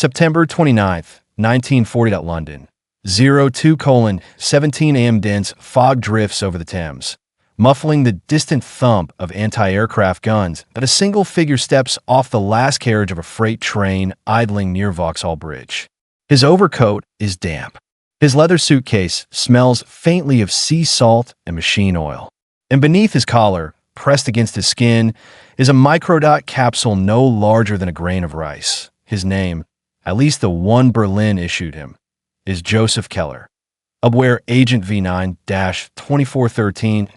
September 29th, 1940 at London. 02:17 a.m. Dense fog drifts over the Thames, muffling the distant thump of anti-aircraft guns that a single figure steps off the last carriage of a freight train idling near Vauxhall Bridge. His overcoat is damp. His leather suitcase smells faintly of sea salt and machine oil. And beneath his collar, pressed against his skin, is a microdot capsule no larger than a grain of rice. His name, at least the one Berlin issued him, is Joseph Keller. Abwehr Agent V9-2413.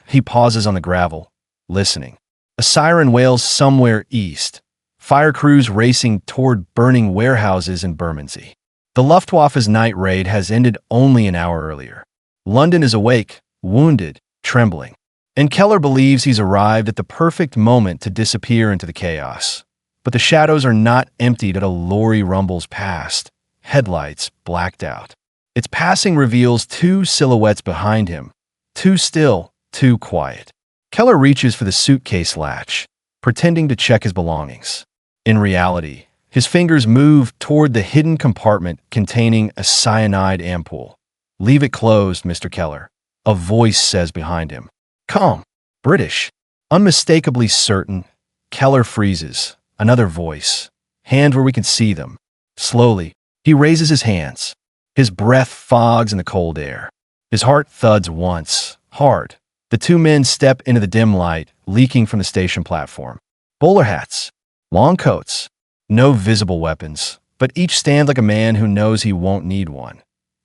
He pauses on the gravel, listening. A siren wails somewhere east. Fire crews racing toward burning warehouses in Bermondsey. The Luftwaffe's night raid has ended only an hour earlier. London is awake, wounded, trembling. And Keller believes he's arrived at the perfect moment to disappear into the chaos. But the shadows are not emptied as a lorry rumbles past, headlights blacked out. Its passing reveals two silhouettes behind him, too still, too quiet. Keller reaches for the suitcase latch, pretending to check his belongings. In reality, his fingers move toward the hidden compartment containing a cyanide ampoule. "Leave it closed, Mr. Keller," a voice says behind him. Calm, British, unmistakably certain. Keller freezes. Another voice. "Hands where we can see them." Slowly, he raises his hands. His breath fogs in the cold air. His heart thuds once, hard. The two men step into the dim light, leaking from the station platform. Bowler hats, long coats, no visible weapons, but each stand like a man who knows he won't need one.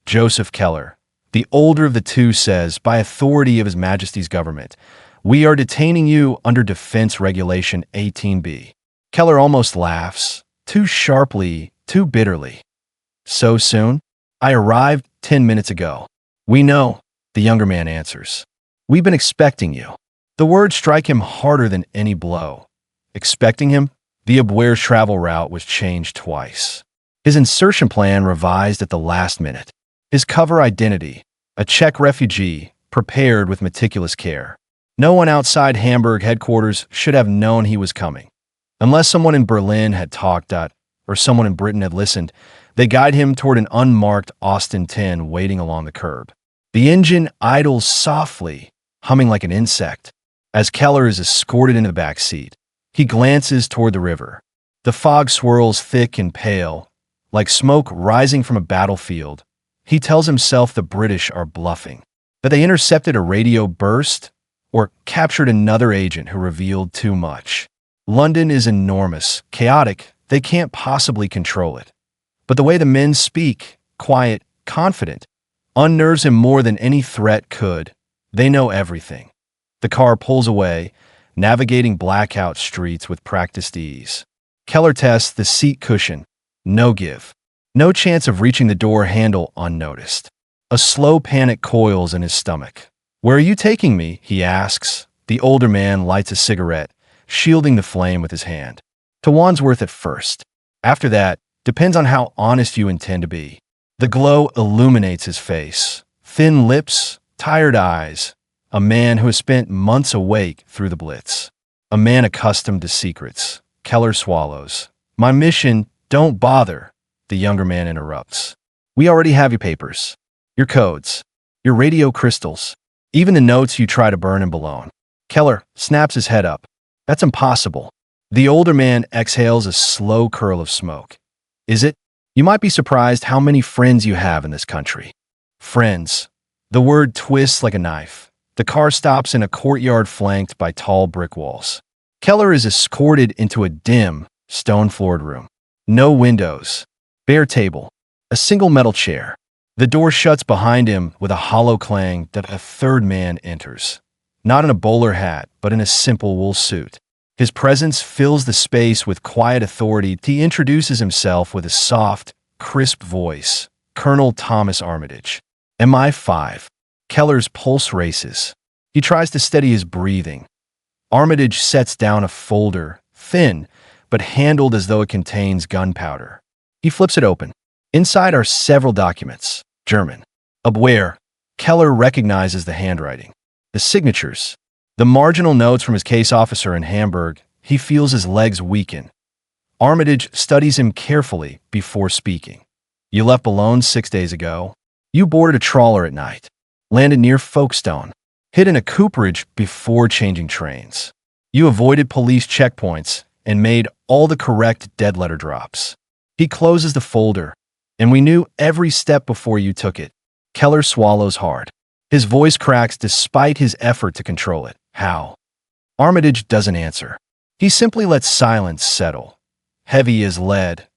Joseph Keller, the older of the two, says, by authority of His Majesty's government, "We are detaining you under Defense Regulation 18B. Keller almost laughs, too sharply, too bitterly. "So soon? I arrived 10 minutes ago." "We know," the younger man answers. "We've been expecting you." The words strike him harder than any blow. Expecting him? The Abwehr's travel route was changed twice. His insertion plan revised at the last minute. His cover identity, a Czech refugee, prepared with meticulous care. No one outside Hamburg headquarters should have known he was coming. Unless someone in Berlin had talked or someone in Britain had listened, they guide him toward an unmarked Austin 10 waiting along the curb. The engine idles softly, humming like an insect, as Keller is escorted into the back seat. He glances toward the river. The fog swirls thick and pale, like smoke rising from a battlefield. He tells himself the British are bluffing, that they intercepted a radio burst or captured another agent who revealed too much. London is enormous, chaotic. They can't possibly control it. But the way the men speak, quiet, confident, unnerves him more than any threat could. They know everything. The car pulls away, navigating blackout streets with practiced ease. Keller tests the seat cushion. No give. No chance of reaching the door handle unnoticed. A slow panic coils in his stomach. "Where are you taking me?" he asks. The older man lights a cigarette, shielding the flame with his hand. "To Wandsworth at first. After that, depends on how honest you intend to be." The glow illuminates his face. Thin lips, tired eyes. A man who has spent months awake through the Blitz. A man accustomed to secrets. Keller swallows. "My mission, don't bother," the younger man interrupts. "We already have your papers, your codes, your radio crystals, even the notes you try to burn in Boulogne." Keller snaps his head up. "That's impossible." The older man exhales a slow curl of smoke. "Is it? You might be surprised how many friends you have in this country." Friends. The word twists like a knife. The car stops in a courtyard flanked by tall brick walls. Keller is escorted into a dim, stone-floored room. No windows. Bare table. A single metal chair. The door shuts behind him with a hollow clang that a third man enters. Not in a bowler hat, but in a simple wool suit. His presence fills the space with quiet authority. He introduces himself with a soft, crisp voice. "Colonel Thomas Armitage." MI5. Keller's pulse races. He tries to steady his breathing. Armitage sets down a folder, thin, but handled as though it contains gunpowder. He flips it open. Inside are several documents. German. Abwehr. Keller recognizes the handwriting. The signatures. The marginal notes from his case officer in Hamburg. He feels his legs weaken. Armitage studies him carefully before speaking. You left Boulogne 6 days ago. You boarded a trawler at night, landed near Folkestone, hid in a cooperage before changing trains. You avoided police checkpoints and made all the correct dead letter drops. He closes the folder, and we knew every step before you took it. Keller swallows hard. His voice cracks despite his effort to control it. How? Armitage doesn't answer. He simply lets silence settle. Heavy as lead.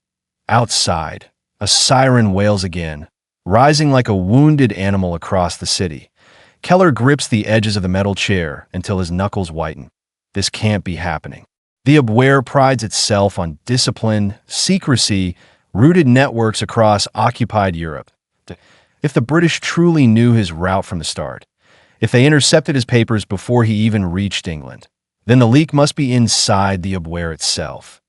Outside, a siren wails again, rising like a wounded animal across the city. Keller grips the edges of the metal chair until his knuckles whiten. This can't be happening. The Abwehr prides itself on discipline, secrecy, rooted networks across occupied Europe. If the British truly knew his route from the start, if they intercepted his papers before he even reached England, then the leak must be inside the Abwehr itself.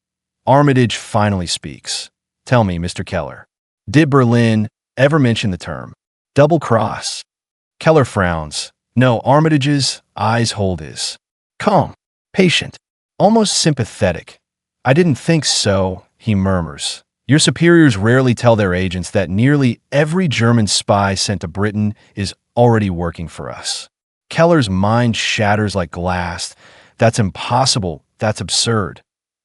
Armitage finally speaks. Tell me, Mr. Keller, did Berlin ever mention the term double cross? Keller frowns. No, Armitage's eyes hold his. Calm, patient, almost sympathetic. I didn't think so, he murmurs. Your superiors rarely tell their agents that nearly every German spy sent to Britain is already working for us. Keller's mind shatters like glass. That's impossible. That's absurd.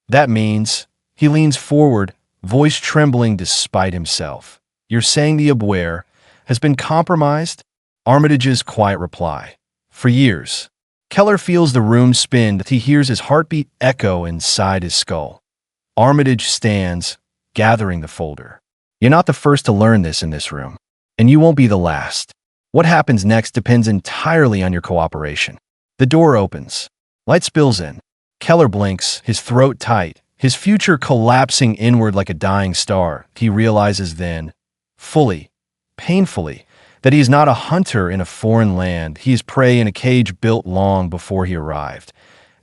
That means, he leans forward, voice trembling despite himself. You're saying the Abwehr has been compromised? Armitage's quiet reply. For years. Keller feels the room spin. He hears his heartbeat echo inside his skull. Armitage stands, gathering the folder. You're not the first to learn this in this room, and you won't be the last. What happens next depends entirely on your cooperation. The door opens. Light spills in. Keller blinks, his throat tight, his future collapsing inward like a dying star. He realizes then, fully, painfully, that he is not a hunter in a foreign land. He is prey in a cage built long before he arrived.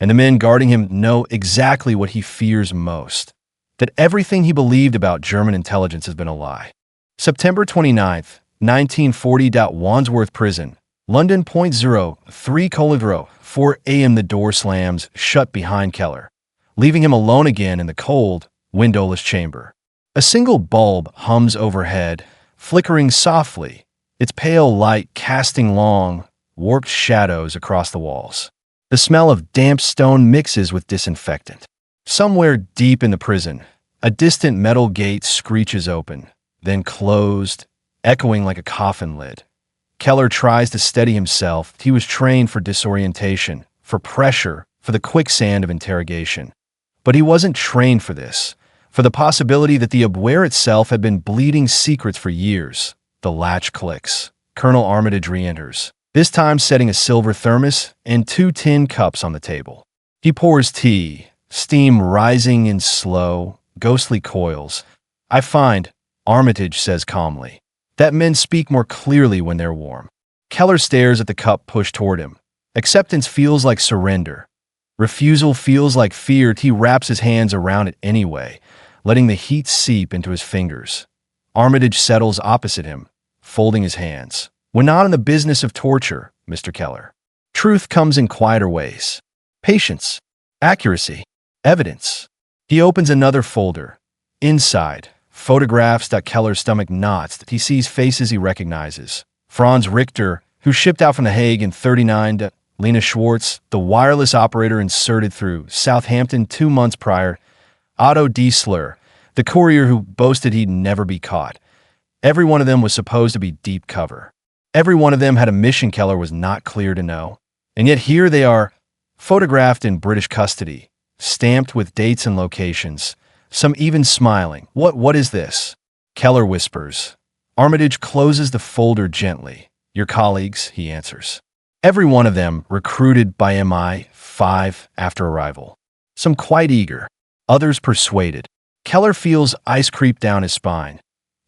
And the men guarding him know exactly what he fears most. That everything he believed about German intelligence has been a lie. September 29th, 1940. Wandsworth Prison, London. 03:04 a.m. The door slams shut behind Keller, leaving him alone again in the cold, windowless chamber. A single bulb hums overhead, flickering softly, its pale light casting long, warped shadows across the walls. The smell of damp stone mixes with disinfectant. Somewhere deep in the prison, a distant metal gate screeches open, then closed, echoing like a coffin lid. Keller tries to steady himself. He was trained for disorientation, for pressure, for the quicksand of interrogation. But he wasn't trained for this, for the possibility that the Abwehr itself had been bleeding secrets for years. The latch clicks. Colonel Armitage re-enters, this time setting a silver thermos and 2 tin cups on the table. He pours tea, steam rising in slow, ghostly coils. I find, Armitage says calmly, that men speak more clearly when they're warm. Keller stares at the cup pushed toward him. Acceptance feels like surrender. Refusal feels like fear. He wraps his hands around it anyway, letting the heat seep into his fingers. Armitage settles opposite him, folding his hands. We're not in the business of torture, Mr. Keller. Truth comes in quieter ways. Patience, accuracy, evidence. He opens another folder. Inside, photographs. Keller's stomach knots. He sees faces he recognizes. Franz Richter, who shipped out from The Hague in '39. Lena Schwartz, the wireless operator inserted through Southampton 2 months prior. Otto Diesler, the courier who boasted he'd never be caught. Every one of them was supposed to be deep cover. Every one of them had a mission Keller was not clear to know. And yet here they are, photographed in British custody, stamped with dates and locations, some even smiling. What is this? Keller whispers. Armitage closes the folder gently. Your colleagues, he answers. Every one of them recruited by MI5 after arrival. Some quite eager, others persuaded. Keller feels ice creep down his spine.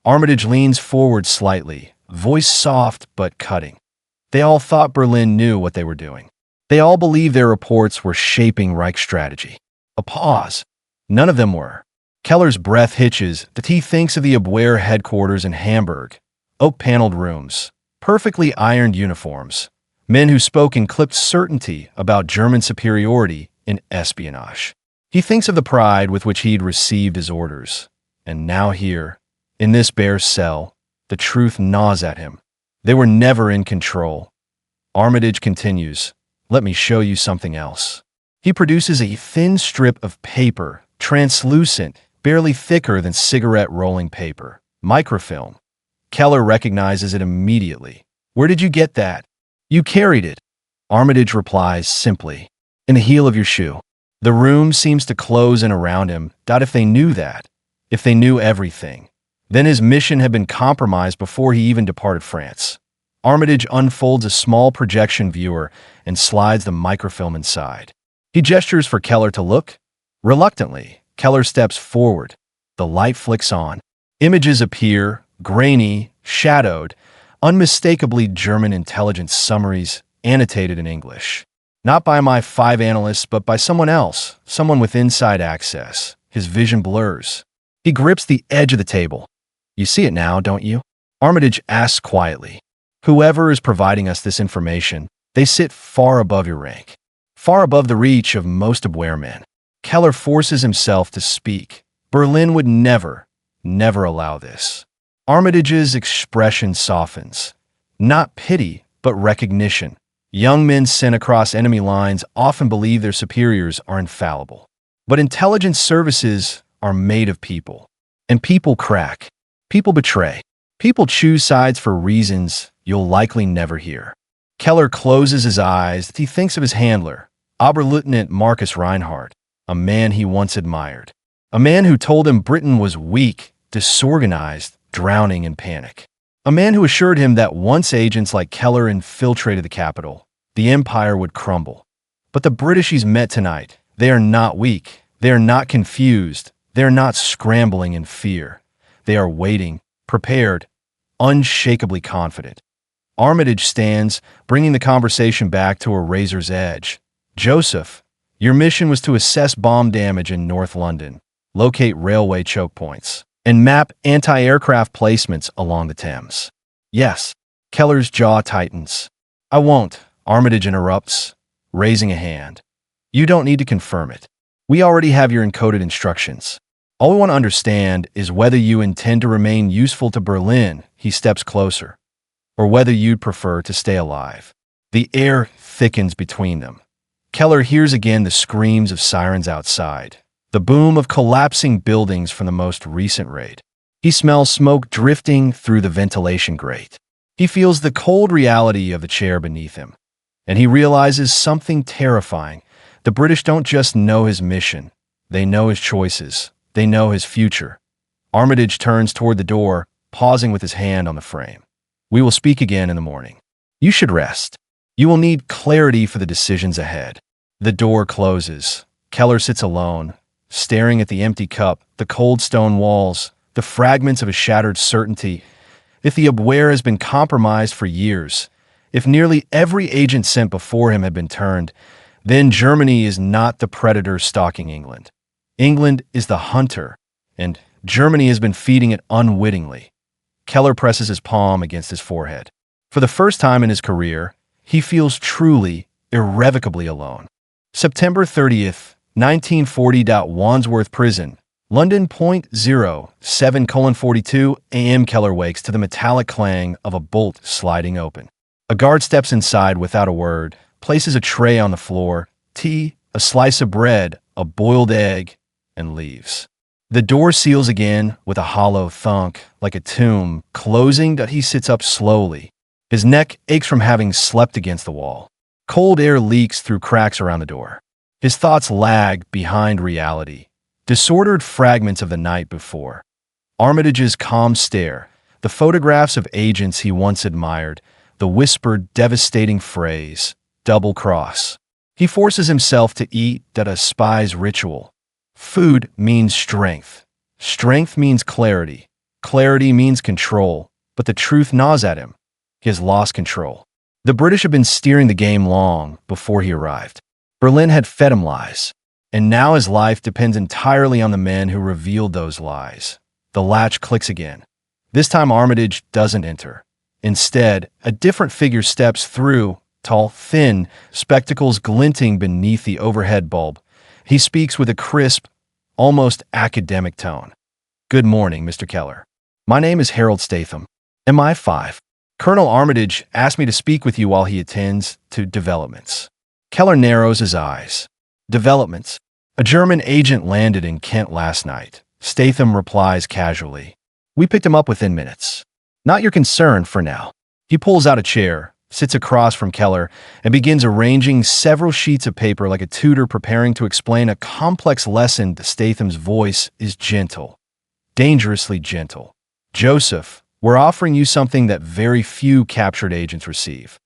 Armitage leans forward slightly, voice soft but cutting. They all thought Berlin knew what they were doing. They all believed their reports were shaping Reich's strategy. A pause. None of them were. Keller's breath hitches that he thinks of the Abwehr headquarters in Hamburg. Oak-paneled rooms, perfectly ironed uniforms. Men who spoke in clipped certainty about German superiority in espionage. He thinks of the pride with which he'd received his orders. And now here, in this bare cell, the truth gnaws at him. They were never in control. Armitage continues, "Let me show you something else." He produces a thin strip of paper, translucent, barely thicker than cigarette rolling paper. Microfilm. Keller recognizes it immediately. "Where did you get that?" "You carried it." Armitage replies simply, "In the heel of your shoe." The room seems to close in around him. If they knew that, if they knew everything, then his mission had been compromised before he even departed France. Armitage unfolds a small projection viewer and slides the microfilm inside. He gestures for Keller to look. Reluctantly, Keller steps forward. The light flicks on. Images appear, grainy, shadowed, unmistakably German intelligence summaries, annotated in English. Not by my 5 analysts, but by someone else, someone with inside access. His vision blurs. He grips the edge of the table. "You see it now, don't you?" Armitage asks quietly. "Whoever is providing us this information, they sit far above your rank, far above the reach of most Abwehr men." Keller forces himself to speak. Berlin would never allow this. Armitage's expression softens. Not pity, but recognition. Young men sent across enemy lines often believe their superiors are infallible. But intelligence services are made of people. And people crack. People betray. People choose sides for reasons you'll likely never hear. Keller closes his eyes. He thinks of his handler, Oberleutnant Marcus Reinhardt, a man he once admired. A man who told him Britain was weak, disorganized, drowning in panic. A man who assured him that once agents like Keller infiltrated the capital, the empire would crumble. But the British he's met tonight, they are not weak. They are not confused. They are not scrambling in fear. They are waiting, prepared, unshakably confident. Armitage stands, bringing the conversation back to a razor's edge. "Joseph, your mission was to assess bomb damage in North London, locate railway choke points, and map anti-aircraft placements along the Thames." "Yes." Keller's jaw tightens. "I won't," Armitage interrupts, raising a hand. "You don't need to confirm it. We already have your encoded instructions. All we want to understand is whether you intend to remain useful to Berlin," he steps closer, "or whether you'd prefer to stay alive." The air thickens between them. Keller hears again the screams of sirens outside, the boom of collapsing buildings from the most recent raid. He smells smoke drifting through the ventilation grate. He feels the cold reality of the chair beneath him, and he realizes something terrifying. The British don't just know his mission, they know his choices. They know his future. Armitage turns toward the door, pausing with his hand on the frame. "We will speak again in the morning. You should rest. You will need clarity for the decisions ahead." The door closes. Keller sits alone, staring at the empty cup, the cold stone walls, the fragments of a shattered certainty. If the Abwehr has been compromised for years, if nearly every agent sent before him had been turned, then Germany is not the predator stalking England. England is the hunter, and Germany has been feeding it unwittingly. Keller presses his palm against his forehead. For the first time in his career, he feels truly, irrevocably alone. September 30th, 1940. Wandsworth Prison, London. 07:42 a.m. Keller wakes to the metallic clang of a bolt sliding open. A guard steps inside without a word, places a tray on the floor, tea, a slice of bread, a boiled egg, and leaves. The door seals again with a hollow thunk, like a tomb, closing. He sits up slowly. His neck aches from having slept against the wall. Cold air leaks through cracks around the door. His thoughts lag behind reality, disordered fragments of the night before. Armitage's calm stare, the photographs of agents he once admired, the whispered, devastating phrase, "double cross." He forces himself to eat a spy's ritual. Food means strength. Strength means clarity. Clarity means control. But the truth gnaws at him. He has lost control. The British have been steering the game long before he arrived. Berlin had fed him lies. And now his life depends entirely on the men who revealed those lies. The latch clicks again. This time Armitage doesn't enter. Instead, a different figure steps through, tall, thin, spectacles glinting beneath the overhead bulb. He speaks with a crisp, almost academic tone. Good morning, Mr. Keller. My name is Harold Statham, MI5. Colonel Armitage asked me to speak with you while he attends to developments. Keller narrows his eyes. Developments. A German agent landed in Kent last night. Statham replies casually. We picked him up within minutes. Not your concern for now. He pulls out a chair, sits across from Keller, and begins arranging several sheets of paper like a tutor preparing to explain a complex lesson. Statham's voice is gentle, dangerously gentle. Joseph, we're offering you something that very few captured agents receive.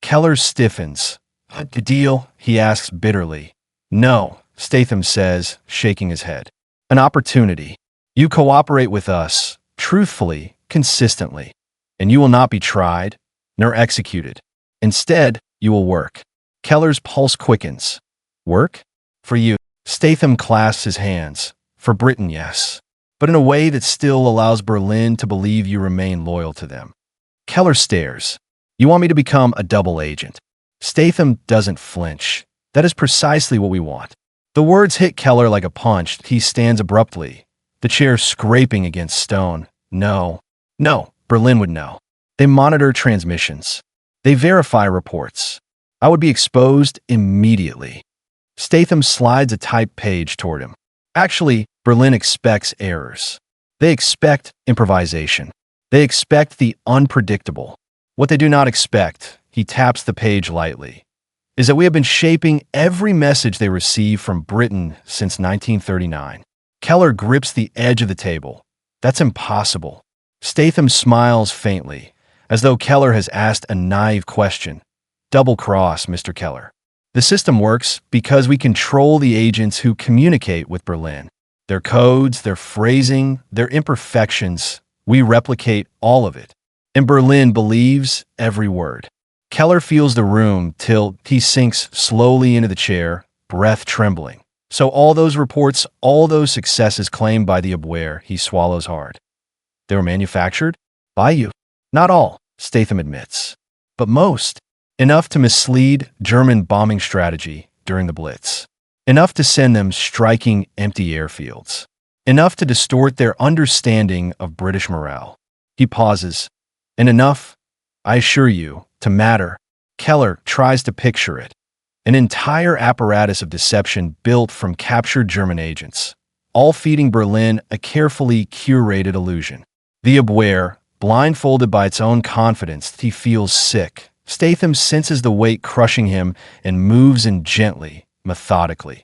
Keller stiffens. A deal? He asks bitterly. No, Statham says, shaking his head. An opportunity. You cooperate with us, truthfully, consistently, and you will not be tried, nor executed. Instead, you will work. Keller's pulse quickens. Work? For you. Statham clasps his hands. For Britain, yes. But in a way that still allows Berlin to believe you remain loyal to them. Keller stares. You want me to become a double agent? Statham doesn't flinch. That is precisely what we want. The words hit Keller like a punch. He stands abruptly, the chair scraping against stone. No, Berlin would know. They monitor transmissions. They verify reports. I would be exposed immediately. Statham slides a typed page toward him. Actually, Berlin expects errors. They expect improvisation. They expect the unpredictable. What they do not expect, he taps the page lightly, is that we have been shaping every message they receive from Britain since 1939. Keller grips the edge of the table. That's impossible. Statham smiles faintly, as though Keller has asked a naive question. Double cross, Mr. Keller. The system works because we control the agents who communicate with Berlin. Their codes, their phrasing, their imperfections, we replicate all of it. And Berlin believes every word. Keller feels the room till he sinks slowly into the chair, breath trembling. So all those reports, all those successes claimed by the Abwehr, he swallows hard. They were manufactured? By you. Not all, Statham admits. But most. Enough to mislead German bombing strategy during the Blitz. Enough to send them striking empty airfields. Enough to distort their understanding of British morale. He pauses. And enough, I assure you, to matter. Keller tries to picture it. An entire apparatus of deception built from captured German agents, all feeding Berlin a carefully curated illusion. The Abwehr, blindfolded by its own confidence, he feels sick. Statham senses the weight crushing him and moves in gently, methodically.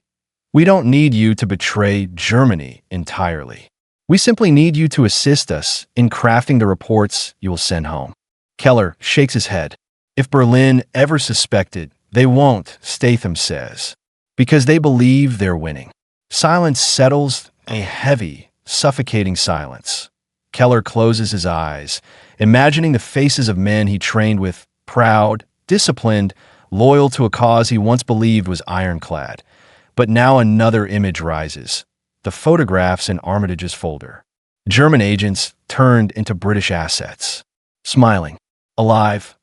We don't need you to betray Germany entirely. We simply need you to assist us in crafting the reports you will send home. Keller shakes his head. If Berlin ever suspected, they won't, Statham says, because they believe they're winning. Silence settles, a heavy, suffocating silence. Keller closes his eyes, imagining the faces of men he trained with, proud, disciplined, loyal to a cause he once believed was ironclad. But now another image rises, the photographs in Armitage's folder. German agents turned into British assets. Smiling. Alive.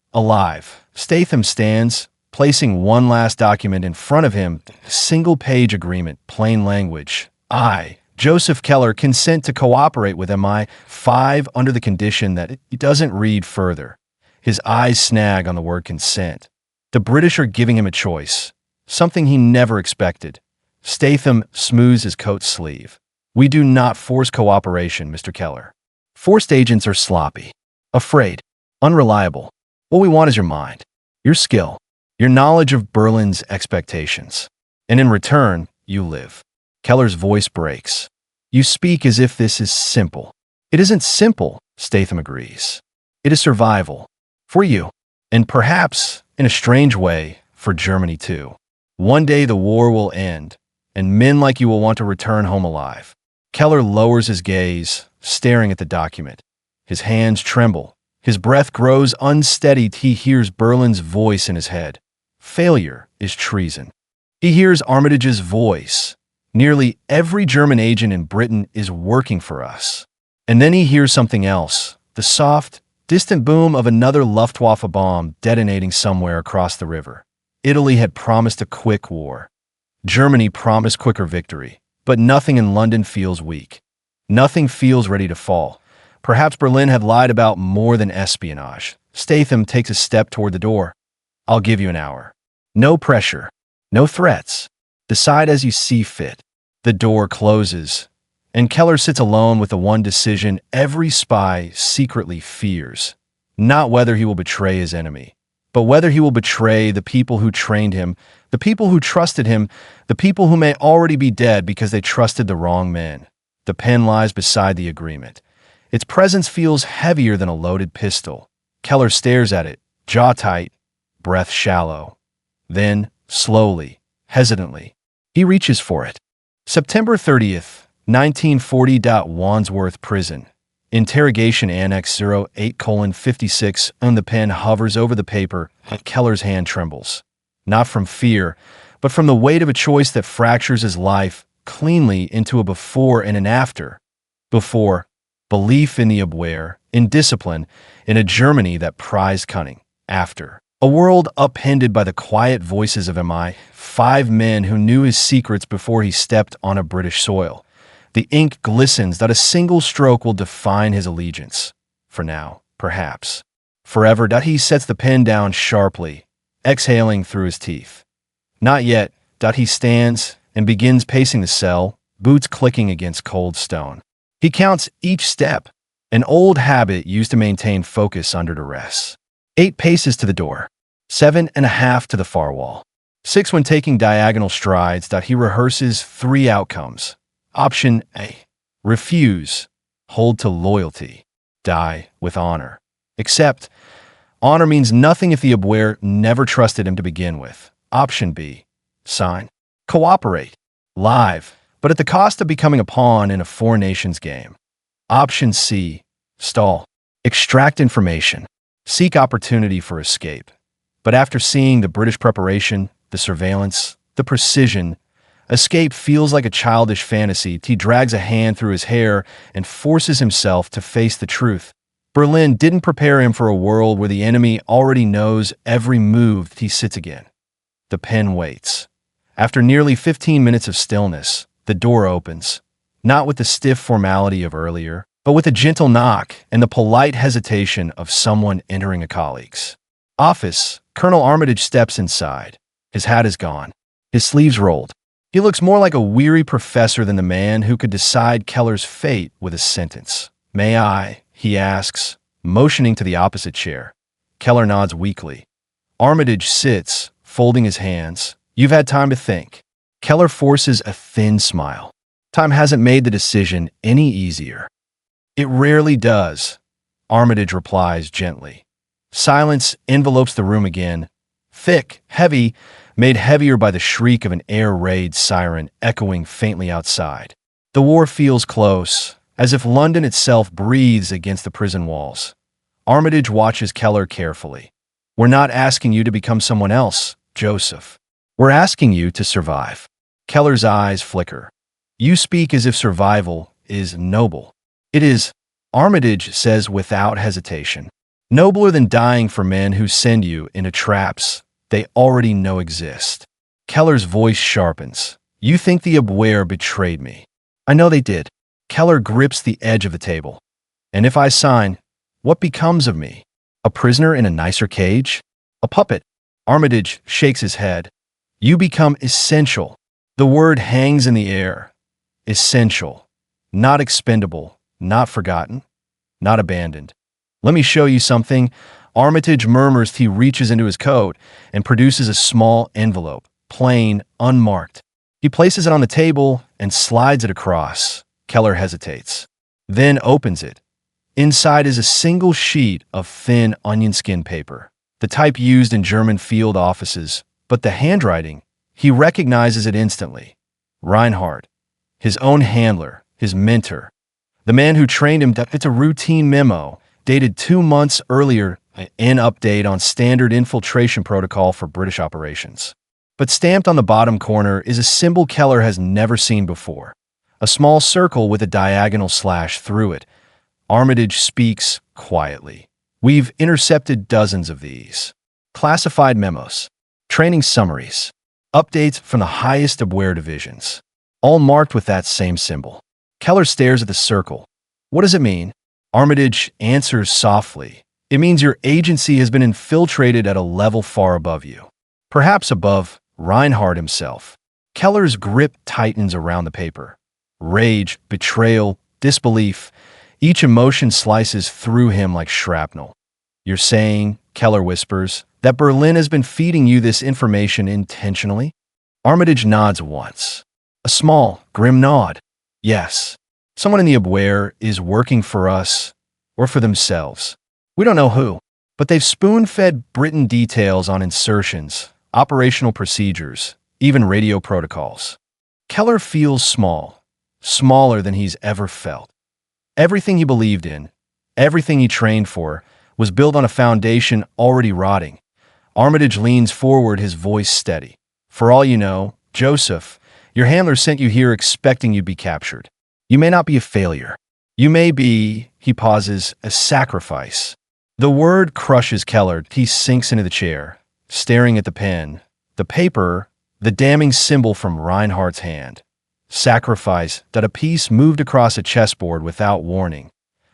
Statham stands, placing one last document in front of him, single-page agreement, plain language. I, Joseph Keller, consent to cooperate with MI5 under the condition that he doesn't read further. His eyes snag on the word consent. The British are giving him a choice, something he never expected. Statham smooths his coat sleeve. We do not force cooperation, Mr. Keller. Forced agents are sloppy, afraid, unreliable. What we want is your mind, your skill, your knowledge of Berlin's expectations. And in return, you live. Keller's voice breaks. You speak as if this is simple. It isn't simple, Statham agrees. It is survival. For you. And perhaps, in a strange way, for Germany too. One day the war will end, and men like you will want to return home alive. Keller lowers his gaze, staring at the document. His hands tremble. His breath grows unsteady. He hears Berlin's voice in his head. Failure is treason. He hears Armitage's voice. Nearly every German agent in Britain is working for us. And then he hears something else, the soft, distant boom of another Luftwaffe bomb detonating somewhere across the river. Italy had promised a quick war. Germany promised quicker victory, but nothing in London feels weak. Nothing feels ready to fall. Perhaps Berlin had lied about more than espionage. Statham takes a step toward the door. I'll give you an hour. No pressure. No threats. Decide as you see fit. The door closes, and Keller sits alone with the one decision every spy secretly fears. Not whether he will betray his enemy, but whether he will betray the people who trained him, the people who trusted him, the people who may already be dead because they trusted the wrong men. The pen lies beside the agreement. Its presence feels heavier than a loaded pistol. Keller stares at it, jaw tight, breath shallow. Then, slowly, hesitantly, he reaches for it. September 30th, 1940. Wandsworth Prison. Interrogation Annex 08:56. The pen hovers over the paper. Keller's hand trembles. Not from fear, but from the weight of a choice that fractures his life cleanly into a before and an after. Before, belief in the Abwehr, in discipline, in a Germany that prized cunning. After, a world upended by the quiet voices of MI5 men who knew his secrets before he stepped on a British soil. The ink glistens that a single stroke will define his allegiance. For now, perhaps. Forever. He sets the pen down sharply, exhaling through his teeth. Not yet. He stands and begins pacing the cell, boots clicking against cold stone. He counts each step, an old habit used to maintain focus under duress. 8 paces to the door, 7.5 to the far wall, 6 when taking diagonal strides. He rehearses 3 outcomes. Option A, refuse, hold to loyalty, die with honor. Except, honor means nothing if the Abwehr never trusted him to begin with. Option B, sign, cooperate, live, but at the cost of becoming a pawn in a 4 nations game. Option C, stall, extract information, seek opportunity for escape. But after seeing the British preparation, the surveillance, the precision, escape feels like a childish fantasy. He drags a hand through his hair and forces himself to face the truth. Berlin didn't prepare him for a world where the enemy already knows every move. He sits again. The pen waits. After nearly 15 minutes of stillness, the door opens, not with the stiff formality of earlier, but with a gentle knock and the polite hesitation of someone entering a colleague's office. Colonel Armitage steps inside. His hat is gone, his sleeves rolled. He looks more like a weary professor than the man who could decide Keller's fate with a sentence. May I? He asks, motioning to the opposite chair. Keller nods weakly. Armitage sits, folding his hands. You've had time to think. Keller forces a thin smile. Time hasn't made the decision any easier. It rarely does, Armitage replies gently. Silence envelopes the room again, thick, heavy, made heavier by the shriek of an air raid siren echoing faintly outside. The war feels close, as if London itself breathes against the prison walls. Armitage watches Keller carefully. We're not asking you to become someone else, Joseph. We're asking you to survive. Keller's eyes flicker. You speak as if survival is noble. It is, Armitage says without hesitation. Nobler than dying for men who send you into traps they already know exist. Keller's voice sharpens. You think the Abwehr betrayed me. I know they did. Keller grips the edge of the table. And if I sign, what becomes of me? A prisoner in a nicer cage? A puppet? Armitage shakes his head. You become essential. The word hangs in the air. Essential. Not expendable. Not forgotten. Not abandoned. Let me show you something. Armitage murmurs. He reaches into his coat and produces a small envelope, plain, unmarked. He places it on the table and slides it across. Keller hesitates, then opens it. Inside is a single sheet of thin onion skin paper, the type used in German field offices, but the handwriting, he recognizes it instantly. Reinhardt, his own handler, his mentor, the man who trained him. It's a routine memo, dated 2 months earlier, an update on standard infiltration protocol for British operations. But stamped on the bottom corner is a symbol Keller has never seen before. A small circle with a diagonal slash through it. Armitage speaks quietly. We've intercepted dozens of these. Classified memos, training summaries, Updates from the highest Abwehr divisions, all marked with that same symbol. Keller stares at the circle. What does it mean? Armitage answers softly. It means your agency has been infiltrated at a level far above you. Perhaps above Reinhardt himself. Keller's grip tightens around the paper. Rage, betrayal, disbelief. Each emotion slices through him like shrapnel. You're saying, Keller whispers, that Berlin has been feeding you this information intentionally? Armitage nods once. A small, grim nod. Yes. Someone in the Abwehr is working for us, or for themselves. We don't know who, but they've spoon-fed Britain details on insertions, operational procedures, even radio protocols. Keller feels small, smaller than he's ever felt. Everything he believed in, everything he trained for, was built on a foundation already rotting. Armitage leans forward, his voice steady. For all you know, Joseph, your handler sent you here expecting you'd be captured. You may not be a failure. You may be, he pauses, a sacrifice. The word crushes Keller. He sinks into the chair, staring at the pen, the paper, the damning symbol from Reinhardt's hand. Sacrifice, that a piece moved across a chessboard without warning,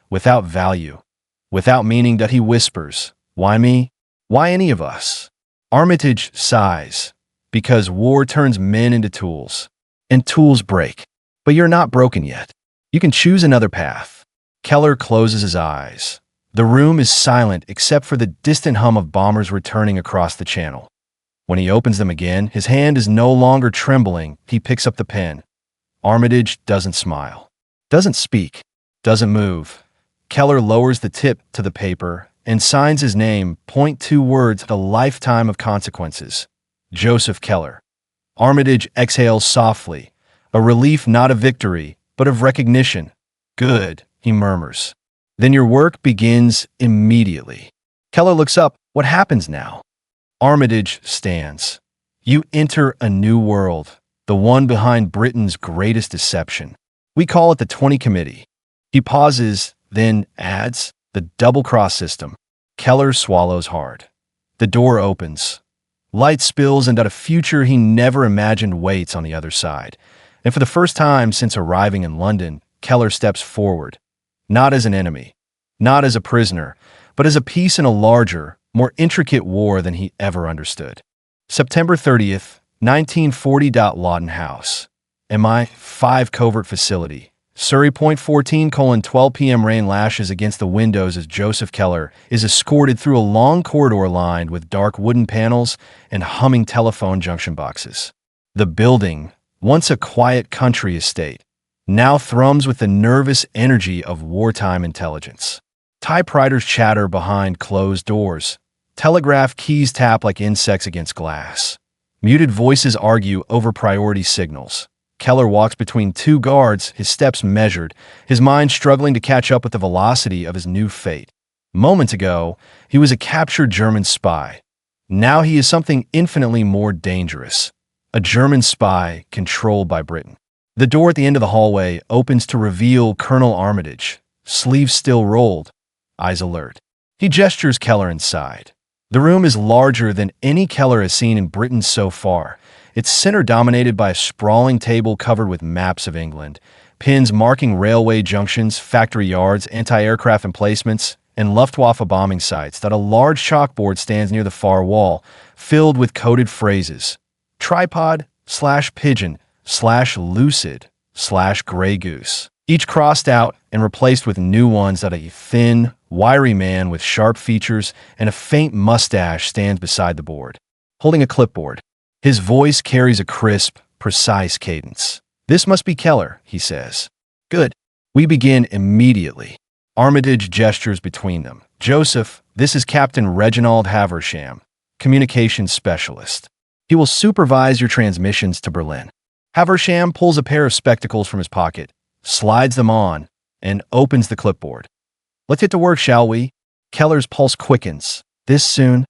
without value, without meaning. That he whispers, why me? Why any of us? Armitage sighs, because war turns men into tools, and tools break. But you're not broken yet. You can choose another path. Keller closes his eyes. The room is silent except for the distant hum of bombers returning across the channel. When he opens them again, his hand is no longer trembling. He picks up the pen. Armitage doesn't smile, doesn't speak, doesn't move. Keller lowers the tip to the paper and signs his name, 2 words, a lifetime of consequences. Joseph Keller. Armitage exhales softly, a relief not of victory, but of recognition. Good, he murmurs. Then your work begins immediately. Keller looks up. What happens now? Armitage stands. You enter a new world, the one behind Britain's greatest deception. We call it the 20 Committee. He pauses, then adds, the double-cross system. Keller swallows hard. The door opens. Light spills into a future he never imagined waits on the other side. And for the first time since arriving in London, Keller steps forward. Not as an enemy, not as a prisoner, but as a piece in a larger, more intricate war than he ever understood. September 30th, 1940. Lawton House. MI5 Covert Facility. Surrey. 14:12 p.m. Rain lashes against the windows as Joseph Keller is escorted through a long corridor lined with dark wooden panels and humming telephone junction boxes. The building, once a quiet country estate, now thrums with the nervous energy of wartime intelligence. Typewriters chatter behind closed doors. Telegraph keys tap like insects against glass. Muted voices argue over priority signals. Keller walks between 2 guards, his steps measured, his mind struggling to catch up with the velocity of his new fate. Moments ago, he was a captured German spy. Now he is something infinitely more dangerous. A German spy controlled by Britain. The door at the end of the hallway opens to reveal Colonel Armitage, sleeves still rolled, eyes alert. He gestures Keller inside. The room is larger than any Keller has seen in Britain so far. Its center dominated by a sprawling table covered with maps of England, pins marking railway junctions, factory yards, anti-aircraft emplacements, and Luftwaffe bombing sites. That a large chalkboard stands near the far wall, filled with coded phrases. Tripod/pigeon/lucid/gray goose. Each crossed out and replaced with new ones. That a thin, wiry man with sharp features and a faint mustache stands beside the board, holding a clipboard. His voice carries a crisp, precise cadence. This must be Keller, he says. Good. We begin immediately. Armitage gestures between them. Joseph, this is Captain Reginald Haversham, communications specialist. He will supervise your transmissions to Berlin. Haversham pulls a pair of spectacles from his pocket, slides them on, and opens the clipboard. Let's get to work, shall we? Keller's pulse quickens. This soon?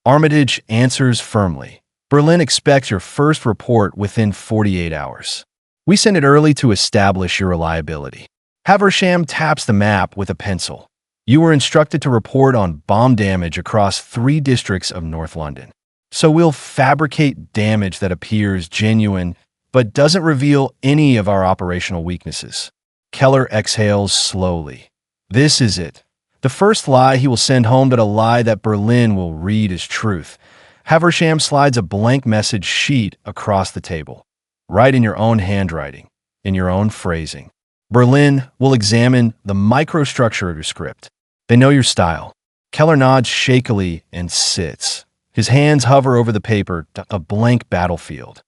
Armitage answers firmly. Berlin expects your first report within 48 hours. We send it early to establish your reliability. Haversham taps the map with a pencil. You were instructed to report on bomb damage across 3 districts of North London. So we'll fabricate damage that appears genuine but doesn't reveal any of our operational weaknesses. Keller exhales slowly. This is it. The first lie he will send home, but a lie that Berlin will read as truth. Haversham slides a blank message sheet across the table. Write in your own handwriting, in your own phrasing. Berlin will examine the microstructure of your script. They know your style. Keller nods shakily and sits. His hands hover over the paper, a blank battlefield.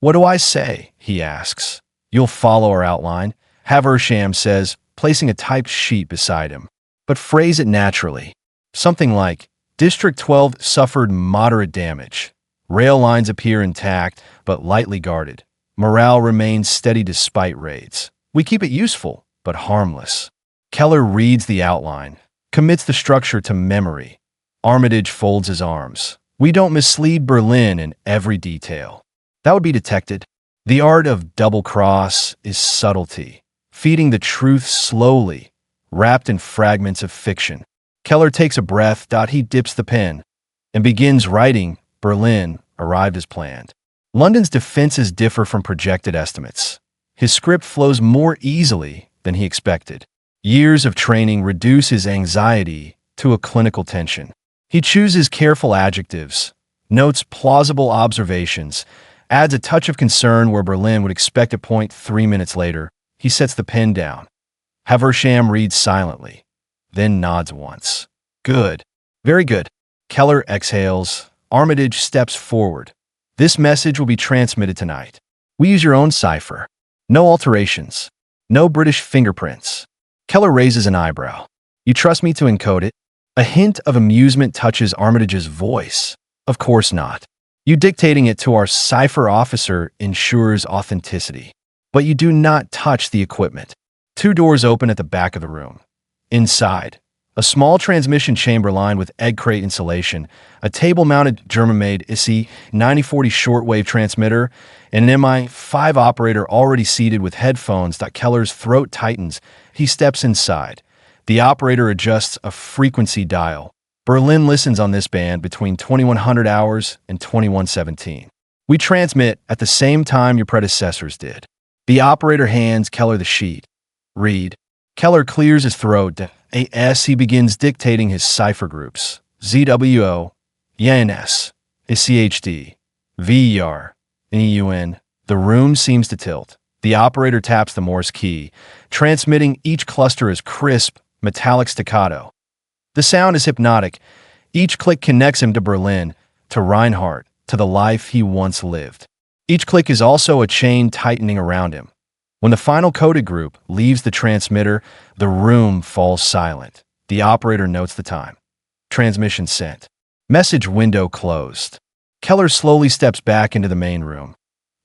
What do I say? He asks. You'll follow our outline, Haversham says, placing a typed sheet beside him. But phrase it naturally. Something like, District 12 suffered moderate damage. Rail lines appear intact, but lightly guarded. Morale remains steady despite raids. We keep it useful, but harmless. Keller reads the outline, commits the structure to memory. Armitage folds his arms. We don't mislead Berlin in every detail. That would be detected. The art of double cross is subtlety, feeding the truth slowly, wrapped in fragments of fiction. Keller takes a breath. He dips the pen and begins writing. Berlin arrived as planned. London's defenses differ from projected estimates. His script flows more easily than he expected. Years of training reduce his anxiety to a clinical tension. He chooses careful adjectives, notes plausible observations, adds a touch of concern where Berlin would expect a point 3 minutes later. He sets the pen down. Haversham reads silently, then nods once. Good. Very good. Keller exhales. Armitage steps forward. This message will be transmitted tonight. We use your own cipher. No alterations. No British fingerprints. Keller raises an eyebrow. You trust me to encode it? A hint of amusement touches Armitage's voice. Of course not. You dictating it to our cipher officer ensures authenticity. But you do not touch the equipment. 2 doors open at the back of the room. Inside, a small transmission chamber lined with egg crate insulation, a table-mounted German-made ISI 9040 shortwave transmitter, and an MI5 operator already seated with headphones. Keller's throat tightens. He steps inside. The operator adjusts a frequency dial. Berlin listens on this band between 2100 hours and 2117. We transmit at the same time your predecessors did. The operator hands Keller the sheet. Read. Keller clears his throat. As he begins dictating his cipher groups. ZWO, YNS, CHD, VER, EUN. The room seems to tilt. The operator taps the Morse key, transmitting each cluster as crisp, metallic staccato. The sound is hypnotic. Each click connects him to Berlin, to Reinhardt, to the life he once lived. Each click is also a chain tightening around him. When the final coded group leaves the transmitter, the room falls silent. The operator notes the time. Transmission sent. Message window closed. Keller slowly steps back into the main room.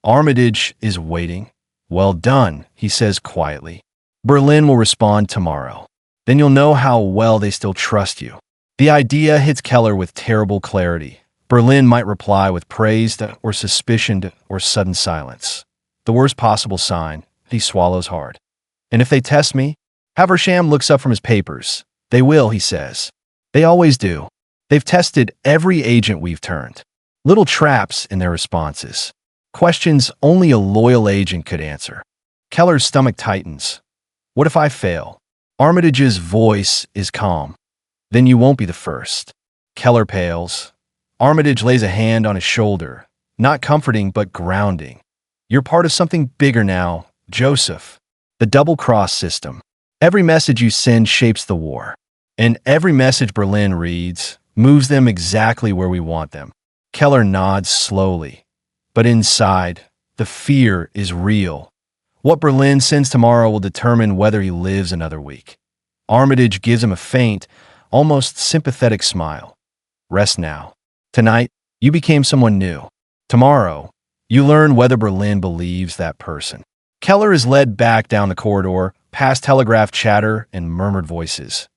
Armitage is waiting. Well done, he says quietly. Berlin will respond tomorrow. Then you'll know how well they still trust you. The idea hits Keller with terrible clarity. Berlin might reply with praise or suspicion or sudden silence. The worst possible sign. He swallows hard. And if they test me? Haversham looks up from his papers. They will, he says. They always do. They've tested every agent we've turned. Little traps in their responses. Questions only a loyal agent could answer. Keller's stomach tightens. What if I fail? Armitage's voice is calm. Then you won't be the first. Keller pales. Armitage lays a hand on his shoulder. Not comforting, but grounding. You're part of something bigger now, Joseph. The double-cross system. Every message you send shapes the war. And every message Berlin reads moves them exactly where we want them. Keller nods slowly. But inside, the fear is real. What Berlin sends tomorrow will determine whether he lives another week. Armitage gives him a faint, almost sympathetic smile. Rest now. Tonight, you became someone new. Tomorrow, you learn whether Berlin believes that person. Keller is led back down the corridor, past telegraph chatter and murmured voices.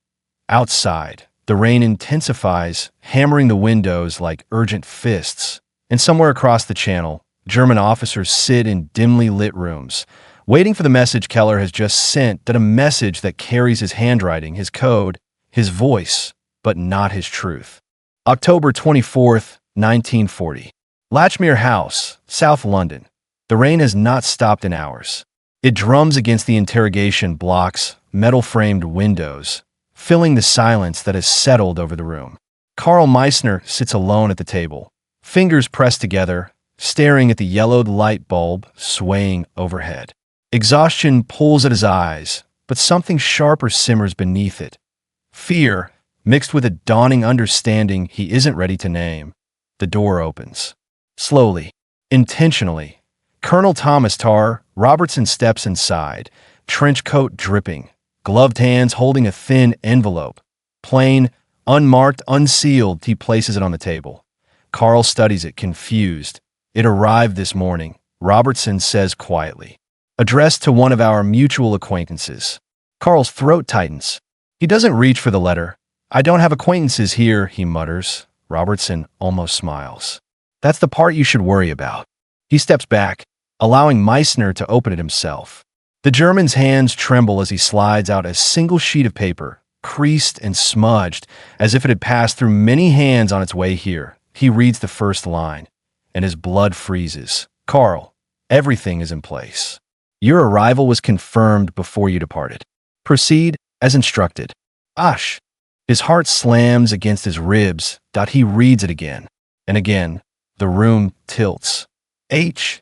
Outside, the rain intensifies, hammering the windows like urgent fists. And somewhere across the channel, German officers sit in dimly lit rooms, waiting for the message Keller has just sent, a message that carries his handwriting, his code, his voice, but not his truth. October 24th, 1940. Latchmere House, South London. The rain has not stopped in hours. It drums against the interrogation block's metal-framed windows, filling the silence that has settled over the room. Karl Meissner sits alone at the table, fingers pressed together, staring at the yellowed light bulb swaying overhead. Exhaustion pulls at his eyes, but something sharper simmers beneath it. Fear, mixed with a dawning understanding he isn't ready to name. The door opens. Slowly, intentionally, Colonel Thomas Tarr Robertson steps inside, trench coat dripping, gloved hands holding a thin envelope. Plain, unmarked, unsealed, he places it on the table. Karl studies it, confused. It arrived this morning, Robertson says quietly. Addressed to one of our mutual acquaintances. Karl's throat tightens. He doesn't reach for the letter. I don't have acquaintances here, he mutters. Robertson almost smiles. That's the part you should worry about. He steps back, allowing Meissner to open it himself. The German's hands tremble as he slides out a single sheet of paper, creased and smudged, as if it had passed through many hands on its way here. He reads the first line, and his blood freezes. Karl, everything is in place. Your arrival was confirmed before you departed. Proceed as instructed. Ash. His heart slams against his ribs. He reads it again. And again, the room tilts. H.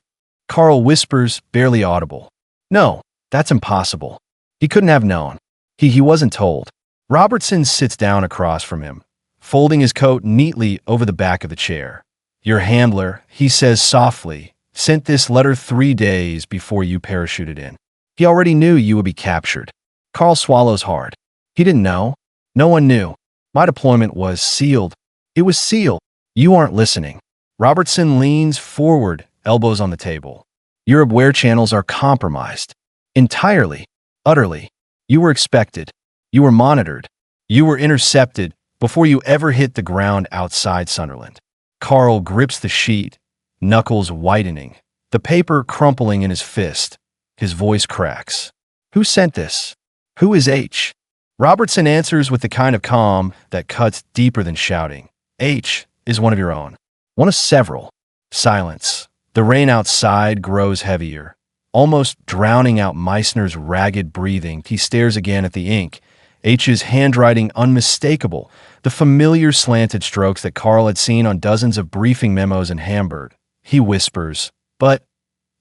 Karl whispers, barely audible. No, that's impossible. He couldn't have known. He wasn't told. Robertson sits down across from him, folding his coat neatly over the back of the chair. Your handler, he says softly, sent this letter 3 days before you parachuted in. He already knew you would be captured. Karl swallows hard. He didn't know. No one knew. My deployment was sealed. It was sealed. You aren't listening. Robertson leans forward, elbows on the table. Your Abwehr channels are compromised. Entirely. Utterly. You were expected. You were monitored. You were intercepted before you ever hit the ground outside Sunderland. Karl grips the sheet, knuckles whitening, the paper crumpling in his fist. His voice cracks. Who sent this? Who is H? Robertson answers with the kind of calm that cuts deeper than shouting. H is one of your own. One of several. Silence. The rain outside grows heavier, almost drowning out Meissner's ragged breathing. He stares again at the ink. H's handwriting unmistakable, the familiar slanted strokes that Karl had seen on dozens of briefing memos in Hamburg. He whispers, but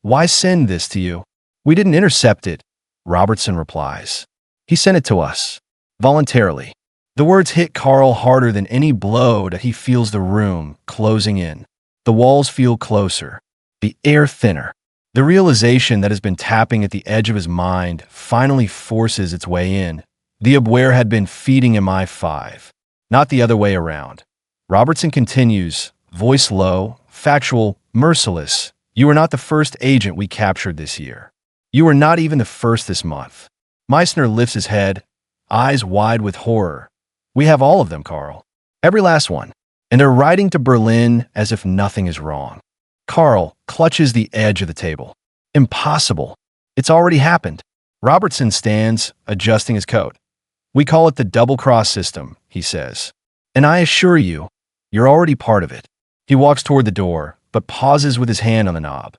why send this to you? We didn't intercept it, Robertson replies. He sent it to us. Voluntarily. The words hit Karl harder than any blow that he feels the room closing in. The walls feel closer. The air thinner. The realization that has been tapping at the edge of his mind finally forces its way in. The Abwehr had been feeding him I-5, not the other way around. Robertson continues, voice low, factual, merciless. You are not the first agent we captured this year. You are not even the first this month. Meissner lifts his head, eyes wide with horror. We have all of them, Karl. Every last one. And they're riding to Berlin as if nothing is wrong. Karl clutches the edge of the table. Impossible. It's already happened. Robertson stands, adjusting his coat. We call it the double-cross system, he says. And I assure you, you're already part of it. He walks toward the door, but pauses with his hand on the knob.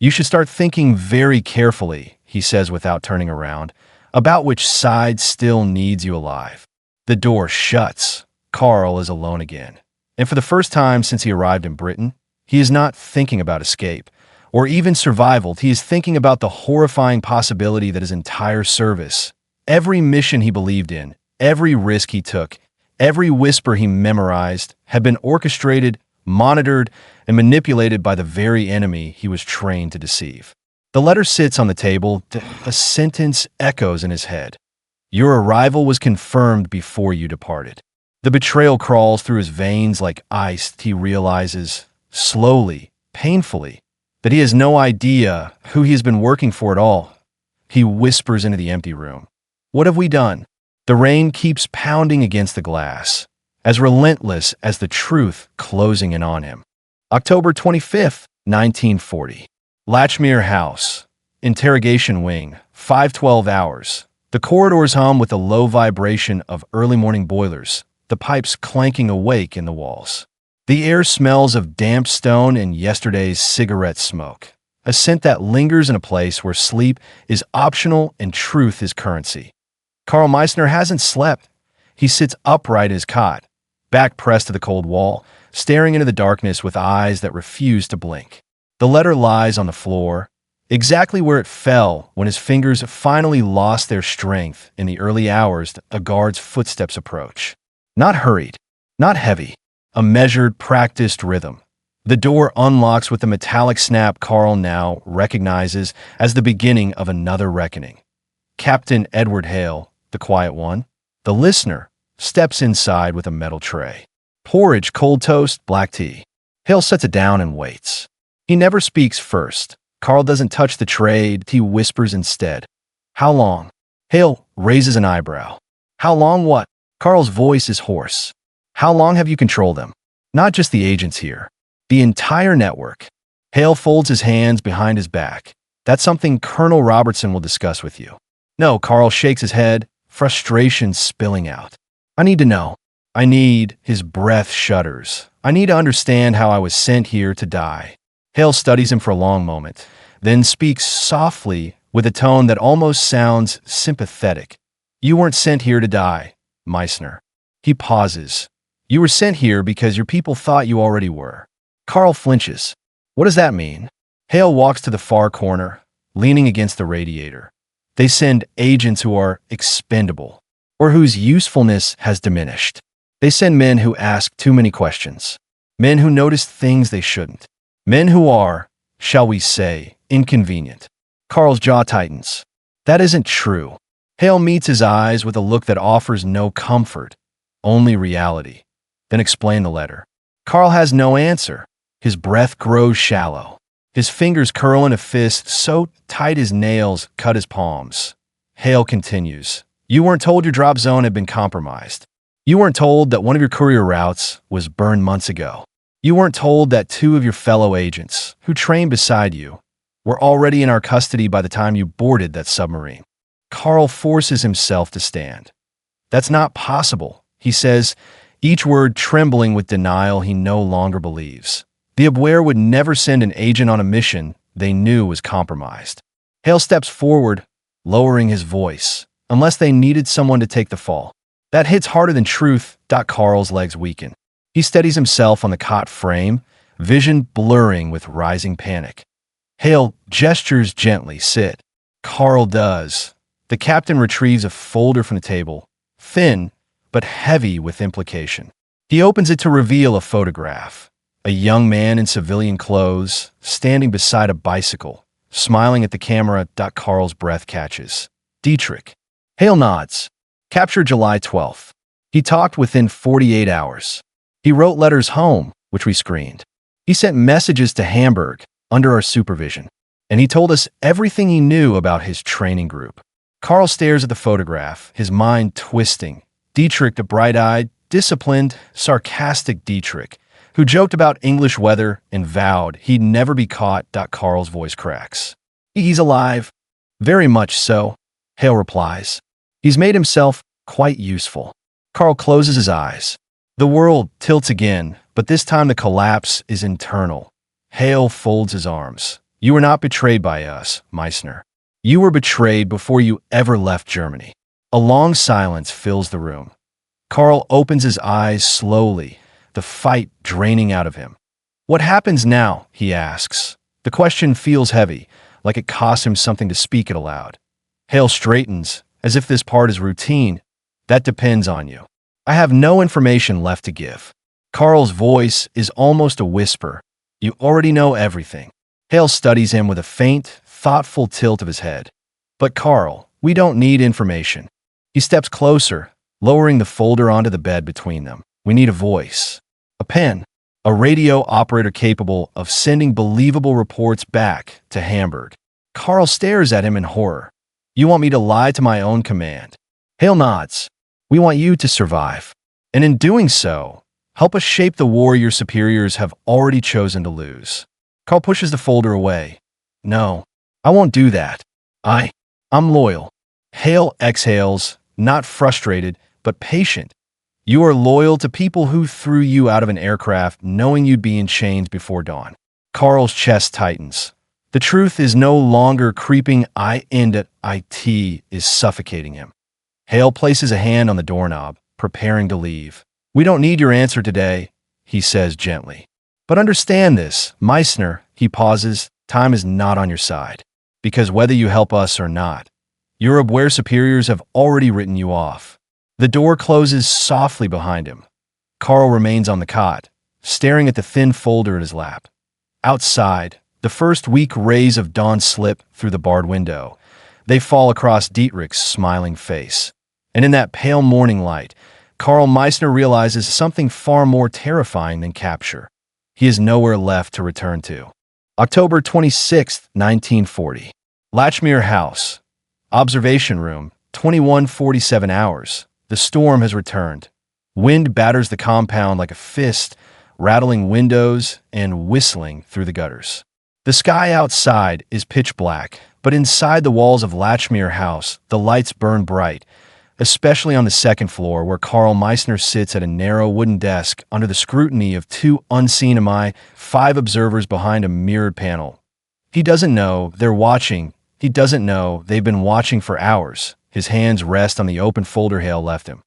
You should start thinking very carefully, he says without turning around, about which side still needs you alive. The door shuts. Karl is alone again. And for the first time since he arrived in Britain, he is not thinking about escape, or even survival. He is thinking about the horrifying possibility that his entire service, every mission he believed in, every risk he took, every whisper he memorized, had been orchestrated, monitored, and manipulated by the very enemy he was trained to deceive. The letter sits on the table. A sentence echoes in his head. Your arrival was confirmed before you departed. The betrayal crawls through his veins like ice. He realizes, slowly, painfully, that he has no idea who he has been working for at all. He whispers into the empty room. What have we done? The rain keeps pounding against the glass, as relentless as the truth closing in on him. October 25th, 1940. Latchmere House. Interrogation wing. 5:12 hours. The corridors hum with the low vibration of early morning boilers, the pipes clanking awake in the walls. The air smells of damp stone and yesterday's cigarette smoke, a scent that lingers in a place where sleep is optional and truth is currency. Carl Meissner hasn't slept. He sits upright in his cot, back pressed to the cold wall, staring into the darkness with eyes that refuse to blink. The letter lies on the floor, exactly where it fell when his fingers finally lost their strength in the early hours a guard's footsteps approach. Not hurried, not heavy, a measured, practiced rhythm. The door unlocks with a metallic snap Carl now recognizes as the beginning of another reckoning. Captain Edward Hale, the quiet one, the listener, steps inside with a metal tray. Porridge, cold toast, black tea. Hale sets it down and waits. He never speaks first. Carl doesn't touch the tray, he whispers instead. How long? Hale raises an eyebrow. How long what? Carl's voice is hoarse. How long have you controlled them? Not just the agents here. The entire network. Hale folds his hands behind his back. That's something Colonel Robertson will discuss with you. No, Carl shakes his head, frustration spilling out. I need to know. I need, his breath shudders. I need to understand how I was sent here to die. Hale studies him for a long moment, then speaks softly with a tone that almost sounds sympathetic. You weren't sent here to die, Meissner. He pauses. You were sent here because your people thought you already were. Carl flinches. What does that mean? Hale walks to the far corner, leaning against the radiator. They send agents who are expendable, or whose usefulness has diminished. They send men who ask too many questions, men who notice things they shouldn't, men who are, shall we say, inconvenient. Carl's jaw tightens. That isn't true. Hale meets his eyes with a look that offers no comfort, only reality. Then explain the letter. Carl has no answer. His breath grows shallow. His fingers curl in a fist so tight his nails cut his palms. Hale continues. You weren't told your drop zone had been compromised. You weren't told that one of your courier routes was burned months ago. You weren't told that two of your fellow agents, who trained beside you, were already in our custody by the time you boarded that submarine. Carl forces himself to stand. That's not possible, he says, each word trembling with denial he no longer believes. The Abwehr would never send an agent on a mission they knew was compromised. Hale steps forward, lowering his voice, unless they needed someone to take the fall. That hits harder than truth. Carl's legs weaken. He steadies himself on the cot frame, vision blurring with rising panic. Hale gestures gently, sit. Carl does. The captain retrieves a folder from the table, thin, but heavy with implication. He opens it to reveal a photograph. A young man in civilian clothes, standing beside a bicycle, smiling at the camera. Carl's breath catches. Dietrich. Hale nods. Captured July 12th. He talked within 48 hours. He wrote letters home, which we screened. He sent messages to Hamburg, under our supervision. And he told us everything he knew about his training group. Carl stares at the photograph, his mind twisting. Dietrich, the bright-eyed, disciplined, sarcastic Dietrich, who joked about English weather and vowed he'd never be caught. Carl's voice cracks. He's alive. Very much so, Hale replies. He's made himself quite useful. Carl closes his eyes. The world tilts again, but this time the collapse is internal. Hale folds his arms. You were not betrayed by us, Meissner. You were betrayed before you ever left Germany. A long silence fills the room. Carl opens his eyes slowly, the fight draining out of him. What happens now? He asks. The question feels heavy, like it costs him something to speak it aloud. Hale straightens, as if this part is routine. That depends on you. I have no information left to give. Carl's voice is almost a whisper. You already know everything. Hale studies him with a faint, thoughtful tilt of his head. But Carl, we don't need information. He steps closer, lowering the folder onto the bed between them. We need a voice. A pen. A radio operator capable of sending believable reports back to Hamburg. Carl stares at him in horror. You want me to lie to my own command? Hale nods. We want you to survive. And in doing so, help us shape the war your superiors have already chosen to lose. Carl pushes the folder away. No, I won't do that. I'm loyal. Hale exhales, not frustrated, but patient. You are loyal to people who threw you out of an aircraft knowing you'd be in chains before dawn. Carl's chest tightens. The truth is no longer creeping in at IT is suffocating him. Hale places a hand on the doorknob, preparing to leave. We don't need your answer today, he says gently. But understand this, Meissner, he pauses, time is not on your side. Because whether you help us or not, your Abwehr superiors have already written you off. The door closes softly behind him. Carl remains on the cot, staring at the thin folder at his lap. Outside, the first weak rays of dawn slip through the barred window. They fall across Dietrich's smiling face. And in that pale morning light, Carl Meissner realizes something far more terrifying than capture. He has nowhere left to return to. October 26, 1940. Lachmere House. Observation room, 21:47 hours. The storm has returned. Wind batters the compound like a fist, rattling windows and whistling through the gutters. The sky outside is pitch black, but inside the walls of Lachmere House, the lights burn bright, especially on the second floor where Carl Meissner sits at a narrow wooden desk under the scrutiny of two unseen MI5 observers behind a mirrored panel. He doesn't know they're watching. He doesn't know they've been watching for hours. His hands rest on the open folder Hale left him.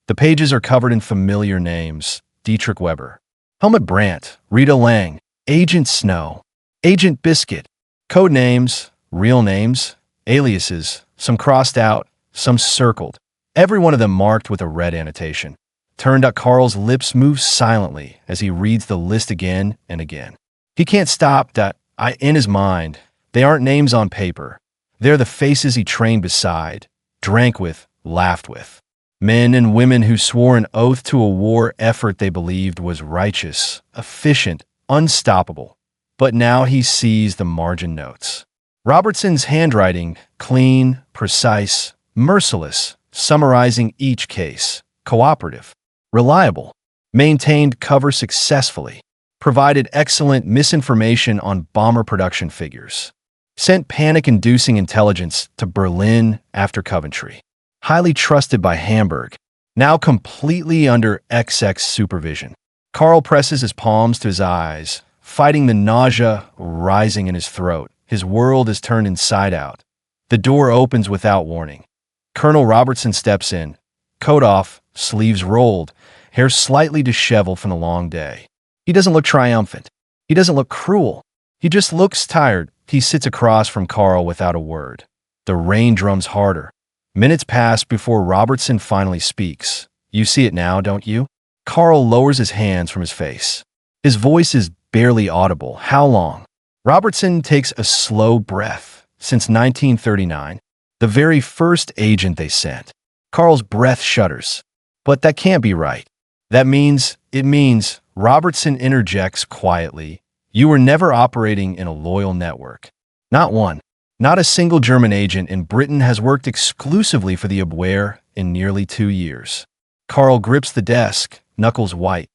The pages are covered in familiar names. Dietrich Weber, Helmut Brandt, Rita Lang, Agent Snow, Agent Biscuit. Code names, real names, aliases, some crossed out, some circled. Every one of them marked with a red annotation. Turned out Carl's lips move silently as he reads the list again and again. He can't stop that in his mind. They aren't names on paper. They're the faces he trained beside, drank with, laughed with. Men and women who swore an oath to a war effort they believed was righteous, efficient, unstoppable. But now he sees the margin notes. Robertson's handwriting, clean, precise, merciless, summarizing each case, cooperative, reliable, maintained cover successfully, provided excellent misinformation on bomber production figures, sent panic-inducing intelligence to Berlin after Coventry, highly trusted by Hamburg, now completely under XX supervision. Carl presses his palms to his eyes, fighting the nausea rising in his throat. His world is turned inside out. The door opens without warning. Colonel Robertson steps in, coat off, sleeves rolled, hair slightly disheveled from the long day. He doesn't look triumphant. He doesn't look cruel. He just looks tired. He sits across from Carl without a word. The rain drums harder. Minutes pass before Robertson finally speaks. You see it now, don't you? Carl lowers his hands from his face. His voice is barely audible. How long? Robertson takes a slow breath. Since 1939, the very first agent they sent. Carl's breath shudders. But that can't be right. It means, Robertson interjects quietly, you were never operating in a loyal network. Not one. Not a single German agent in Britain has worked exclusively for the Abwehr in nearly 2 years. Carl grips the desk, knuckles white.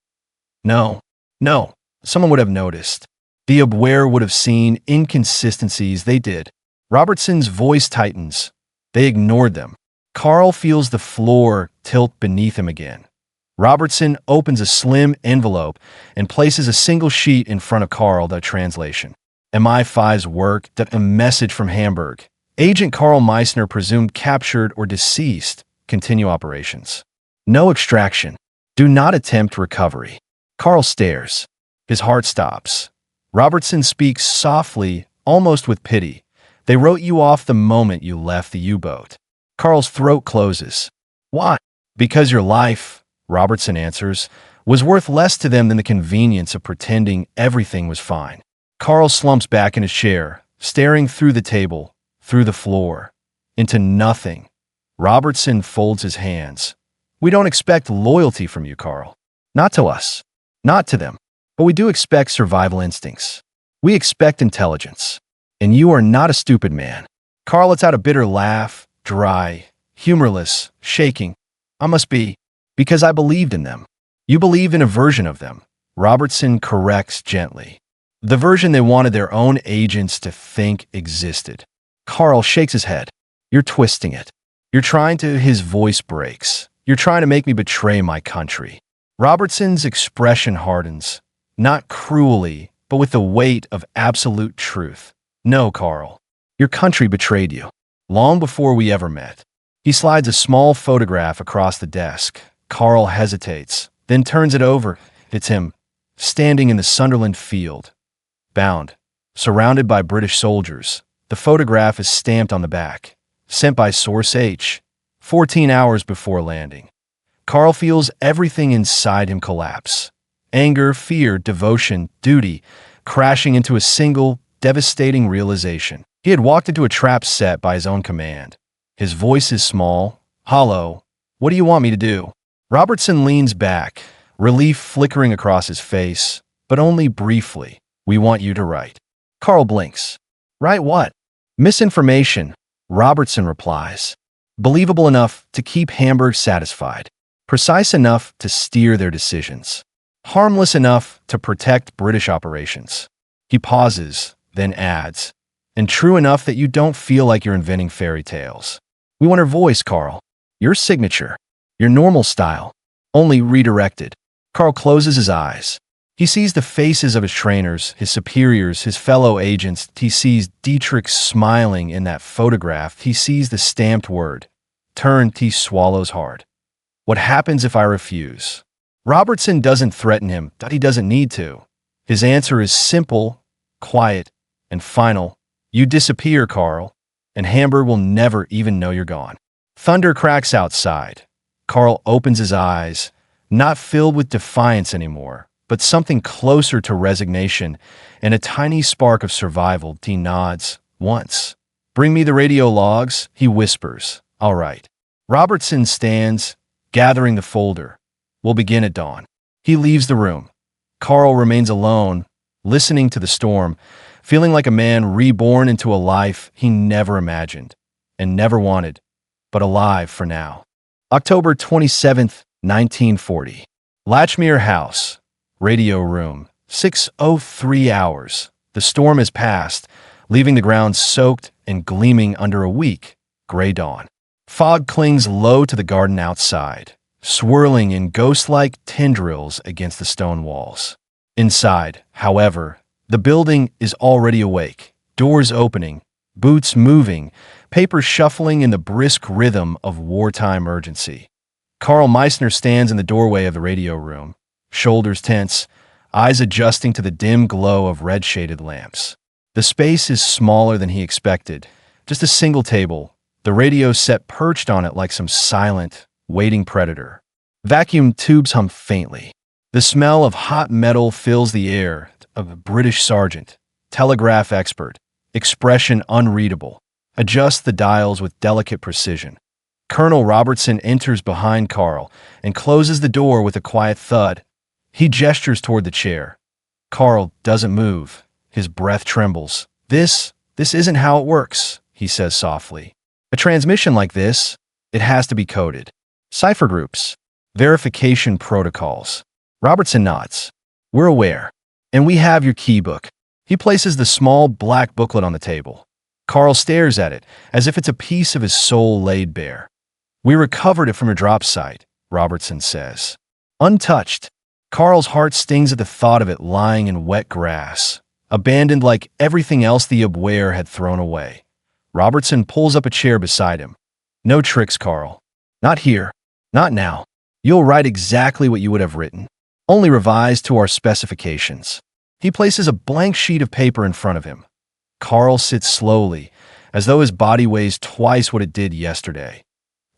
No, someone would have noticed. The Abwehr would have seen inconsistencies. They did. Robertson's voice tightens. They ignored them. Carl feels the floor tilt beneath him again. Robertson opens a slim envelope and places a single sheet in front of Carl. The translation. MI5's work. A message from Hamburg. Agent Carl Meissner presumed captured or deceased. Continue operations. No extraction. Do not attempt recovery. Carl stares. His heart stops. Robertson speaks softly, almost with pity. They wrote you off the moment you left the U-boat. Carl's throat closes. Why? Because your life, Robertson answers, was worth less to them than the convenience of pretending everything was fine. Carl slumps back in his chair, staring through the table, through the floor, into nothing. Robertson folds his hands. We don't expect loyalty from you, Carl. Not to us. Not to them. But we do expect survival instincts. We expect intelligence. And you are not a stupid man. Carl lets out a bitter laugh, dry, humorless, shaking. I must be. Because I believed in them. You believe in a version of them. Robertson corrects gently. The version they wanted their own agents to think existed. Carl shakes his head. You're twisting it. You're trying to. His voice breaks. You're trying to make me betray my country." Robertson's expression hardens, not cruelly, but with the weight of absolute truth. "No, Carl. Your country betrayed you. Long before we ever met." He slides a small photograph across the desk. Carl hesitates, then turns it over. It's him, standing in the Sunderland field, bound, surrounded by British soldiers. The photograph is stamped on the back. Sent by Source H, 14 hours before landing. Carl feels everything inside him collapse. Anger, fear, devotion, duty, crashing into a single, devastating realization. He had walked into a trap set by his own command. His voice is small, hollow. "What do you want me to do?" Robertson leans back, relief flickering across his face, but only briefly. "We want you to write." Carl blinks. "Write what?" "Misinformation," Robertson replies. "Believable enough to keep Hamburg satisfied. Precise enough to steer their decisions. Harmless enough to protect British operations." He pauses, then adds, "And true enough that you don't feel like you're inventing fairy tales. We want her voice, Carl. Your signature. Your normal style. Only redirected." Carl closes his eyes. He sees the faces of his trainers, his superiors, his fellow agents. He sees Dietrich smiling in that photograph. He sees the stamped word. Turned, he swallows hard. What happens if I refuse? Robertson doesn't threaten him, that he doesn't need to. His answer is simple, quiet, and final. You disappear, Carl, and Hamburg will never even know you're gone. Thunder cracks outside. Carl opens his eyes, not filled with defiance anymore, but something closer to resignation and a tiny spark of survival. He nods once. "Bring me the radio logs," he whispers. "All right." Robertson stands, gathering the folder. "We'll begin at dawn." He leaves the room. Carl remains alone, listening to the storm, feeling like a man reborn into a life he never imagined and never wanted, but alive for now. October 27th, 1940. Latchmere House, radio room, 6:03 hours. The storm has passed, leaving the ground soaked and gleaming under a weak, gray dawn. Fog clings low to the garden outside, swirling in ghost-like tendrils against the stone walls. Inside, however, the building is already awake, doors opening, boots moving, papers shuffling in the brisk rhythm of wartime urgency. Carl Meissner stands in the doorway of the radio room, shoulders tense, eyes adjusting to the dim glow of red-shaded lamps. The space is smaller than he expected, just a single table, the radio set perched on it like some silent, waiting predator. Vacuum tubes hum faintly. The smell of hot metal fills the air. Of a British sergeant, telegraph expert, expression unreadable, adjusts the dials with delicate precision. Colonel Robertson enters behind Carl and closes the door with a quiet thud. He gestures toward the chair. Carl doesn't move. His breath trembles. This isn't how it works," he says softly. "A transmission like this, it has to be coded. Cipher groups, verification protocols." Robertson nods. "We're aware. And we have your key book." He places the small black booklet on the table. Carl stares at it, as if it's a piece of his soul laid bare. "We recovered it from your drop site," Robertson says. Untouched. Carl's heart stings at the thought of it lying in wet grass, abandoned like everything else the Abwehr had thrown away. Robertson pulls up a chair beside him. "No tricks, Carl. Not here. Not now. You'll write exactly what you would have written, only revised to our specifications." He places a blank sheet of paper in front of him. Carl sits slowly, as though his body weighs twice what it did yesterday.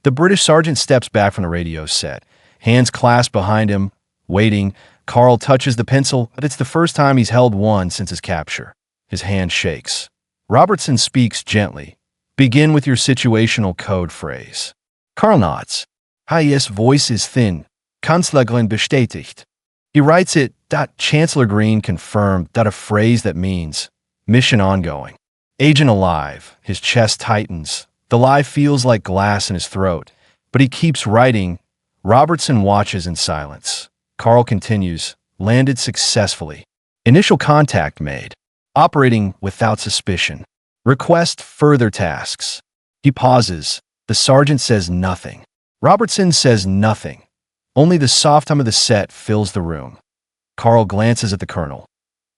The British sergeant steps back from the radio set, hands clasped behind him, waiting. Carl touches the pencil, but it's the first time he's held one since his capture. His hand shakes. Robertson speaks gently. "Begin with your situational code phrase." Carl nods. His voice is thin. "Kanzlerin bestätigt." He writes it. Chancellor Green confirmed. A phrase that means mission ongoing. Agent alive. His chest tightens. The lie feels like glass in his throat, but he keeps writing. Robertson watches in silence. Carl continues. Landed successfully. Initial contact made. Operating without suspicion. Request further tasks. He pauses. The sergeant says nothing. Robertson says nothing. Only the soft hum of the set fills the room. Carl glances at the colonel.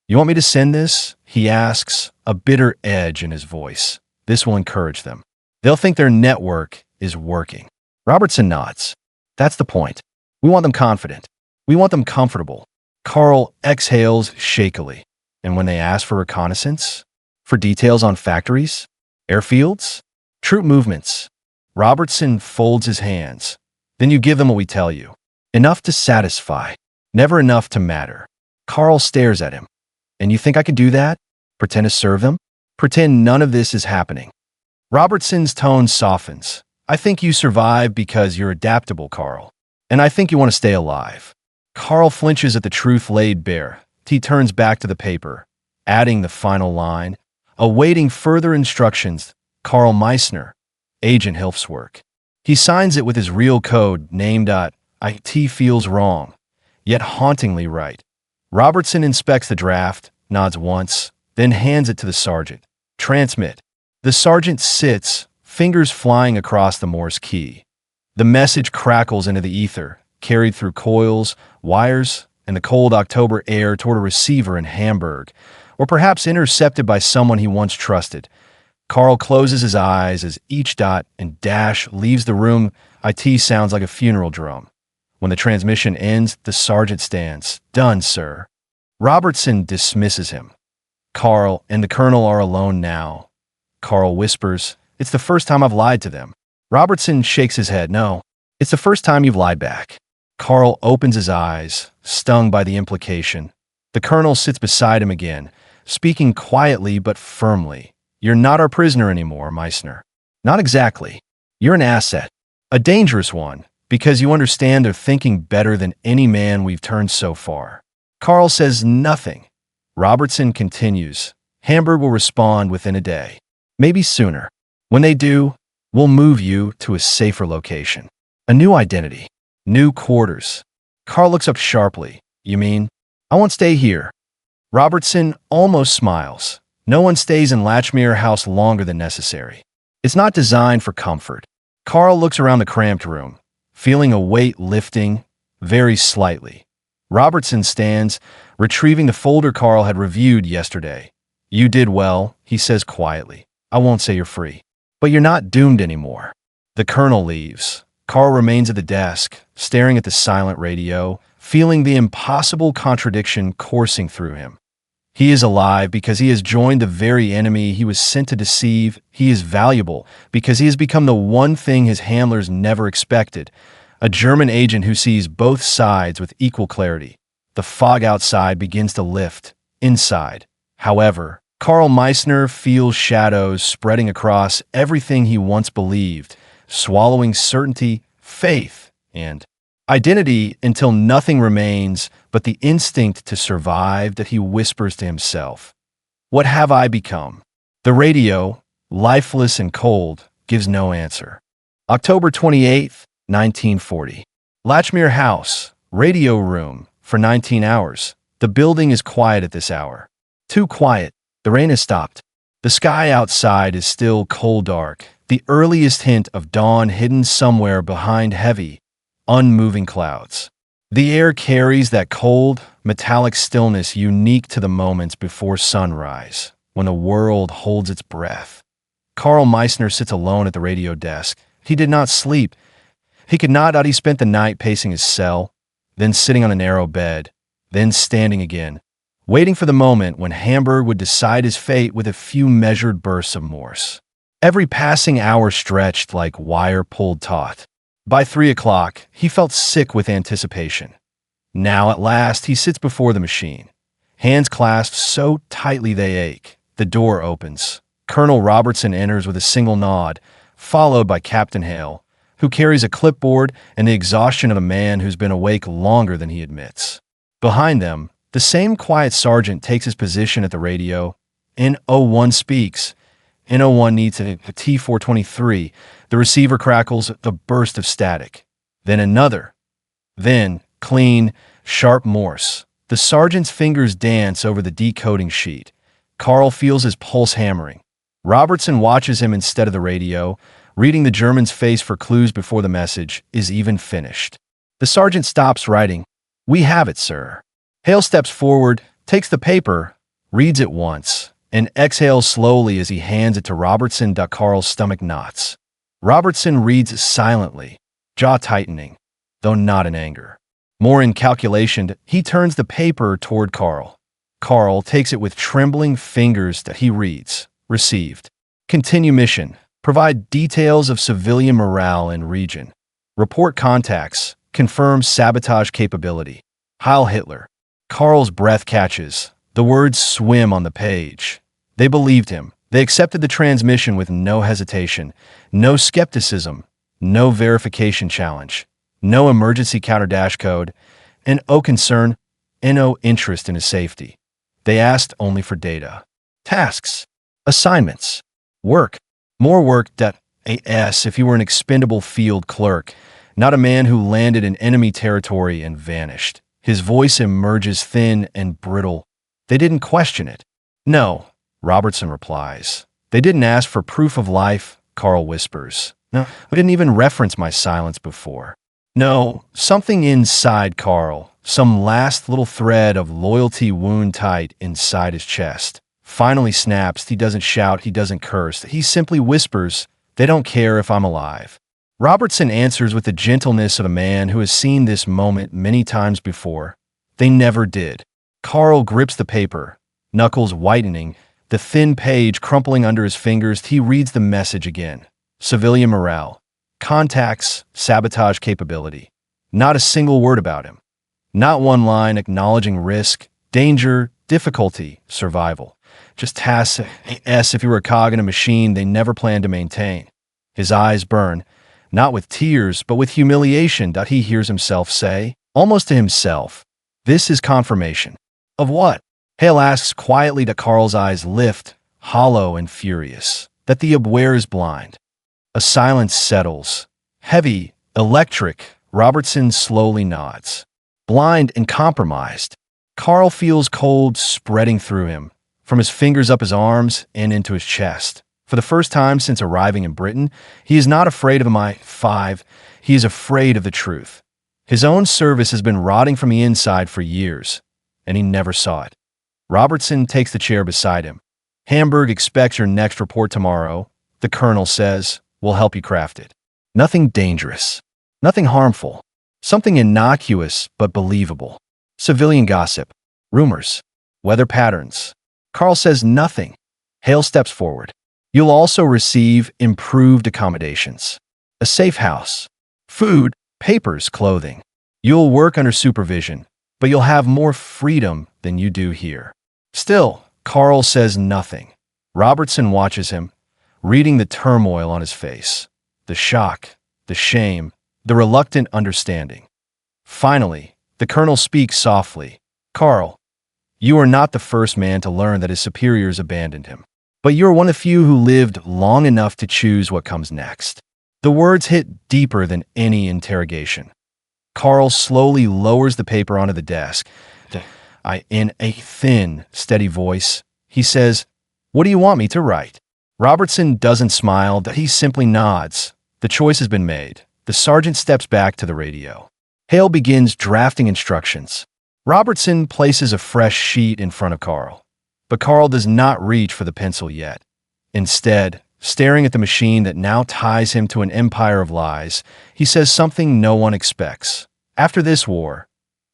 You want me to send this? He asks, a bitter edge in his voice. This will encourage them. They'll think their network is working. Robertson nods. That's the point. We want them confident. We want them comfortable. Carl exhales shakily. And when they ask for reconnaissance? For details on factories? Airfields? Troop movements? Robertson folds his hands. Then you give them what we tell you. Enough to satisfy. Never enough to matter. Carl stares at him. And you think I can do that? Pretend to serve them? Pretend none of this is happening. Robertson's tone softens. I think you survive because you're adaptable, Carl. And I think you want to stay alive. Carl flinches at the truth laid bare. He turns back to the paper, adding the final line. Awaiting further instructions, Carl Meissner, Agent Hilfswerk. He signs it with his real code, named IT feels wrong, yet hauntingly right. Robertson inspects the draft, nods once, then hands it to the sergeant. Transmit. The sergeant sits, fingers flying across the Morse key. The message crackles into the ether, carried through coils, wires, and the cold October air toward a receiver in Hamburg, or perhaps intercepted by someone he once trusted. Carl closes his eyes as each dot and dash leaves the room. IT sounds like a funeral drum. When the transmission ends, the sergeant stands. Done, sir. Robertson dismisses him. Carl and the colonel are alone now. Carl whispers, It's the first time I've lied to them. Robertson shakes his head. No, it's the first time you've lied back. Carl opens his eyes, stung by the implication. The colonel sits beside him again, speaking quietly but firmly. You're not our prisoner anymore, Meissner. Not exactly. You're an asset. A dangerous one, because you understand they're thinking better than any man we've turned so far. Carl says nothing. Robertson continues. Hamburg will respond within a day. Maybe sooner. When they do, we'll move you to a safer location. A new identity. New quarters. Carl looks up sharply. You mean? I won't stay here. Robertson almost smiles. No one stays in Latchmere House longer than necessary. It's not designed for comfort. Carl looks around the cramped room, feeling a weight lifting very slightly. Robertson stands, retrieving the folder Carl had reviewed yesterday. You did well, he says quietly. I won't say you're free. But you're not doomed anymore. The colonel leaves. Carl remains at the desk, staring at the silent radio, feeling the impossible contradiction coursing through him. He is alive because he has joined the very enemy he was sent to deceive. He is valuable because he has become the one thing his handlers never expected, a German agent who sees both sides with equal clarity. The fog outside begins to lift. Inside, however, Carl Meissner feels shadows spreading across everything he once believed, swallowing certainty, faith, and identity until nothing remains but the instinct to survive that he whispers to himself. What have I become? The radio, lifeless and cold, gives no answer. October 28th, 1940. Latchmere House, radio room, for 19 hours. The building is quiet at this hour. Too quiet. The rain has stopped. The sky outside is still cold dark, the earliest hint of dawn hidden somewhere behind heavy, unmoving clouds. The air carries that cold, metallic stillness unique to the moments before sunrise, when the world holds its breath. Carl Meissner sits alone at the radio desk. He did not sleep. He could not out. He spent the night pacing his cell, then sitting on a narrow bed, then standing again, waiting for the moment when Hamburg would decide his fate with a few measured bursts of Morse. Every passing hour stretched like wire pulled taut. By 3 o'clock, he felt sick with anticipation. Now, at last, he sits before the machine, hands clasped so tightly they ache. The door opens. Colonel Robertson enters with a single nod, followed by Captain Hale, who carries a clipboard and the exhaustion of a man who's been awake longer than he admits. Behind them, the same quiet sergeant takes his position at the radio. N01 speaks. N01 needs a T423. The receiver crackles a burst of static. Then another. Then, clean, sharp Morse. The sergeant's fingers dance over the decoding sheet. Carl feels his pulse hammering. Robertson watches him instead of the radio, reading the German's face for clues before the message is even finished. The sergeant stops writing. "We have it, sir." Hale steps forward, takes the paper, reads it once, and exhales slowly as he hands it to Robertson. Carl's stomach knots. Robertson reads silently, jaw tightening, though not in anger. More in calculation, he turns the paper toward Carl. Carl takes it with trembling fingers. He reads, "Received. Continue mission. Provide details of civilian morale in region. Report contacts. Confirm sabotage capability. Heil Hitler." Carl's breath catches. The words swim on the page. They believed him. They accepted the transmission with no hesitation, no skepticism, no verification challenge, no emergency counter code, and no concern and no interest in his safety. They asked only for data. Tasks. Assignments. Work. More work. If you were an expendable field clerk, not a man who landed in enemy territory and vanished. His voice emerges thin and brittle. They didn't question it. "No," Robertson replies. "They didn't ask for proof of life," Carl whispers. "No, we didn't even reference my silence before." No, something inside Carl, some last little thread of loyalty wound tight inside his chest, finally snaps. He doesn't shout, he doesn't curse. He simply whispers, "They don't care if I'm alive." Robertson answers with the gentleness of a man who has seen this moment many times before. "They never did." Carl grips the paper, knuckles whitening, the thin page crumpling under his fingers. He reads the message again. Civilian morale. Contacts, sabotage capability. Not a single word about him. Not one line acknowledging risk, danger, difficulty, survival. Just tasks, if you were a cog in a machine they never planned to maintain. His eyes burn, not with tears, but with humiliation. He hears himself say, almost to himself, "This is confirmation." Of what? Hale asks quietly. Carl's eyes lift, hollow and furious. That the Abwehr is blind. A silence settles. Heavy, electric. Robertson slowly nods. Blind and compromised. Carl feels cold spreading through him, from his fingers up his arms and into his chest. For the first time since arriving in Britain, he is not afraid of MI5, he is afraid of the truth. His own service has been rotting from the inside for years, and he never saw it. Robertson takes the chair beside him. "Hamburg expects your next report tomorrow," the colonel says. "We'll help you craft it. Nothing dangerous, nothing harmful, something innocuous but believable. Civilian gossip, rumors, weather patterns." Carl says nothing. Hale steps forward. "You'll also receive improved accommodations. A safe house, food, papers, clothing. You'll work under supervision, but you'll have more freedom than you do here." Still, Carl says nothing. Robertson watches him, reading the turmoil on his face, the shock, the shame, the reluctant understanding. Finally, the colonel speaks softly. "Carl, you are not the first man to learn that his superiors abandoned him. But you are one of the few who lived long enough to choose what comes next." The words hit deeper than any interrogation. Carl slowly lowers the paper onto the desk. In a thin, steady voice, he says, "What do you want me to write?" Robertson doesn't smile, he simply nods. The choice has been made. The sergeant steps back to the radio. Hale begins drafting instructions. Robertson places a fresh sheet in front of Carl. But Carl does not reach for the pencil yet. Instead, staring at the machine that now ties him to an empire of lies, he says something no one expects. "After this war,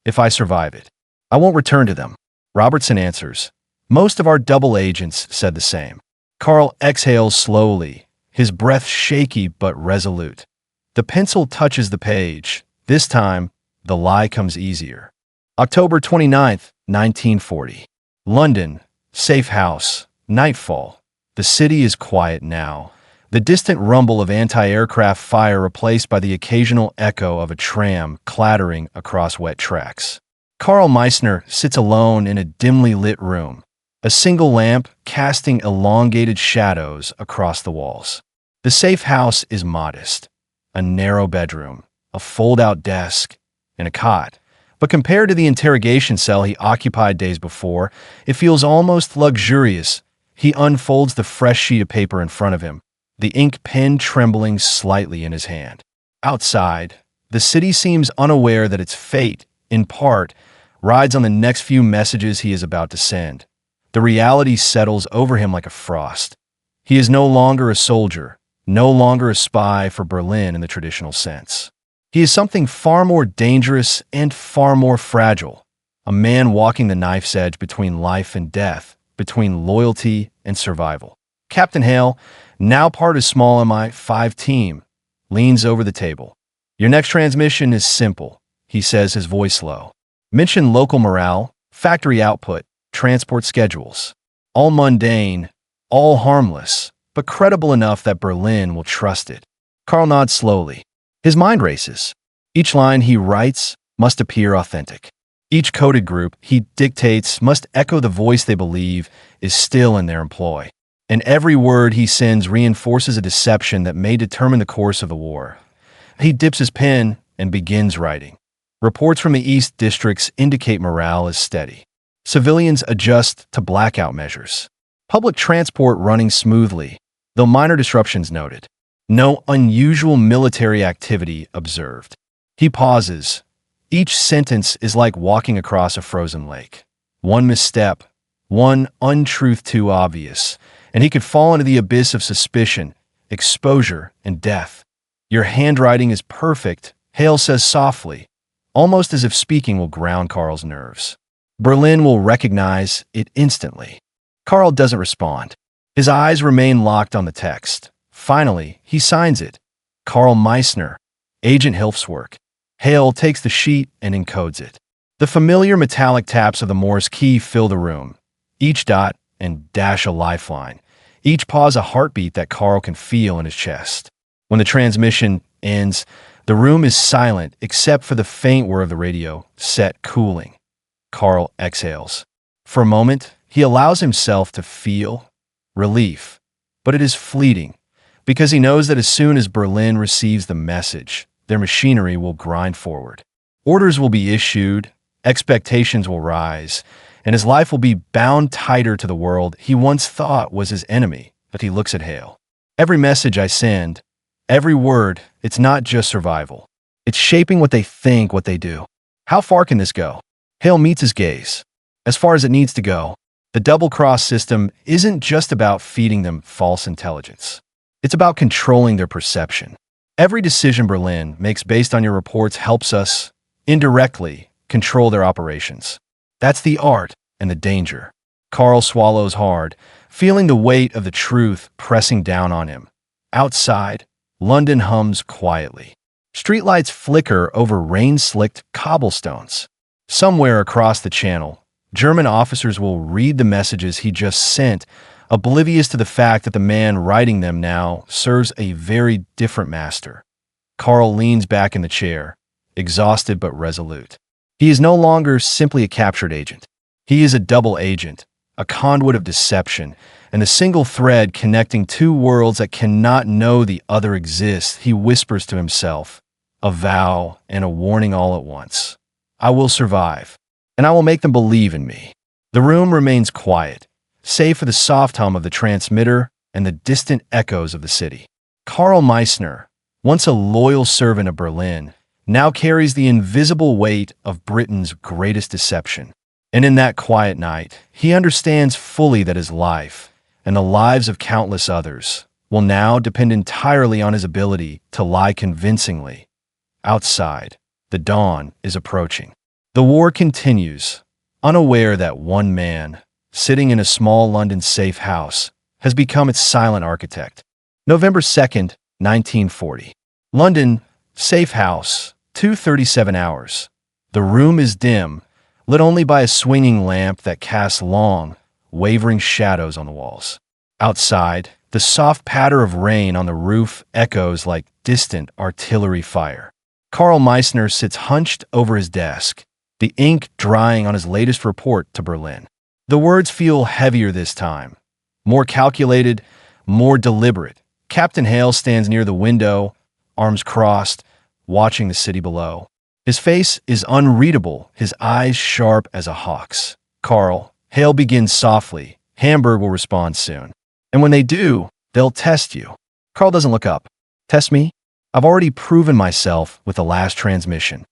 if I survive it, I won't return to them." Robertson answers, "Most of our double agents said the same." Carl exhales slowly, his breath shaky but resolute. The pencil touches the page. This time, the lie comes easier. October 29th, 1940. London. Safe house. Nightfall. The city is quiet now. The distant rumble of anti-aircraft fire replaced by the occasional echo of a tram clattering across wet tracks. Carl Meissner sits alone in a dimly lit room, a single lamp casting elongated shadows across the walls. The safe house is modest. A narrow bedroom, a fold-out desk, and a cot. But compared to the interrogation cell he occupied days before, it feels almost luxurious. He unfolds the fresh sheet of paper in front of him. the ink pen trembling slightly in his hand. Outside, the city seems unaware that its fate, in part, rides on the next few messages he is about to send. The reality settles over him like a frost. He is no longer a soldier, no longer a spy for Berlin in the traditional sense. He is something far more dangerous and far more fragile, a man walking the knife's edge between life and death, between loyalty and survival. Captain Hale, now part of small MI5 team, leans over the table. Your next transmission is simple, he says, his voice low. Mention local morale, factory output, transport schedules. All mundane, all harmless, but credible enough that Berlin will trust it. Karl nods slowly. His mind races. Each line he writes must appear authentic. Each coded group he dictates must echo the voice they believe is still in their employ. And every word he sends reinforces a deception that may determine the course of the war. He dips his pen and begins writing. Reports from the East districts indicate morale is steady. Civilians adjust to blackout measures. Public transport running smoothly, though minor disruptions noted. No unusual military activity observed. He pauses. Each sentence is like walking across a frozen lake. One misstep, one untruth too obvious, and he could fall into the abyss of suspicion, exposure, and death. Your handwriting is perfect, Hale says softly, almost as if speaking will ground Karl's nerves. Berlin will recognize it instantly. Karl doesn't respond. His eyes remain locked on the text. Finally, he signs it. Karl Meissner, Agent Hilfswerk. Hale takes the sheet and encodes it. The familiar metallic taps of the Morse key fill the room. Each dot and dash a lifeline. Each pause a heartbeat that Karl can feel in his chest. When the transmission ends, the room is silent except for the faint whir of the radio, set cooling. Karl exhales. For a moment, he allows himself to feel relief, but it is fleeting, because he knows that as soon as Berlin receives the message, their machinery will grind forward. Orders will be issued, expectations will rise, and his life will be bound tighter to the world he once thought was his enemy. But he looks at Hale. Every message I send, every word, it's not just survival. It's shaping what they think, what they do. How far can this go? Hale meets his gaze. As far as it needs to go. The double-cross system isn't just about feeding them false intelligence. It's about controlling their perception. Every decision Berlin makes based on your reports helps us, indirectly, control their operations. That's the art and the danger. Karl swallows hard, feeling the weight of the truth pressing down on him. Outside, London hums quietly. Streetlights flicker over rain-slicked cobblestones. Somewhere across the channel, German officers will read the messages he just sent, oblivious to the fact that the man writing them now serves a very different master. Karl leans back in the chair, exhausted but resolute. He is no longer simply a captured agent. He is a double agent, a conduit of deception, and the single thread connecting two worlds that cannot know the other exists. He whispers to himself, a vow and a warning all at once. I will survive, and I will make them believe in me. The room remains quiet, save for the soft hum of the transmitter and the distant echoes of the city. Karl Meissner, once a loyal servant of Berlin, now carries the invisible weight of Britain's greatest deception. And in that quiet night, he understands fully that his life, and the lives of countless others, will now depend entirely on his ability to lie convincingly. Outside, the dawn is approaching. The war continues, unaware that one man, sitting in a small London safe house, has become its silent architect. November 2nd, 1940. London, safe house, 2:37 hours. The room is dim, lit only by a swinging lamp that casts long, wavering shadows on the walls. Outside, the soft patter of rain on the roof echoes like distant artillery fire. Karl Meissner sits hunched over his desk, the ink drying on his latest report to Berlin. The words feel heavier this time, more calculated, more deliberate. Captain Hale stands near the window, arms crossed, watching the city below. His face is unreadable, his eyes sharp as a hawk's. Karl, Hale begins softly. Hamburg will respond soon. And when they do, they'll test you. Carl doesn't look up. Test me? I've already proven myself with the last transmission.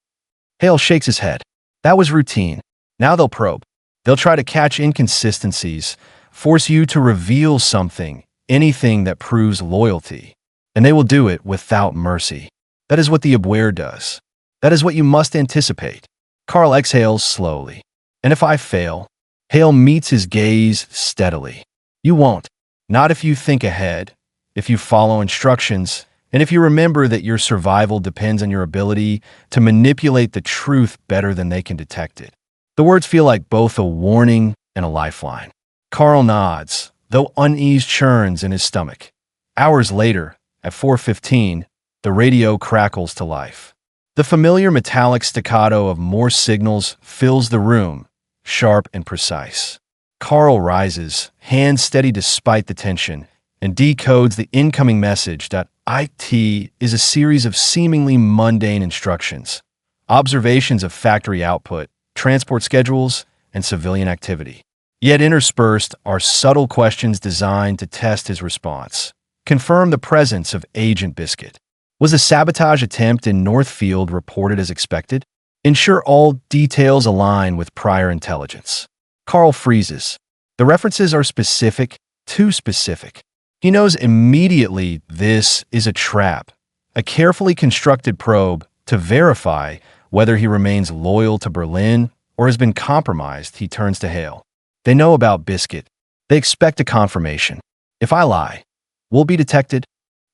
Hale shakes his head. That was routine. Now they'll probe. They'll try to catch inconsistencies, force you to reveal something, anything that proves loyalty. And they will do it without mercy. That is what the Abwehr does. That is what you must anticipate. Carl exhales slowly. And if I fail? Hale meets his gaze steadily. You won't. Not if you think ahead, if you follow instructions, and if you remember that your survival depends on your ability to manipulate the truth better than they can detect it. The words feel like both a warning and a lifeline. Carl nods, though unease churns in his stomach. Hours later, at 4:15, the radio crackles to life. The familiar metallic staccato of Morse signals fills the room, sharp and precise. Carl rises, hands steady despite the tension, and decodes the incoming message that IT is a series of seemingly mundane instructions, observations of factory output, transport schedules, and civilian activity. Yet interspersed are subtle questions designed to test his response. Confirm the presence of Agent Biscuit. Was the sabotage attempt in Northfield reported as expected? Ensure all details align with prior intelligence. Carl freezes. The references are specific, too specific. He knows immediately this is a trap, a carefully constructed probe to verify whether he remains loyal to Berlin or has been compromised. He turns to Hale. They know about Biscuit. They expect a confirmation. If I lie, will be detected?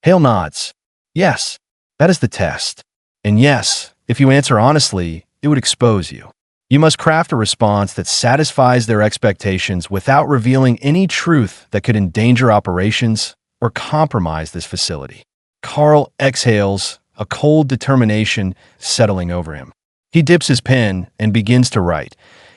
Hale nods. Yes, that is the test. And yes, if you answer honestly, it would expose you. You must craft a response that satisfies their expectations without revealing any truth that could endanger operations or compromise this facility. Carl exhales, a cold determination settling over him. He dips his pen and begins to write,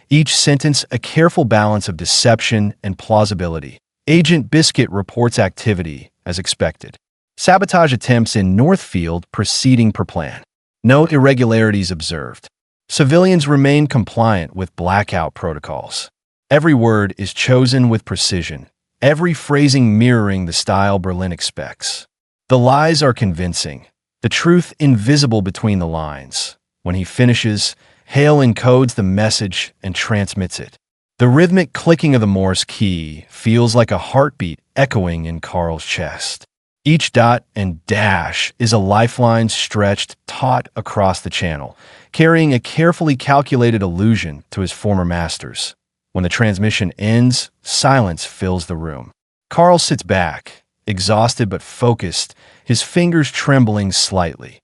each sentence a careful balance of deception and plausibility. Agent Biscuit reports activity, as expected. Sabotage attempts in Northfield proceeding per plan. No irregularities observed. Civilians remain compliant with blackout protocols. Every word is chosen with precision, every phrasing mirroring the style Berlin expects. The lies are convincing, the truth invisible between the lines. When he finishes, Hale encodes the message and transmits it. The rhythmic clicking of the Morse key feels like a heartbeat echoing in Carl's chest. Each dot and dash is a lifeline stretched taut across the channel, carrying a carefully calculated allusion to his former masters. When the transmission ends, silence fills the room. Carl sits back, exhausted but focused, his fingers trembling slightly.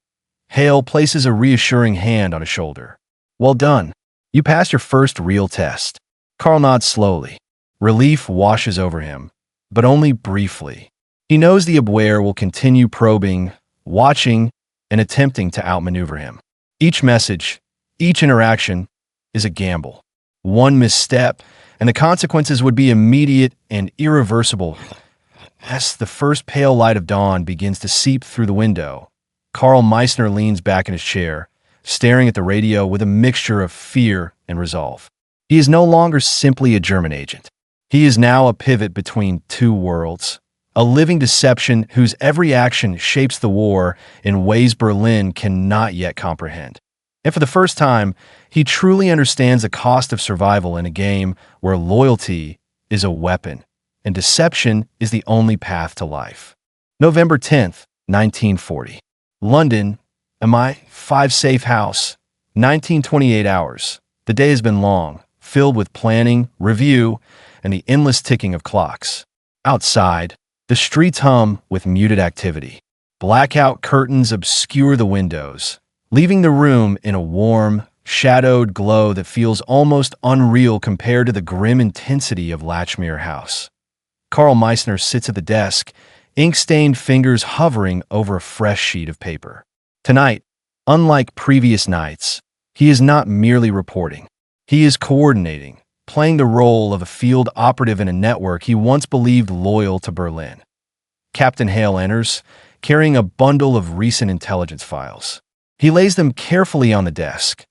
Hale places a reassuring hand on his shoulder. Well done. You passed your first real test. Carl nods slowly. Relief washes over him, but only briefly. He knows the Abwehr will continue probing, watching, and attempting to outmaneuver him. Each message, each interaction, is a gamble. One misstep, and the consequences would be immediate and irreversible. As the first pale light of dawn begins to seep through the window, Carl Meissner leans back in his chair, staring at the radio with a mixture of fear and resolve. He is no longer simply a German agent. He is now a pivot between two worlds. A living deception whose every action shapes the war in ways Berlin cannot yet comprehend. And for the first time, he truly understands the cost of survival in a game where loyalty is a weapon and deception is the only path to life. November 10th, 1940. London, MI5 safe house, 1928 hours. The day has been long, filled with planning, review, and the endless ticking of clocks. Outside, the streets hum with muted activity. Blackout curtains obscure the windows, leaving the room in a warm, shadowed glow that feels almost unreal compared to the grim intensity of Latchmere House. Carl Meissner sits at the desk, ink-stained fingers hovering over a fresh sheet of paper. Tonight, unlike previous nights, he is not merely reporting. He is coordinating, playing the role of a field operative in a network he once believed loyal to Berlin. Captain Hale enters, carrying a bundle of recent intelligence files. He lays them carefully on the desk.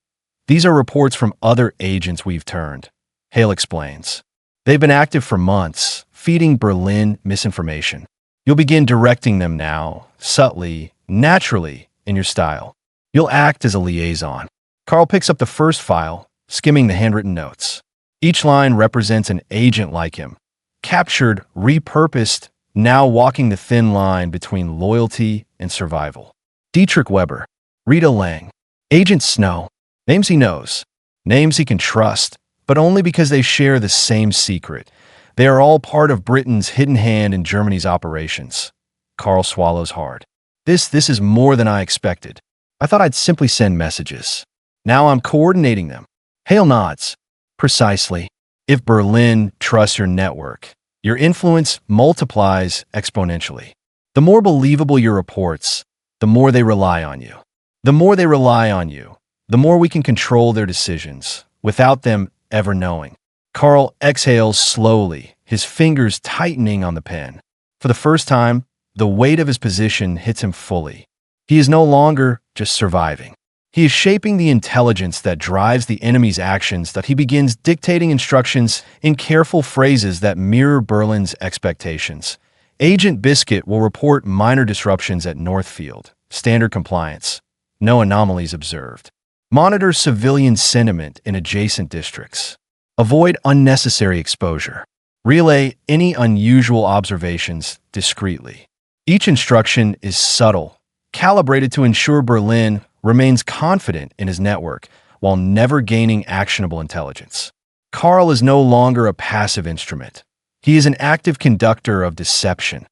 These are reports from other agents we've turned, Hale explains. They've been active for months, feeding Berlin misinformation. You'll begin directing them now, subtly, naturally, in your style. You'll act as a liaison. Carl picks up the first file, skimming the handwritten notes. Each line represents an agent like him, captured, repurposed, now walking the thin line between loyalty and survival. Dietrich Weber, Rita Lang, Agent Snow, names he knows, names he can trust, but only because they share the same secret. They are all part of Britain's hidden hand in Germany's operations. Carl swallows hard. This is more than I expected. I thought I'd simply send messages. Now I'm coordinating them. Hale nods. Precisely. If Berlin trusts your network, your influence multiplies exponentially. The more believable your reports, the more they rely on you. The more they rely on you, the more we can control their decisions, without them ever knowing. Carl exhales slowly, his fingers tightening on the pen. For the first time, the weight of his position hits him fully. He is no longer just surviving. He is shaping the intelligence that drives the enemy's actions, that he begins dictating instructions in careful phrases that mirror Berlin's expectations. Agent Biscuit will report minor disruptions at Northfield. Standard compliance. No anomalies observed. Monitor civilian sentiment in adjacent districts. Avoid unnecessary exposure. Relay any unusual observations discreetly. Each instruction is subtle, calibrated to ensure Berlin remains confident in his network while never gaining actionable intelligence. Carl is no longer a passive instrument. He is an active conductor of deception.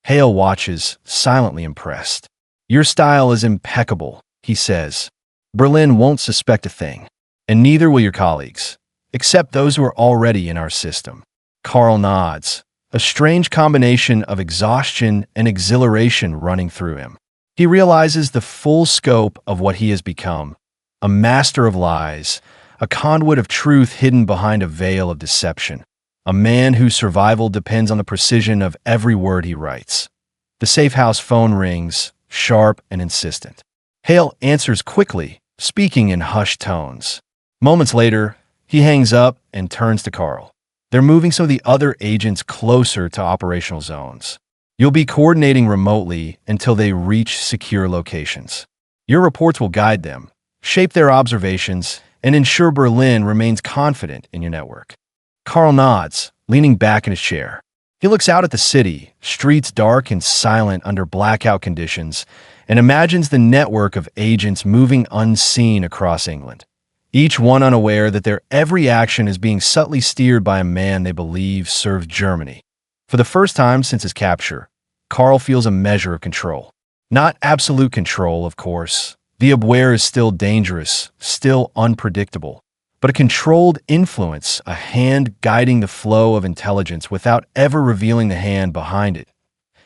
Hale watches, silently impressed. Your style is impeccable, he says. Berlin won't suspect a thing, and neither will your colleagues, except those who are already in our system. Carl nods, a strange combination of exhaustion and exhilaration running through him. He realizes the full scope of what he has become, a master of lies, a conduit of truth hidden behind a veil of deception, a man whose survival depends on the precision of every word he writes. The safe house phone rings, sharp and insistent. Hale answers quickly, speaking in hushed tones. Moments later, he hangs up and turns to Carl. They're moving some of the other agents closer to operational zones. You'll be coordinating remotely until they reach secure locations. Your reports will guide them, shape their observations, and ensure Berlin remains confident in your network. Carl nods, leaning back in his chair. He looks out at the city, streets dark and silent under blackout conditions, and imagines the network of agents moving unseen across England, each one unaware that their every action is being subtly steered by a man they believe serves Germany. For the first time since his capture, Carl feels a measure of control. Not absolute control, of course. The Abwehr is still dangerous, still unpredictable, but a controlled influence, a hand guiding the flow of intelligence without ever revealing the hand behind it.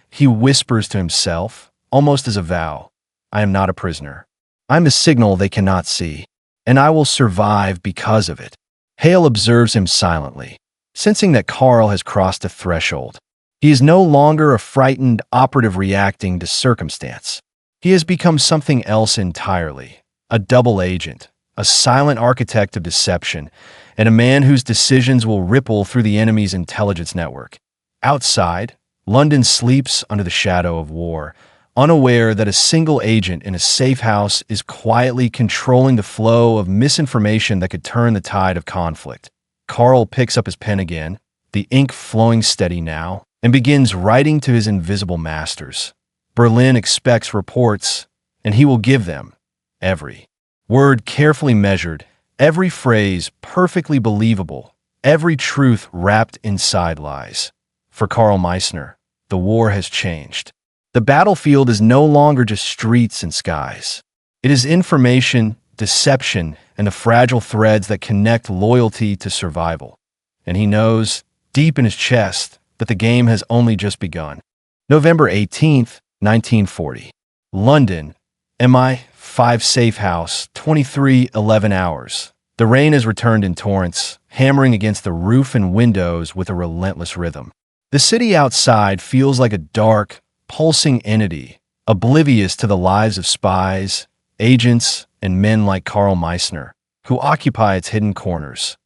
He whispers to himself, almost as a vow, I am not a prisoner. I'm a signal they cannot see, and I will survive because of it. Hale observes him silently, sensing that Carl has crossed a threshold. He is no longer a frightened operative reacting to circumstance. He has become something else entirely, a double agent, a silent architect of deception, and a man whose decisions will ripple through the enemy's intelligence network. Outside, London sleeps under the shadow of war, unaware that a single agent in a safe house is quietly controlling the flow of misinformation that could turn the tide of conflict. Carl picks up his pen again, the ink flowing steady now, and begins writing to his invisible masters. Berlin expects reports, and he will give them. Every word carefully measured, every phrase perfectly believable, every truth wrapped inside lies. For Carl Meissner, the war has changed. The battlefield is no longer just streets and skies. It is information, deception, and the fragile threads that connect loyalty to survival. And he knows, deep in his chest, that the game has only just begun. November 18th, 1940. London, MI5 safe house, 23:11 hours. The rain has returned in torrents, hammering against the roof and windows with a relentless rhythm. The city outside feels like a dark, pulsing entity, oblivious to the lives of spies, agents, and men like Carl Meissner, who occupy its hidden corners.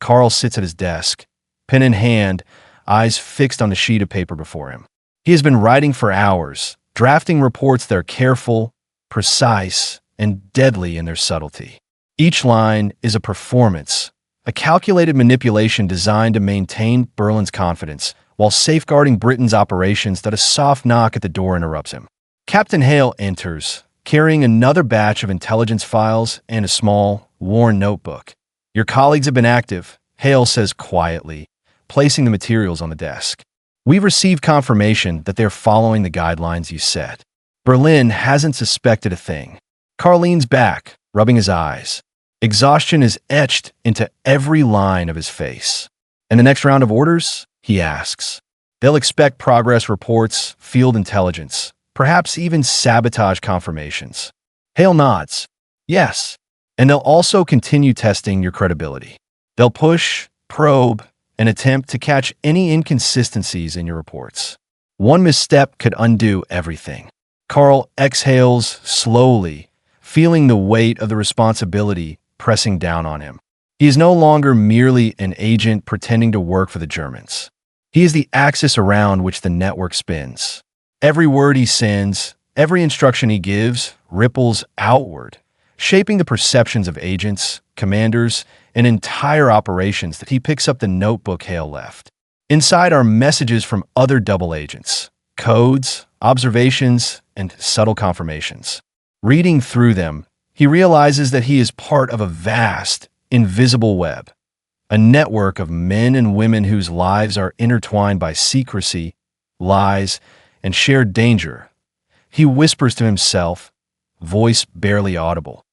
Carl sits at his desk, pen in hand, eyes fixed on the sheet of paper before him. He has been writing for hours, drafting reports that are careful, precise, and deadly in their subtlety. Each line is a performance, a calculated manipulation designed to maintain Berlin's confidence while safeguarding Britain's operations that a soft knock at the door interrupts him. Captain Hale enters, carrying another batch of intelligence files and a small, worn notebook. "Your colleagues have been active," Hale says quietly, placing the materials on the desk. "We've received confirmation that they're following the guidelines you set." Berlin hasn't suspected a thing. Carl leans back, rubbing his eyes. Exhaustion is etched into every line of his face. "And the next round of orders?" he asks. "They'll expect progress reports, field intelligence, perhaps even sabotage confirmations." Hale nods. "Yes. And they'll also continue testing your credibility. They'll push, probe, and attempt to catch any inconsistencies in your reports. One misstep could undo everything." Carl exhales slowly, feeling the weight of the responsibility pressing down on him. He is no longer merely an agent pretending to work for the Germans. He is the axis around which the network spins. Every word he sends, every instruction he gives, ripples outward, shaping the perceptions of agents, commanders, and entire operations. That he picks up the notebook Hale left. Inside are messages from other double agents, codes, observations, and subtle confirmations. Reading through them, he realizes that he is part of a vast, invisible web, a network of men and women whose lives are intertwined by secrecy, lies, and shared danger. He whispers to himself, voice barely audible,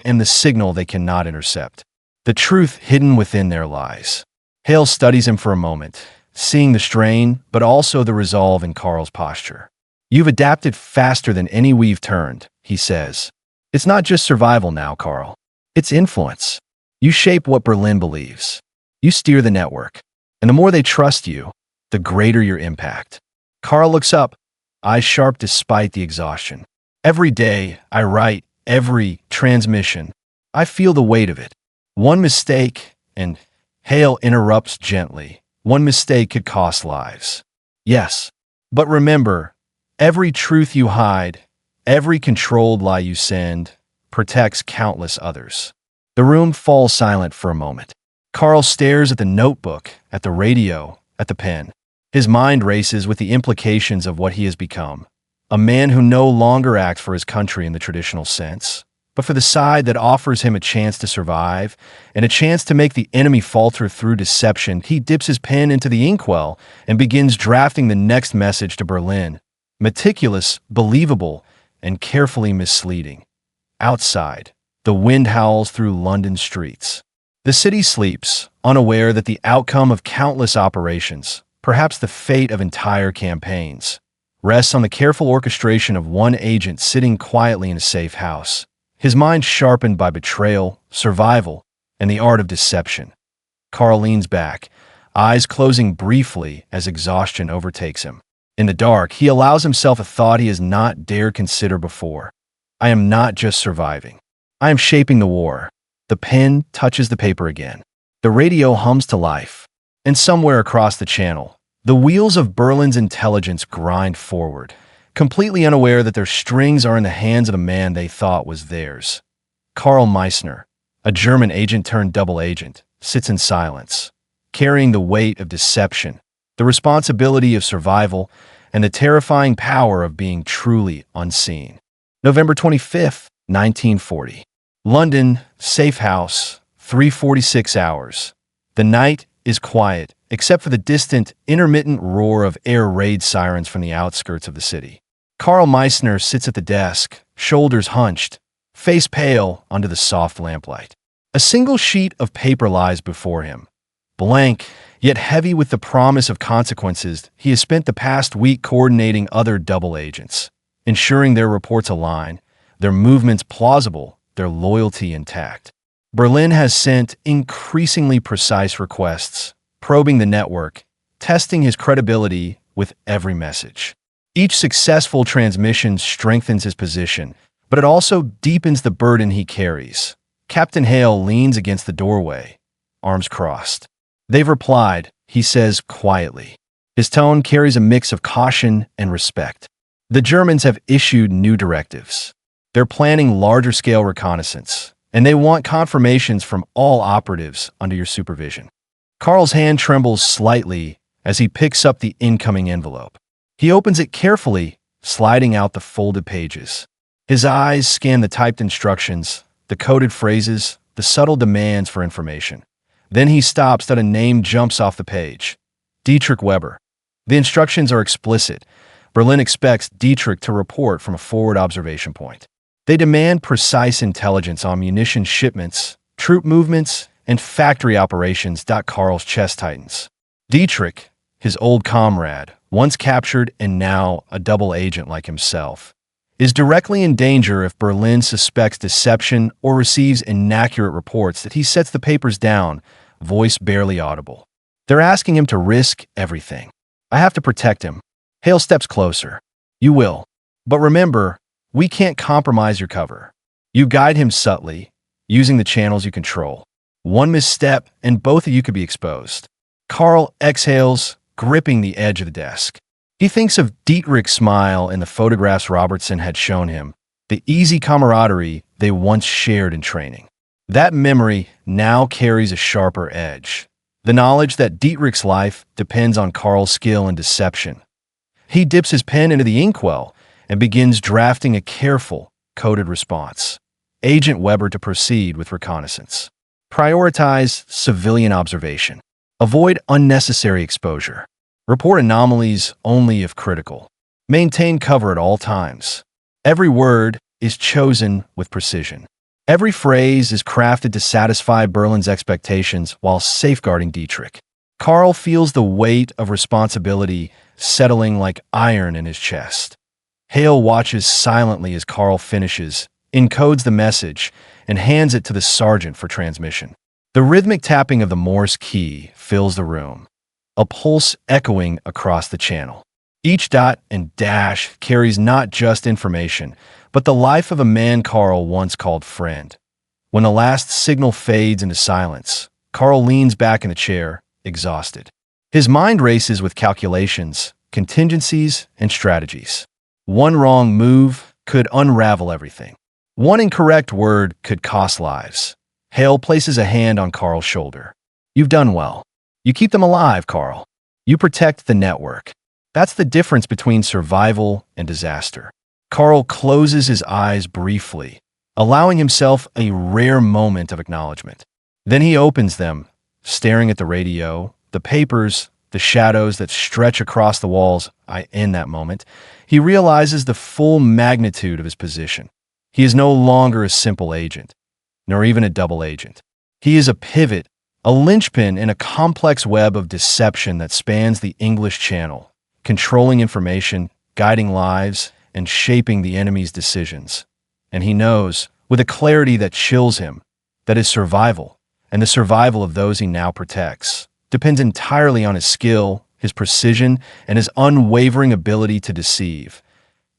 and the signal they cannot intercept. The truth hidden within their lies. Hale studies him for a moment, seeing the strain, but also the resolve in Carl's posture. "You've adapted faster than any we've turned," he says. "It's not just survival now, Carl. It's influence. You shape what Berlin believes. You steer the network. And the more they trust you, the greater your impact." Carl looks up, eyes sharp despite the exhaustion. "Every day I write, every transmission, I feel the weight of it. One mistake," and Hale interrupts gently, "one mistake could cost lives." "Yes, but remember, every truth you hide, every controlled lie you send, protects countless others." The room falls silent for a moment. Carl stares at the notebook, at the radio, at the pen. His mind races with the implications of what he has become. A man who no longer acts for his country in the traditional sense, but for the side that offers him a chance to survive and a chance to make the enemy falter through deception. He dips his pen into the inkwell and begins drafting the next message to Berlin. Meticulous, believable, and carefully misleading. Outside, the wind howls through London streets. The city sleeps, unaware that the outcome of countless operations, perhaps the fate of entire campaigns, rests on the careful orchestration of one agent sitting quietly in a safe house, his mind sharpened by betrayal, survival, and the art of deception. Carl leans back, eyes closing briefly as exhaustion overtakes him. In the dark, he allows himself a thought he has not dared consider before. "I am not just surviving. I am shaping the war." The pen touches the paper again. The radio hums to life. And somewhere across the channel, the wheels of Berlin's intelligence grind forward, completely unaware that their strings are in the hands of the man they thought was theirs. Karl Meissner, a German agent turned double agent, sits in silence, carrying the weight of deception, the responsibility of survival, and the terrifying power of being truly unseen. November 25th, 1940. London, safe house, 3:46 hours. The night is quiet, except for the distant, intermittent roar of air raid sirens from the outskirts of the city. Karl Meissner sits at the desk, shoulders hunched, face pale under the soft lamplight. A single sheet of paper lies before him, blank, yet heavy with the promise of consequences. He has spent the past week coordinating other double agents, ensuring their reports align, their movements plausible, their loyalty intact. Berlin has sent increasingly precise requests, probing the network, testing his credibility with every message. Each successful transmission strengthens his position, but it also deepens the burden he carries. Captain Hale leans against the doorway, arms crossed. "They've replied," he says quietly. His tone carries a mix of caution and respect. The Germans have issued new directives. They're planning larger-scale reconnaissance, and they want confirmations from all operatives under your supervision. Karl's hand trembles slightly as he picks up the incoming envelope. He opens it carefully, sliding out the folded pages. His eyes scan the typed instructions, the coded phrases, the subtle demands for information. Then he stops as a name jumps off the page. Dietrich Weber. The instructions are explicit. Berlin expects Dietrich to report from a forward observation point. They demand precise intelligence on munition shipments, troop movements, and factory operations. Karl's chest tightens. Dietrich, his old comrade, once captured and now a double agent like himself, is directly in danger if Berlin suspects deception or receives inaccurate reports. That he sets the papers down, voice barely audible. They're asking him to risk everything. I have to protect him. Hale steps closer. You will. But remember, we can't compromise your cover. You guide him subtly, using the channels you control. One misstep, and both of you could be exposed. Karl exhales, gripping the edge of the desk. He thinks of Dietrich's smile in the photographs Robertson had shown him, the easy camaraderie they once shared in training. That memory now carries a sharper edge. The knowledge that Dietrich's life depends on Karl's skill and deception. He dips his pen into the inkwell and begins drafting a careful, coded response. Agent Weber to proceed with reconnaissance. Prioritize civilian observation. Avoid unnecessary exposure. Report anomalies only if critical. Maintain cover at all times. Every word is chosen with precision. Every phrase is crafted to satisfy Berlin's expectations while safeguarding Dietrich. Karl feels the weight of responsibility settling like iron in his chest. Hale watches silently as Karl finishes, encodes the message, and hands it to the sergeant for transmission. The rhythmic tapping of the Morse key fills the room, a pulse echoing across the channel. Each dot and dash carries not just information, but the life of a man Karl once called friend. When the last signal fades into silence, Karl leans back in the chair, exhausted. His mind races with calculations, contingencies, and strategies. One wrong move could unravel everything. One incorrect word could cost lives. Hale places a hand on Karl's shoulder. You've done well. You keep them alive, Karl. You protect the network. That's the difference between survival and disaster. Karl closes his eyes briefly, allowing himself a rare moment of acknowledgement. Then he opens them, staring at the radio, the papers, the shadows that stretch across the walls. In that moment, he realizes the full magnitude of his position. He is no longer a simple agent, nor even a double agent. He is a pivot, a linchpin in a complex web of deception that spans the English Channel, controlling information, guiding lives, and shaping the enemy's decisions. And he knows, with a clarity that chills him, that his survival, and the survival of those he now protects, depends entirely on his skill, his precision, and his unwavering ability to deceive.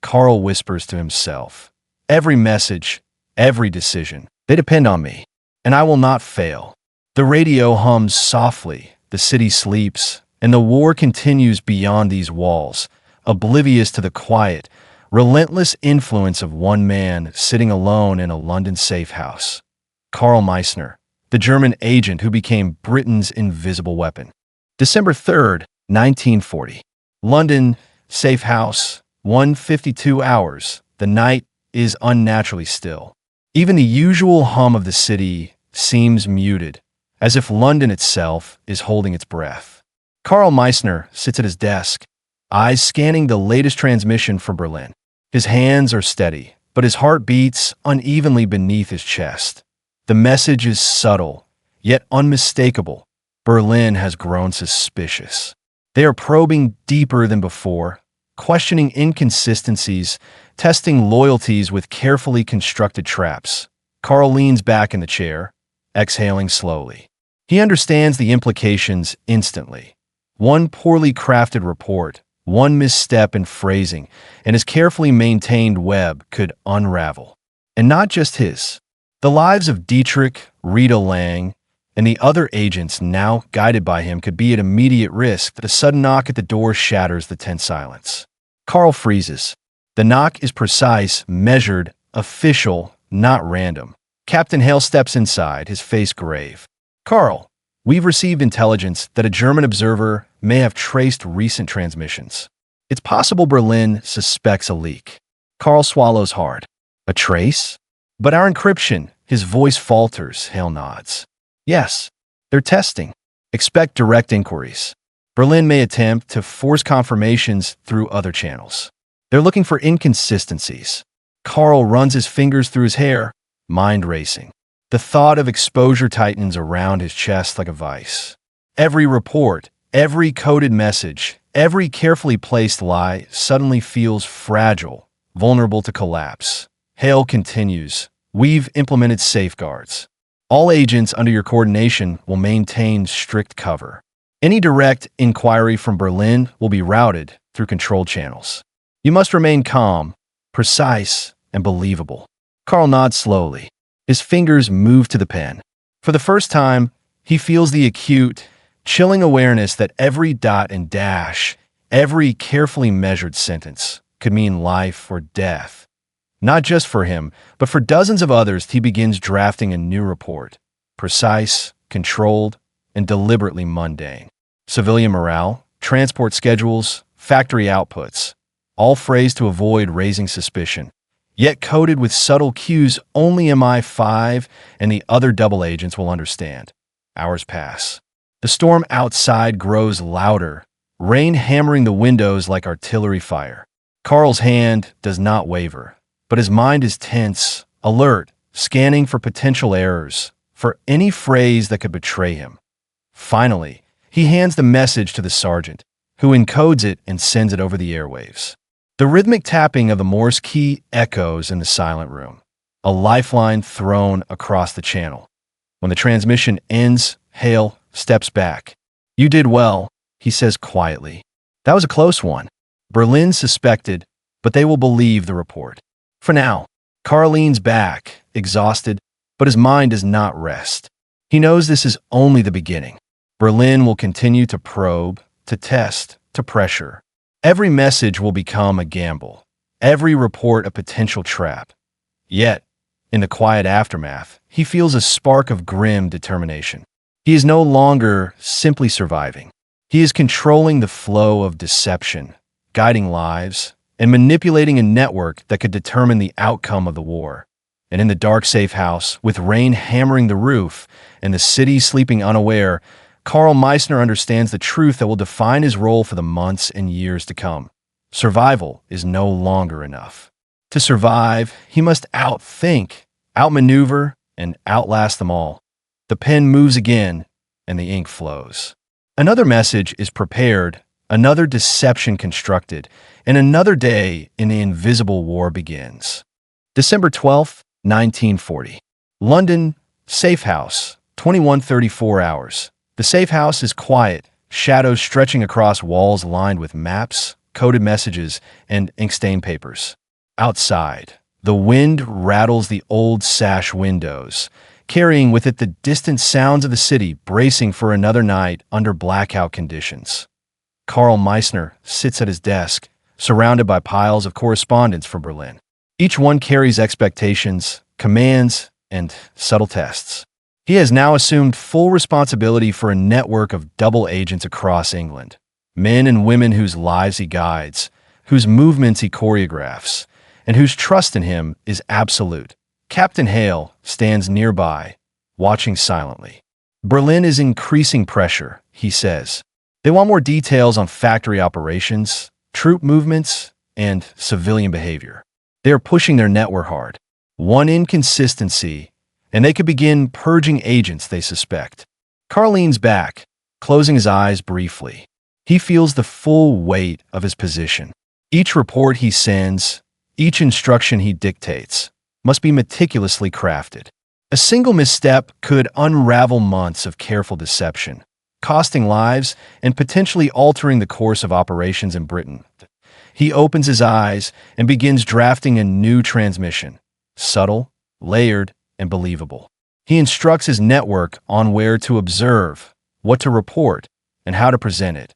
Karl whispers to himself, every message, every decision, they depend on me, and I will not fail. The radio hums softly, the city sleeps, and the war continues beyond these walls, oblivious to the quiet, relentless influence of one man sitting alone in a London safe house. Karl Meissner, the German agent who became Britain's invisible weapon. December 3rd, 1940. London, safe house, 1:52 hours. The night is unnaturally still. Even the usual hum of the city seems muted, as if London itself is holding its breath. Karl Meissner sits at his desk, eyes scanning the latest transmission from Berlin. His hands are steady, but his heart beats unevenly beneath his chest. The message is subtle, yet unmistakable. Berlin has grown suspicious. They are probing deeper than before, questioning inconsistencies, testing loyalties with carefully constructed traps. Karl leans back in the chair, exhaling slowly. He understands the implications instantly. One poorly crafted report, one misstep in phrasing, and his carefully maintained web could unravel. And not just his. The lives of Dietrich, Rita Lang, and the other agents, now guided by him, could be at immediate risk that a sudden knock at the door shatters the tense silence. Carl freezes. The knock is precise, measured, official, not random. Captain Hale steps inside, his face grave. "Carl, we've received intelligence that a German observer may have traced recent transmissions. It's possible Berlin suspects a leak." Carl swallows hard. "A trace? But our encryption," his voice falters. Hale nods. "Yes, they're testing. Expect direct inquiries. Berlin may attempt to force confirmations through other channels. They're looking for inconsistencies." Carl runs his fingers through his hair, mind racing. The thought of exposure tightens around his chest like a vice. Every report, every coded message, every carefully placed lie suddenly feels fragile, vulnerable to collapse. Hale continues, "We've implemented safeguards. All agents under your coordination will maintain strict cover. Any direct inquiry from Berlin will be routed through controlled channels. You must remain calm, precise, and believable." Carl nods slowly. His fingers move to the pen. For the first time, he feels the acute, chilling awareness that every dot and dash, every carefully measured sentence, could mean life or death. Not just for him, but for dozens of others. He begins drafting a new report. Precise, controlled, and deliberately mundane. Civilian morale, transport schedules, factory outputs, all phrased to avoid raising suspicion, yet coded with subtle cues only MI5 and the other double agents will understand. Hours pass. The storm outside grows louder, rain hammering the windows like artillery fire. Carl's hand does not waver, but his mind is tense, alert, scanning for potential errors, for any phrase that could betray him. Finally, he hands the message to the sergeant, who encodes it and sends it over the airwaves. The rhythmic tapping of the Morse key echoes in the silent room, a lifeline thrown across the channel. When the transmission ends, Hale steps back. "You did well," he says quietly. "That was a close one. Berlin suspected, but they will believe the report. For now." Carl leans back, exhausted, but his mind does not rest. He knows this is only the beginning. Berlin will continue to probe, to test, to pressure. Every message will become a gamble, every report a potential trap. Yet, in the quiet aftermath, he feels a spark of grim determination. He is no longer simply surviving. He is controlling the flow of deception, guiding lives, and manipulating a network that could determine the outcome of the war. And in the dark safe house, with rain hammering the roof and the city sleeping unaware, Carl Meissner understands the truth that will define his role for the months and years to come. Survival is no longer enough. To survive, he must outthink, outmaneuver, and outlast them all. The pen moves again, and the ink flows. Another message is prepared, another deception constructed, and another day in the invisible war begins. December 12th, 1940. London, safe house, 21:34 hours. The safe house is quiet, shadows stretching across walls lined with maps, coded messages, and ink-stained papers. Outside, the wind rattles the old sash windows, carrying with it the distant sounds of the city bracing for another night under blackout conditions. Carl Meissner sits at his desk, surrounded by piles of correspondence from Berlin. Each one carries expectations, commands, and subtle tests. He has now assumed full responsibility for a network of double agents across England, men and women whose lives he guides, whose movements he choreographs, and whose trust in him is absolute. Captain Hale stands nearby, watching silently. "Berlin is increasing pressure," he says. "They want more details on factory operations, troop movements, and civilian behavior. They are pushing their network hard. One inconsistency, and they could begin purging agents they suspect." Carl leans back, closing his eyes briefly. He feels the full weight of his position. Each report he sends, each instruction he dictates, must be meticulously crafted. A single misstep could unravel months of careful deception, costing lives and potentially altering the course of operations in Britain. He opens his eyes and begins drafting a new transmission, subtle, layered, and believable. He instructs his network on where to observe, what to report, and how to present it,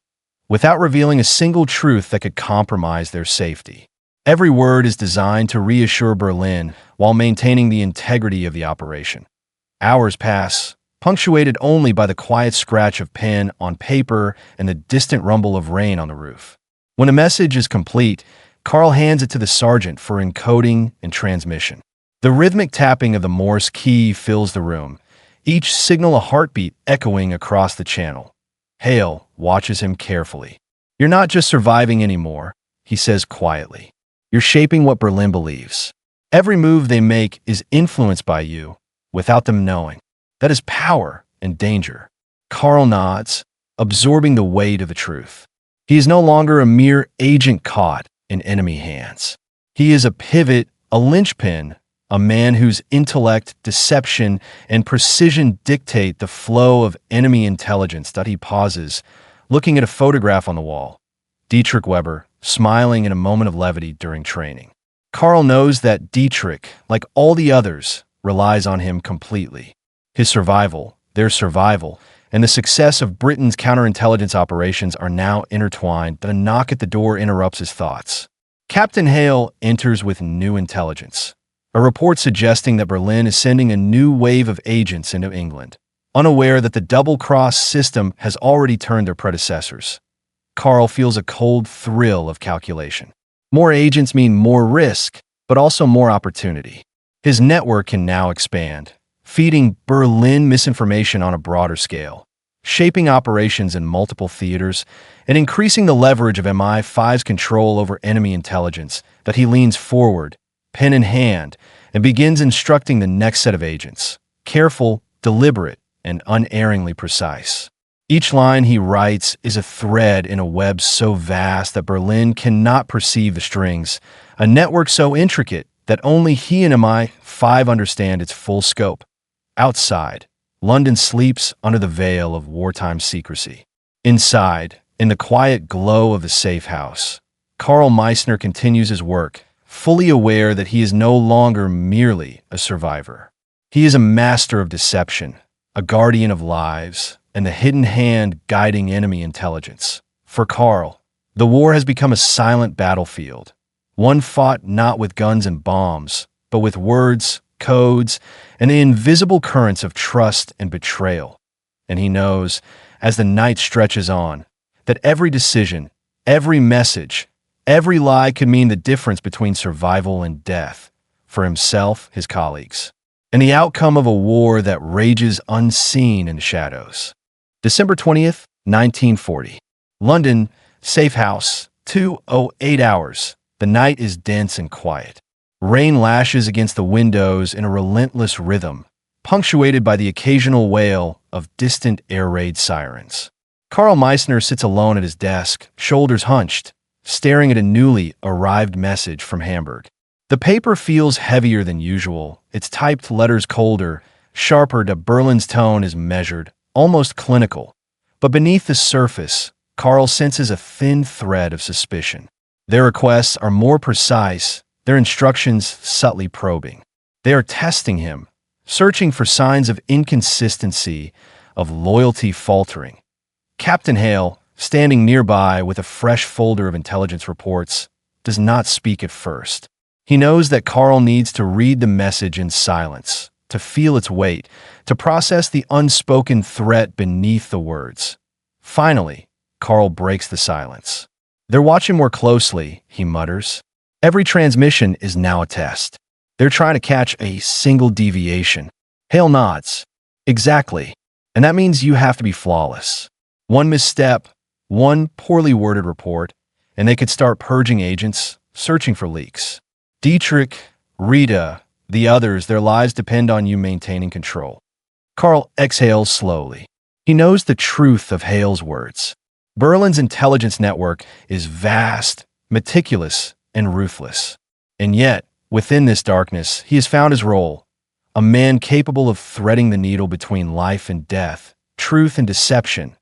without revealing a single truth that could compromise their safety. Every word is designed to reassure Berlin while maintaining the integrity of the operation. Hours pass, punctuated only by the quiet scratch of pen on paper and the distant rumble of rain on the roof. When a message is complete, Carl hands it to the sergeant for encoding and transmission. The rhythmic tapping of the Morse key fills the room, each signal a heartbeat echoing across the channel. Hale watches him carefully. "You're not just surviving anymore," he says quietly. "You're shaping what Berlin believes. Every move they make is influenced by you, without them knowing. That is power and danger." Carl nods, absorbing the weight of the truth. He is no longer a mere agent caught in enemy hands. He is a pivot, a linchpin, a man whose intellect, deception, and precision dictate the flow of enemy intelligence. He pauses, looking at a photograph on the wall. Dietrich Weber, smiling in a moment of levity during training. Carl knows that Dietrich, like all the others, relies on him completely. His survival, their survival, and the success of Britain's counterintelligence operations are now intertwined. But a knock at the door interrupts his thoughts. Captain Hale enters with new intelligence. A report suggesting that Berlin is sending a new wave of agents into England, unaware that the double-cross system has already turned their predecessors. Carl feels a cold thrill of calculation. More agents mean more risk, but also more opportunity. His network can now expand, feeding Berlin misinformation on a broader scale, shaping operations in multiple theaters, and increasing the leverage of MI5's control over enemy intelligence. That he leans forward, pen in hand, and begins instructing the next set of agents. Careful, deliberate, and unerringly precise. Each line he writes is a thread in a web so vast that Berlin cannot perceive the strings, a network so intricate that only he and MI5 understand its full scope. Outside, London sleeps under the veil of wartime secrecy. Inside, in the quiet glow of the safe house, Carl Meissner continues his work, fully aware that he is no longer merely a survivor. He is a master of deception, a guardian of lives, and the hidden hand guiding enemy intelligence. For Carl, the war has become a silent battlefield, one fought not with guns and bombs, but with words, codes, and the invisible currents of trust and betrayal. And he knows, as the night stretches on, that every decision, every message, every lie could mean the difference between survival and death, for himself, his colleagues, and the outcome of a war that rages unseen in the shadows. December 20th, 1940. London, safe house, 2:08 hours. The night is dense and quiet. Rain lashes against the windows in a relentless rhythm, punctuated by the occasional wail of distant air raid sirens. Carl Meissner sits alone at his desk, shoulders hunched, staring at a newly arrived message from Hamburg. The paper feels heavier than usual, its typed letters colder, sharper. Berlin's tone is measured, almost clinical. But beneath the surface, Carl senses a thin thread of suspicion. Their requests are more precise, their instructions subtly probing. They are testing him, searching for signs of inconsistency, of loyalty faltering. Captain Hale, standing nearby with a fresh folder of intelligence reports, does not speak at first. He knows that Carl needs to read the message in silence, to feel its weight, to process the unspoken threat beneath the words. Finally, Carl breaks the silence. "They're watching more closely," he mutters. "Every transmission is now a test. They're trying to catch a single deviation." Hale nods. "Exactly. And that means you have to be flawless. One misstep, one poorly worded report, and they could start purging agents, searching for leaks. Dietrich, Rita, the others, their lives depend on you maintaining control." Carl exhales slowly. He knows the truth of Hale's words. Berlin's intelligence network is vast, meticulous, and ruthless. And yet, within this darkness, he has found his role, a man capable of threading the needle between life and death, truth and deception.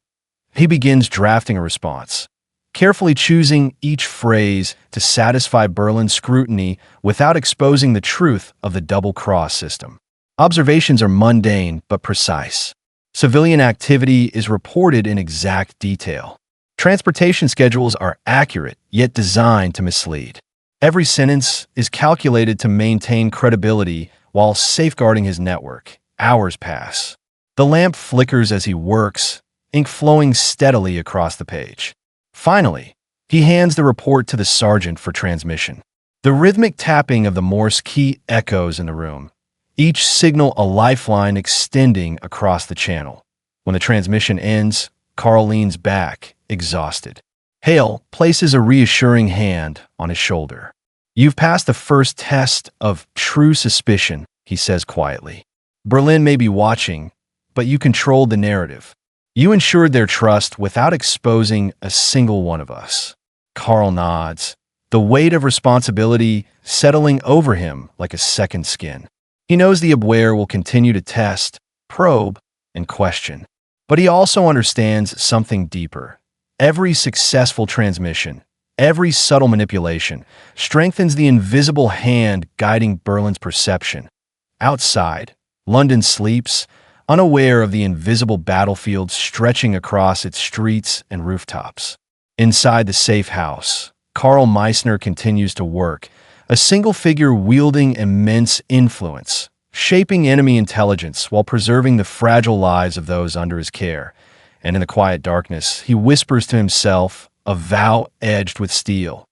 He begins drafting a response, carefully choosing each phrase to satisfy Berlin's scrutiny without exposing the truth of the double-cross system. Observations are mundane but precise. Civilian activity is reported in exact detail. Transportation schedules are accurate, yet designed to mislead. Every sentence is calculated to maintain credibility while safeguarding his network. Hours pass. The lamp flickers as he works, ink flowing steadily across the page. Finally, he hands the report to the sergeant for transmission. The rhythmic tapping of the Morse key echoes in the room, each signal a lifeline extending across the channel. When the transmission ends, Carl leans back, exhausted. Hale places a reassuring hand on his shoulder. "You've passed the first test of true suspicion," he says quietly. "Berlin may be watching, but you controlled the narrative. You ensured their trust without exposing a single one of us." Carl nods, the weight of responsibility settling over him like a second skin. He knows the Abwehr will continue to test, probe, and question. But he also understands something deeper. Every successful transmission, every subtle manipulation, strengthens the invisible hand guiding Berlin's perception. Outside, London sleeps, unaware of the invisible battlefield stretching across its streets and rooftops. Inside the safe house, Carl Meissner continues to work, a single figure wielding immense influence, shaping enemy intelligence while preserving the fragile lives of those under his care. And in the quiet darkness, he whispers to himself, a vow edged with steel.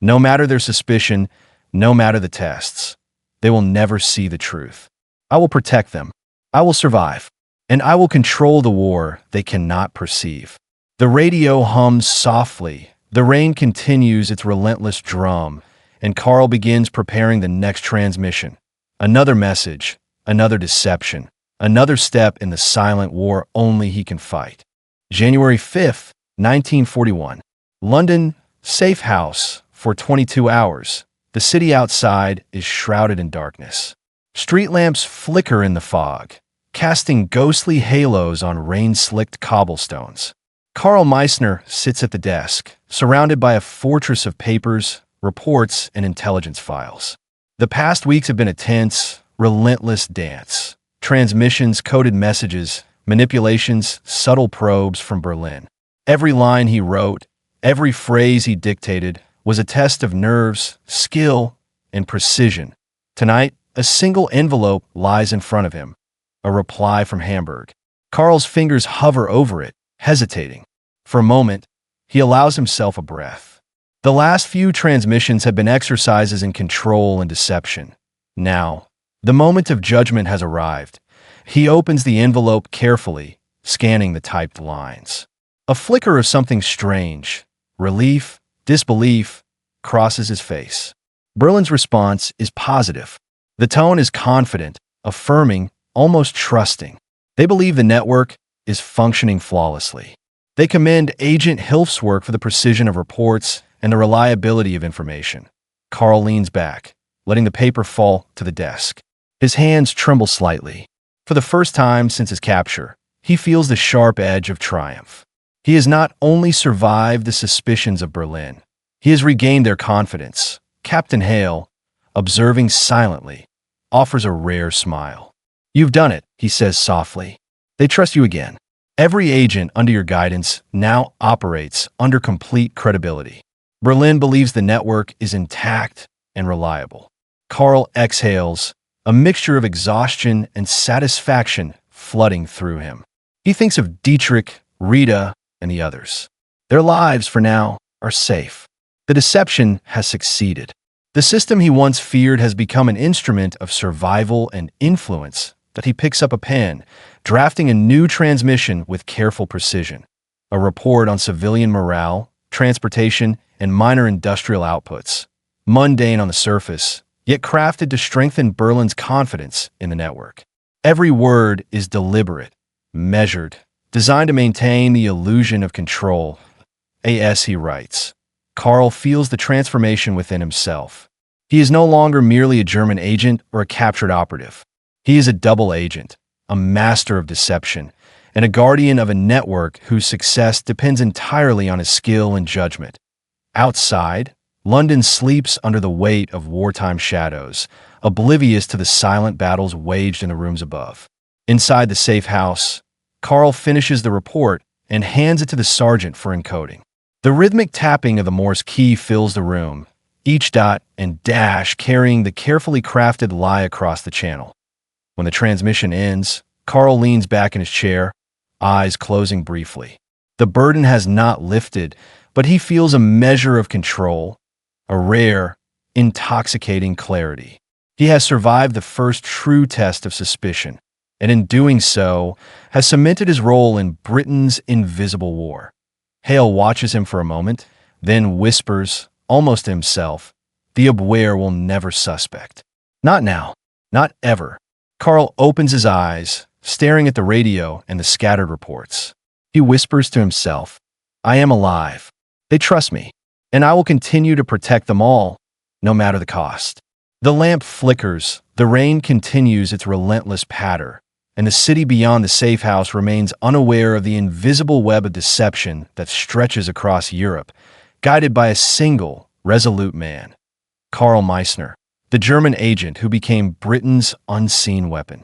No matter their suspicion, no matter the tests, they will never see the truth. I will protect them. I will survive. And I will control the war they cannot perceive. The radio hums softly. The rain continues its relentless drum, and Carl begins preparing the next transmission. Another message, another deception, another step in the silent war only he can fight. January 5th, 1941. London, safe house. For 22 hours, the city outside is shrouded in darkness. Street lamps flicker in the fog, casting ghostly halos on rain-slicked cobblestones. Carl Meissner sits at the desk, surrounded by a fortress of papers, reports, and intelligence files. The past weeks have been a tense, relentless dance. Transmissions, coded messages, manipulations, subtle probes from Berlin. Every line he wrote, every phrase he dictated, was a test of nerves, skill, and precision. Tonight, a single envelope lies in front of him. A reply from Hamburg. Carl's fingers hover over it, hesitating. For a moment, he allows himself a breath. The last few transmissions have been exercises in control and deception. Now, the moment of judgment has arrived. He opens the envelope carefully, scanning the typed lines. A flicker of something strange, relief, disbelief, crosses his face. Berlin's response is positive. The tone is confident, affirming, almost trusting. They believe the network is functioning flawlessly. They commend Agent Hilf's work for the precision of reports and the reliability of information. Carl leans back, letting the paper fall to the desk. His hands tremble slightly. For the first time since his capture, he feels the sharp edge of triumph. He has not only survived the suspicions of Berlin, he has regained their confidence. Captain Hale, observing silently, offers a rare smile. "You've done it," he says softly. "They trust you again. Every agent under your guidance now operates under complete credibility. Berlin believes the network is intact and reliable." Carl exhales, a mixture of exhaustion and satisfaction flooding through him. He thinks of Dietrich, Rita, and the others. Their lives, for now, are safe. The deception has succeeded. The system he once feared has become an instrument of survival and influence that he picks up a pen, drafting a new transmission with careful precision. A report on civilian morale, transportation, and minor industrial outputs. Mundane on the surface, yet crafted to strengthen Berlin's confidence in the network. Every word is deliberate, measured, designed to maintain the illusion of control. As he writes, Carl feels the transformation within himself. He is no longer merely a German agent or a captured operative. He is a double agent, a master of deception, and a guardian of a network whose success depends entirely on his skill and judgment. Outside, London sleeps under the weight of wartime shadows, oblivious to the silent battles waged in the rooms above. Inside the safe house, Carl finishes the report and hands it to the sergeant for encoding. The rhythmic tapping of the Morse key fills the room, each dot and dash carrying the carefully crafted lie across the channel. When the transmission ends, Carl leans back in his chair, eyes closing briefly. The burden has not lifted, but he feels a measure of control, a rare, intoxicating clarity. He has survived the first true test of suspicion, and in doing so, has cemented his role in Britain's invisible war. Hale watches him for a moment, then whispers, almost to himself, "The Abwehr will never suspect. Not now. Not ever." Carl opens his eyes, staring at the radio and the scattered reports. He whispers to himself, "I am alive. They trust me, and I will continue to protect them all, no matter the cost." The lamp flickers, the rain continues its relentless patter, and the city beyond the safe house remains unaware of the invisible web of deception that stretches across Europe, guided by a single, resolute man, Karl Meissner, the German agent who became Britain's unseen weapon.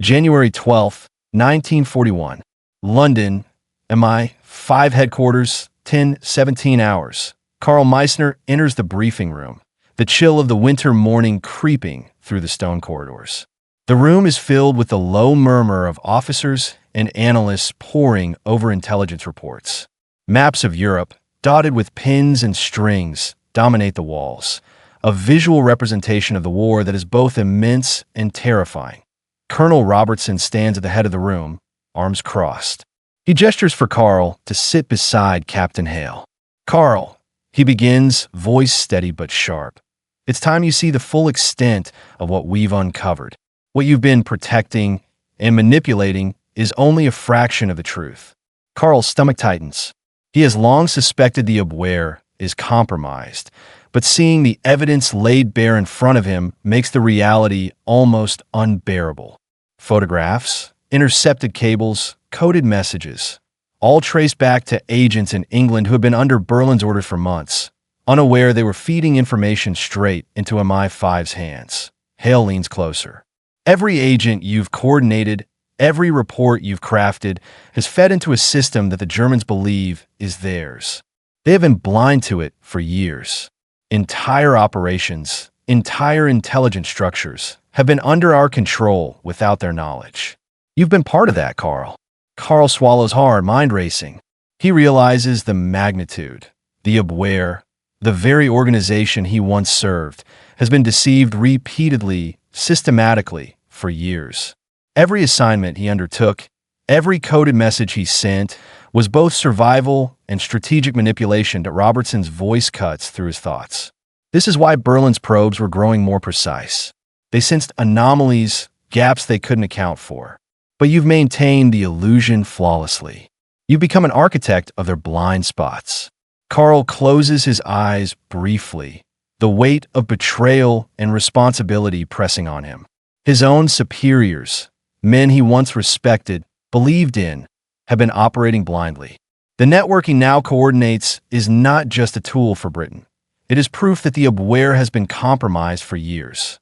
January 12, 1941, London, MI5 headquarters, 10:17 hours. Karl Meissner enters the briefing room, the chill of the winter morning creeping through the stone corridors. The room is filled with the low murmur of officers and analysts poring over intelligence reports. Maps of Europe, dotted with pins and strings, dominate the walls, a visual representation of the war that is both immense and terrifying. Colonel Robertson stands at the head of the room, arms crossed. He gestures for Carl to sit beside Captain Hale. "Carl," he begins, voice steady but sharp, "it's time you see the full extent of what we've uncovered. What you've been protecting and manipulating is only a fraction of the truth." Carl's stomach tightens. He has long suspected the Abwehr is compromised, but seeing the evidence laid bare in front of him makes the reality almost unbearable. Photographs, intercepted cables, coded messages, all traced back to agents in England who had been under Berlin's orders for months, unaware they were feeding information straight into MI5's hands. Hale leans closer. "Every agent you've coordinated, every report you've crafted, has fed into a system that the Germans believe is theirs. They have been blind to it for years. Entire operations, entire intelligence structures have been under our control without their knowledge. You've been part of that, Carl." Carl swallows hard, mind racing. He realizes the magnitude. The Abwehr, the very organization he once served, has been deceived repeatedly, systematically, for years. Every assignment he undertook, every coded message he sent, was both survival and strategic manipulation to Robertson's voice cuts through his thoughts. This is why Berlin's probes were growing more precise. They sensed anomalies, gaps they couldn't account for. But you've maintained the illusion flawlessly. You've become an architect of their blind spots. Carl closes his eyes briefly, the weight of betrayal and responsibility pressing on him. His own superiors, men he once respected, believed in, have been operating blindly. The network he now coordinates is not just a tool for Britain. It is proof that the Abwehr has been compromised for years.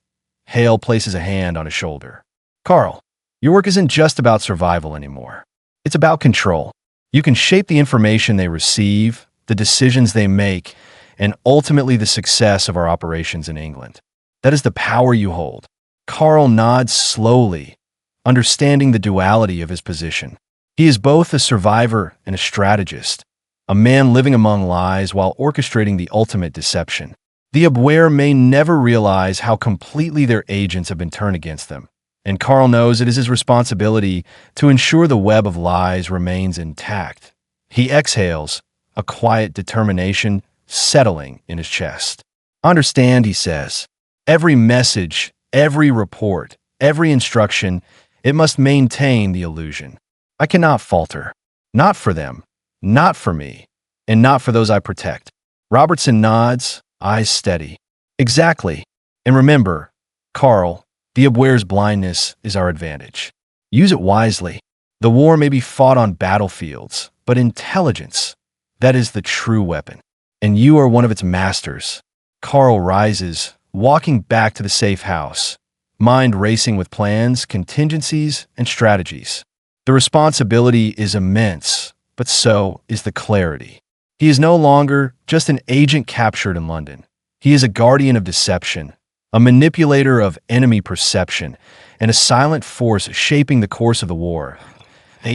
Hale places a hand on his shoulder. "Carl, your work isn't just about survival anymore. It's about control. You can shape the information they receive, the decisions they make, and ultimately the success of our operations in England. That is the power you hold." Carl nods slowly, understanding the duality of his position. He is both a survivor and a strategist, a man living among lies while orchestrating the ultimate deception. The Abwehr may never realize how completely their agents have been turned against them, and Carl knows it is his responsibility to ensure the web of lies remains intact. He exhales, a quiet determination settling in his chest. "Understand," he says, "every message, every report, every instruction, it must maintain the illusion. I cannot falter. Not for them, not for me, and not for those I protect." Robertson nods, eyes steady. "Exactly. And remember, Carl, the Abwehr's blindness is our advantage. Use it wisely. The war may be fought on battlefields, but intelligence, that is the true weapon. And you are one of its masters. Carl rises, walking back to the safe house, mind racing with plans, contingencies, and strategies. The responsibility is immense, but so is the clarity. He is no longer just an agent captured in London. He is a guardian of deception, a manipulator of enemy perception, and a silent force shaping the course of the war.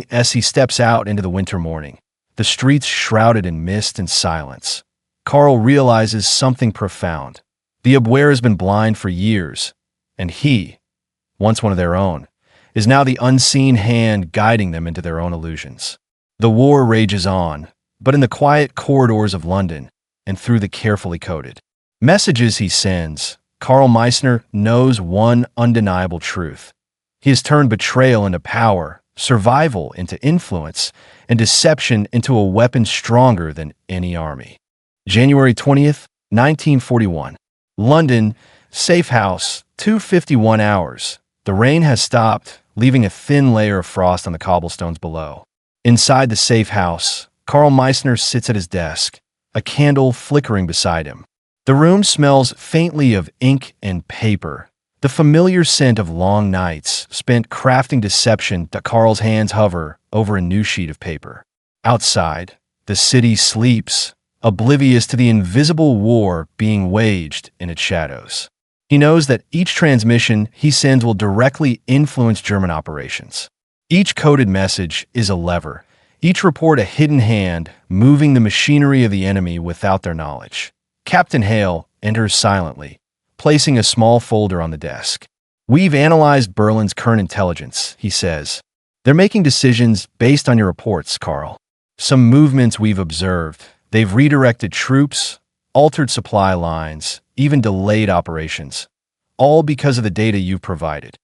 As he steps out into the winter morning, the streets shrouded in mist and silence, Carl realizes something profound. The Abwehr has been blind for years, and he, once one of their own, is now the unseen hand guiding them into their own illusions. The war rages on, but in the quiet corridors of London and through the carefully coded messages he sends, Carl Meissner knows one undeniable truth. He has turned betrayal into power, survival into influence, and deception into a weapon stronger than any army. January 20th, 1941. London, safe house, 2:51 hours. The rain has stopped, leaving a thin layer of frost on the cobblestones below. Inside the safe house, Carl Meissner sits at his desk, a candle flickering beside him. The room smells faintly of ink and paper, the familiar scent of long nights spent crafting deception. Carl's hands hover over a new sheet of paper. Outside, the city sleeps, oblivious to the invisible war being waged in its shadows. He knows that each transmission he sends will directly influence German operations. Each coded message is a lever, each report a hidden hand moving the machinery of the enemy without their knowledge. Captain Hale enters silently, placing a small folder on the desk. "We've analyzed Berlin's current intelligence," he says. "They're making decisions based on your reports, Carl. Some movements we've observed. They've redirected troops, altered supply lines, even delayed operations, all because of the data you've provided."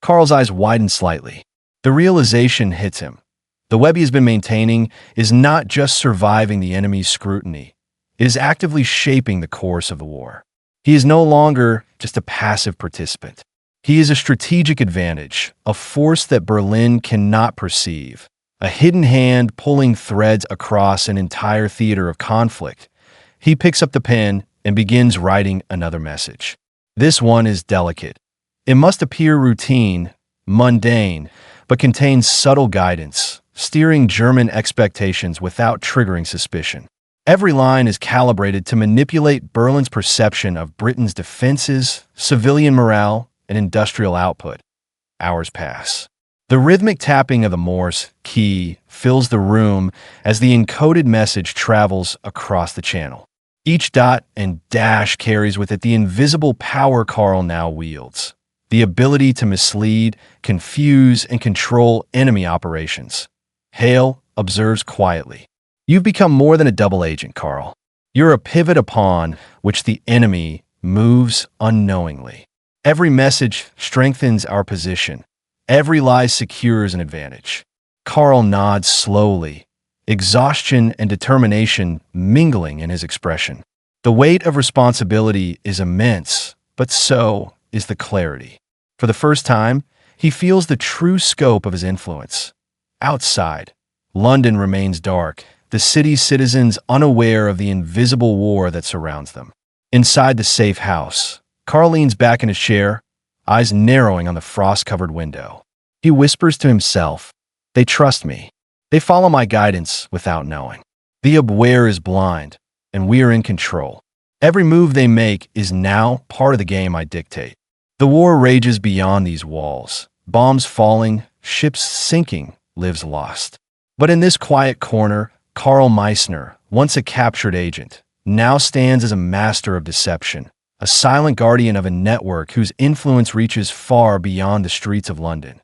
Carl's eyes widen slightly. The realization hits him. The web he has been maintaining is not just surviving the enemy's scrutiny. It is actively shaping the course of the war. He is no longer just a passive participant. He is a strategic advantage, a force that Berlin cannot perceive, a hidden hand pulling threads across an entire theater of conflict. He picks up the pen and begins writing another message. This one is delicate. It must appear routine, mundane, but contains subtle guidance, steering German expectations without triggering suspicion. Every line is calibrated to manipulate Berlin's perception of Britain's defenses, civilian morale, and industrial output. Hours pass. The rhythmic tapping of the Morse key fills the room as the encoded message travels across the channel. Each dot and dash carries with it the invisible power Carl now wields, the ability to mislead, confuse, and control enemy operations. Hale observes quietly. "You've become more than a double agent, Carl. You're a pivot upon which the enemy moves unknowingly. Every message strengthens our position. Every lie secures an advantage." Carl nods slowly, exhaustion and determination mingling in his expression. The weight of responsibility is immense, but so is the clarity. For the first time, he feels the true scope of his influence. Outside, London remains dark, the city's citizens unaware of the invisible war that surrounds them. Inside the safe house, Carl leans back in his chair, eyes narrowing on the frost-covered window. He whispers to himself, "They trust me. They follow my guidance without knowing. The Abwehr is blind, and we are in control. Every move they make is now part of the game I dictate." The war rages beyond these walls, bombs falling, ships sinking, lives lost. But in this quiet corner, Carl Meissner, once a captured agent, now stands as a master of deception, a silent guardian of a network whose influence reaches far beyond the streets of London.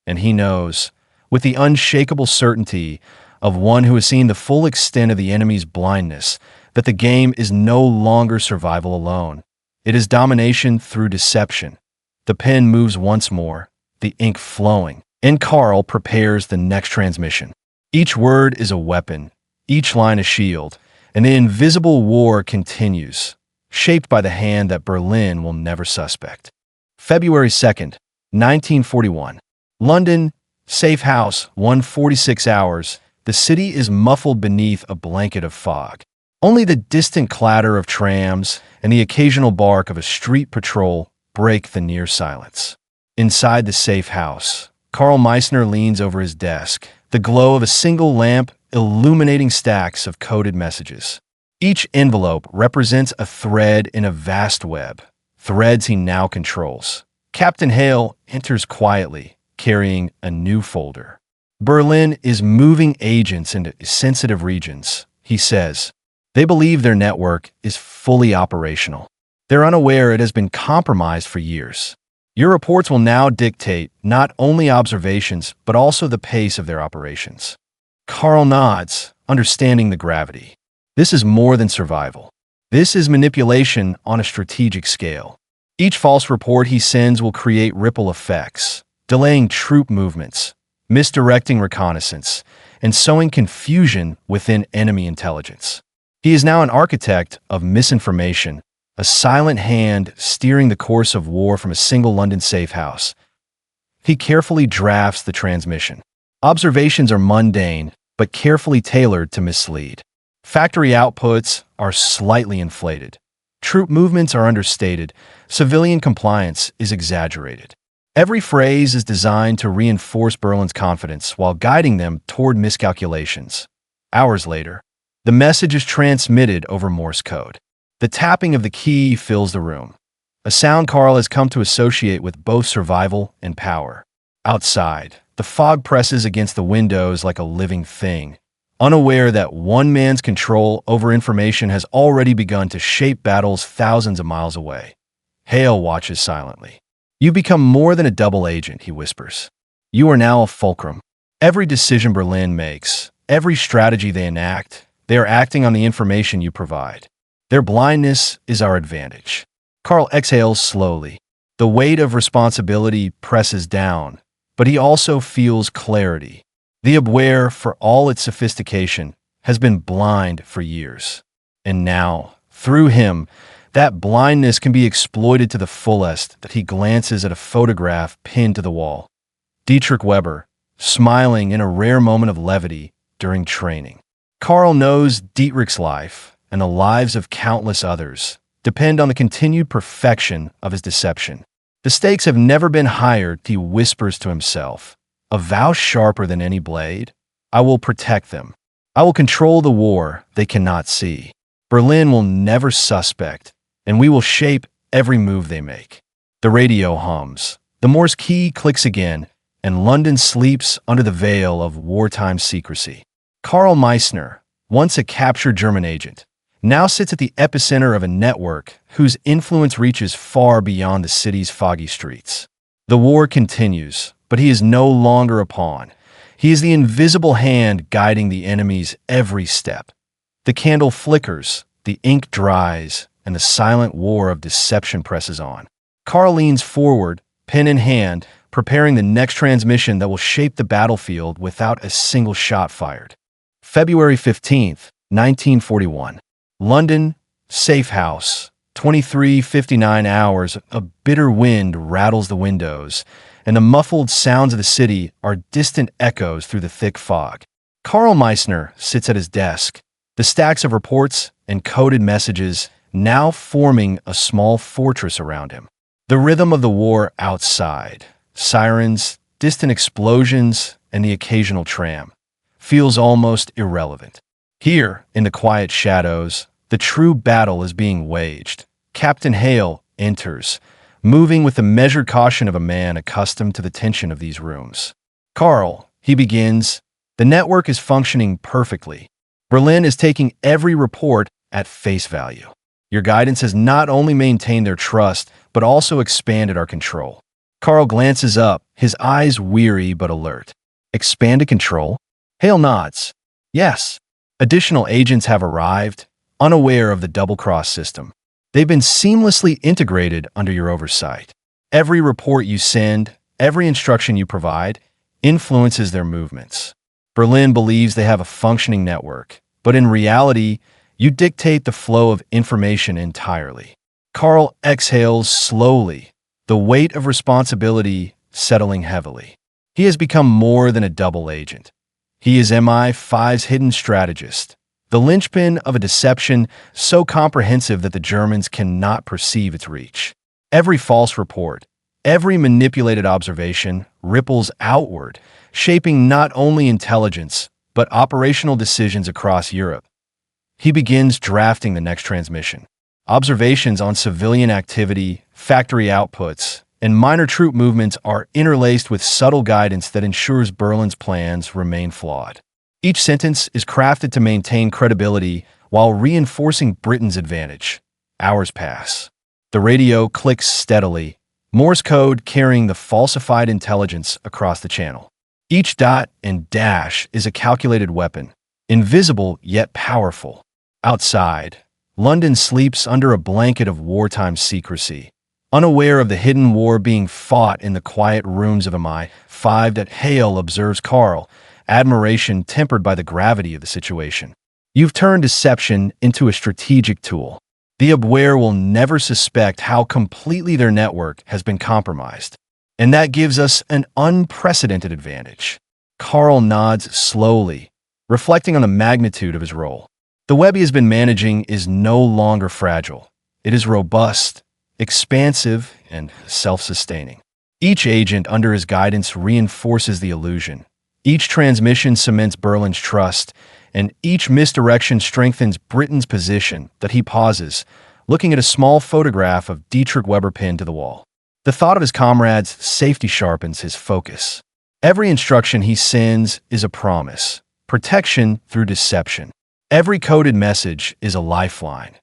And he knows, with the unshakable certainty of one who has seen the full extent of the enemy's blindness, that the game is no longer survival alone. It is domination through deception. The pen moves once more, the ink flowing, and Carl prepares the next transmission. Each word is a weapon, each line a shield, and the invisible war continues, shaped by the hand that Berlin will never suspect. February 2nd, 1941. London, safe house, 1:46 hours. The city is muffled beneath a blanket of fog. Only the distant clatter of trams and the occasional bark of a street patrol break the near silence. Inside the safe house, Karl Meissner leans over his desk, the glow of a single lamp illuminating stacks of coded messages. Each envelope represents a thread in a vast web, threads he now controls. Captain Hale enters quietly, carrying a new folder. Berlin is moving agents into sensitive regions, he says. They believe their network is fully operational. They're unaware it has been compromised for years. Your reports will now dictate not only observations, but also the pace of their operations. Karl nods, understanding the gravity. This is more than survival. This is manipulation on a strategic scale. Each false report he sends will create ripple effects, delaying troop movements, misdirecting reconnaissance, and sowing confusion within enemy intelligence. He is now an architect of misinformation, a silent hand steering the course of war from a single London safe house. He carefully drafts the transmission. Observations are mundane, but carefully tailored to mislead. Factory outputs are slightly inflated. Troop movements are understated. Civilian compliance is exaggerated. Every phrase is designed to reinforce Berlin's confidence while guiding them toward miscalculations. Hours later, the message is transmitted over Morse code. The tapping of the key fills the room, a sound Karl has come to associate with both survival and power. Outside, the fog presses against the windows like a living thing, unaware that one man's control over information has already begun to shape battles thousands of miles away. Hale watches silently. "You become more than a double agent," he whispers. "You are now a fulcrum. Every decision Berlin makes, every strategy they enact, they are acting on the information you provide. Their blindness is our advantage." Karl exhales slowly. The weight of responsibility presses down, but he also feels clarity. The Abwehr, for all its sophistication, has been blind for years. And now, through him, that blindness can be exploited to the fullest that he glances at a photograph pinned to the wall. Dietrich Weber, smiling in a rare moment of levity during training. Karl knows Dietrich's life, and the lives of countless others, depend on the continued perfection of his deception. The stakes have never been higher, he whispers to himself. A vow sharper than any blade? I will protect them. I will control the war they cannot see. Berlin will never suspect, and we will shape every move they make. The radio hums. The Morse key clicks again, and London sleeps under the veil of wartime secrecy. Karl Meissner, once a captured German agent, now sits at the epicenter of a network whose influence reaches far beyond the city's foggy streets. The war continues, but he is no longer a pawn. He is the invisible hand guiding the enemy's every step. The candle flickers, the ink dries, and the silent war of deception presses on. Karl leans forward, pen in hand, preparing the next transmission that will shape the battlefield without a single shot fired. February 15th, 1941. London, safe house, 23:59 hours, a bitter wind rattles the windows, and the muffled sounds of the city are distant echoes through the thick fog. Karl Meissner sits at his desk, the stacks of reports and coded messages now forming a small fortress around him. The rhythm of the war outside, sirens, distant explosions, and the occasional tram, feels almost irrelevant. Here, in the quiet shadows, the true battle is being waged. Captain Hale enters, moving with the measured caution of a man accustomed to the tension of these rooms. "Karl," he begins, "the network is functioning perfectly. Berlin is taking every report at face value. Your guidance has not only maintained their trust, but also expanded our control." Karl glances up, his eyes weary but alert. "Expanded control?" Hale nods. "Yes. Additional agents have arrived, unaware of the double-cross system. They've been seamlessly integrated under your oversight. Every report you send, every instruction you provide, influences their movements. Berlin believes they have a functioning network, but in reality, you dictate the flow of information entirely." Karl exhales slowly, the weight of responsibility settling heavily. He has become more than a double agent. He is MI5's hidden strategist, the linchpin of a deception so comprehensive that the Germans cannot perceive its reach. Every false report, every manipulated observation ripples outward, shaping not only intelligence, but operational decisions across Europe. He begins drafting the next transmission. Observations on civilian activity, factory outputs, and minor troop movements are interlaced with subtle guidance that ensures Berlin's plans remain flawed. Each sentence is crafted to maintain credibility while reinforcing Britain's advantage. Hours pass. The radio clicks steadily, Morse code carrying the falsified intelligence across the channel. Each dot and dash is a calculated weapon, invisible yet powerful. Outside, London sleeps under a blanket of wartime secrecy, unaware of the hidden war being fought in the quiet rooms of MI5. That Hale observes Karl, admiration tempered by the gravity of the situation. You've turned deception into a strategic tool. The Abwehr will never suspect how completely their network has been compromised, and that gives us an unprecedented advantage. Karl nods slowly, reflecting on the magnitude of his role. The web he has been managing is no longer fragile. It is robust, expansive, and self-sustaining. Each agent under his guidance reinforces the illusion. Each transmission cements Berlin's trust, and each misdirection strengthens Britain's position. That he pauses, looking at a small photograph of Dietrich Weber pinned to the wall. The thought of his comrade's safety sharpens his focus. Every instruction he sends is a promise, protection through deception. Every coded message is a lifeline.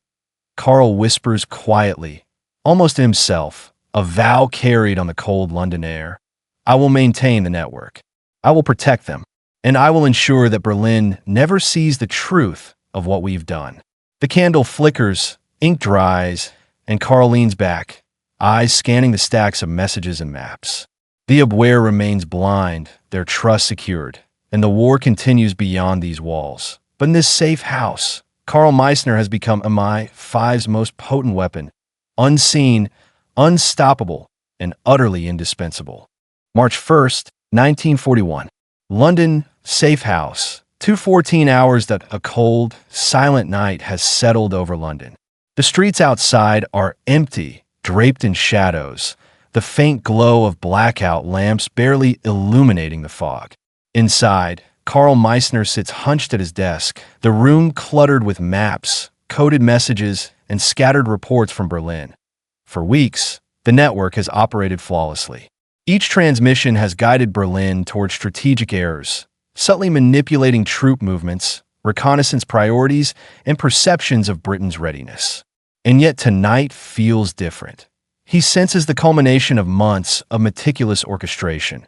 Karl whispers quietly, almost to himself, a vow carried on the cold London air. I will maintain the network. I will protect them, and I will ensure that Berlin never sees the truth of what we've done. The candle flickers, ink dries, and Karl leans back, eyes scanning the stacks of messages and maps. The Abwehr remains blind, their trust secured, and the war continues beyond these walls. But in this safe house, Karl Meissner has become MI5's most potent weapon, unseen, unstoppable, and utterly indispensable. March 1st, 1941. London, safe house. 2:14 hours that a cold, silent night has settled over London. The streets outside are empty, draped in shadows, the faint glow of blackout lamps barely illuminating the fog. Inside, Karl Meissner sits hunched at his desk, the room cluttered with maps, coded messages, and scattered reports from Berlin. For weeks, the network has operated flawlessly. Each transmission has guided Berlin toward strategic errors, subtly manipulating troop movements, reconnaissance priorities, and perceptions of Britain's readiness. And yet tonight feels different. He senses the culmination of months of meticulous orchestration.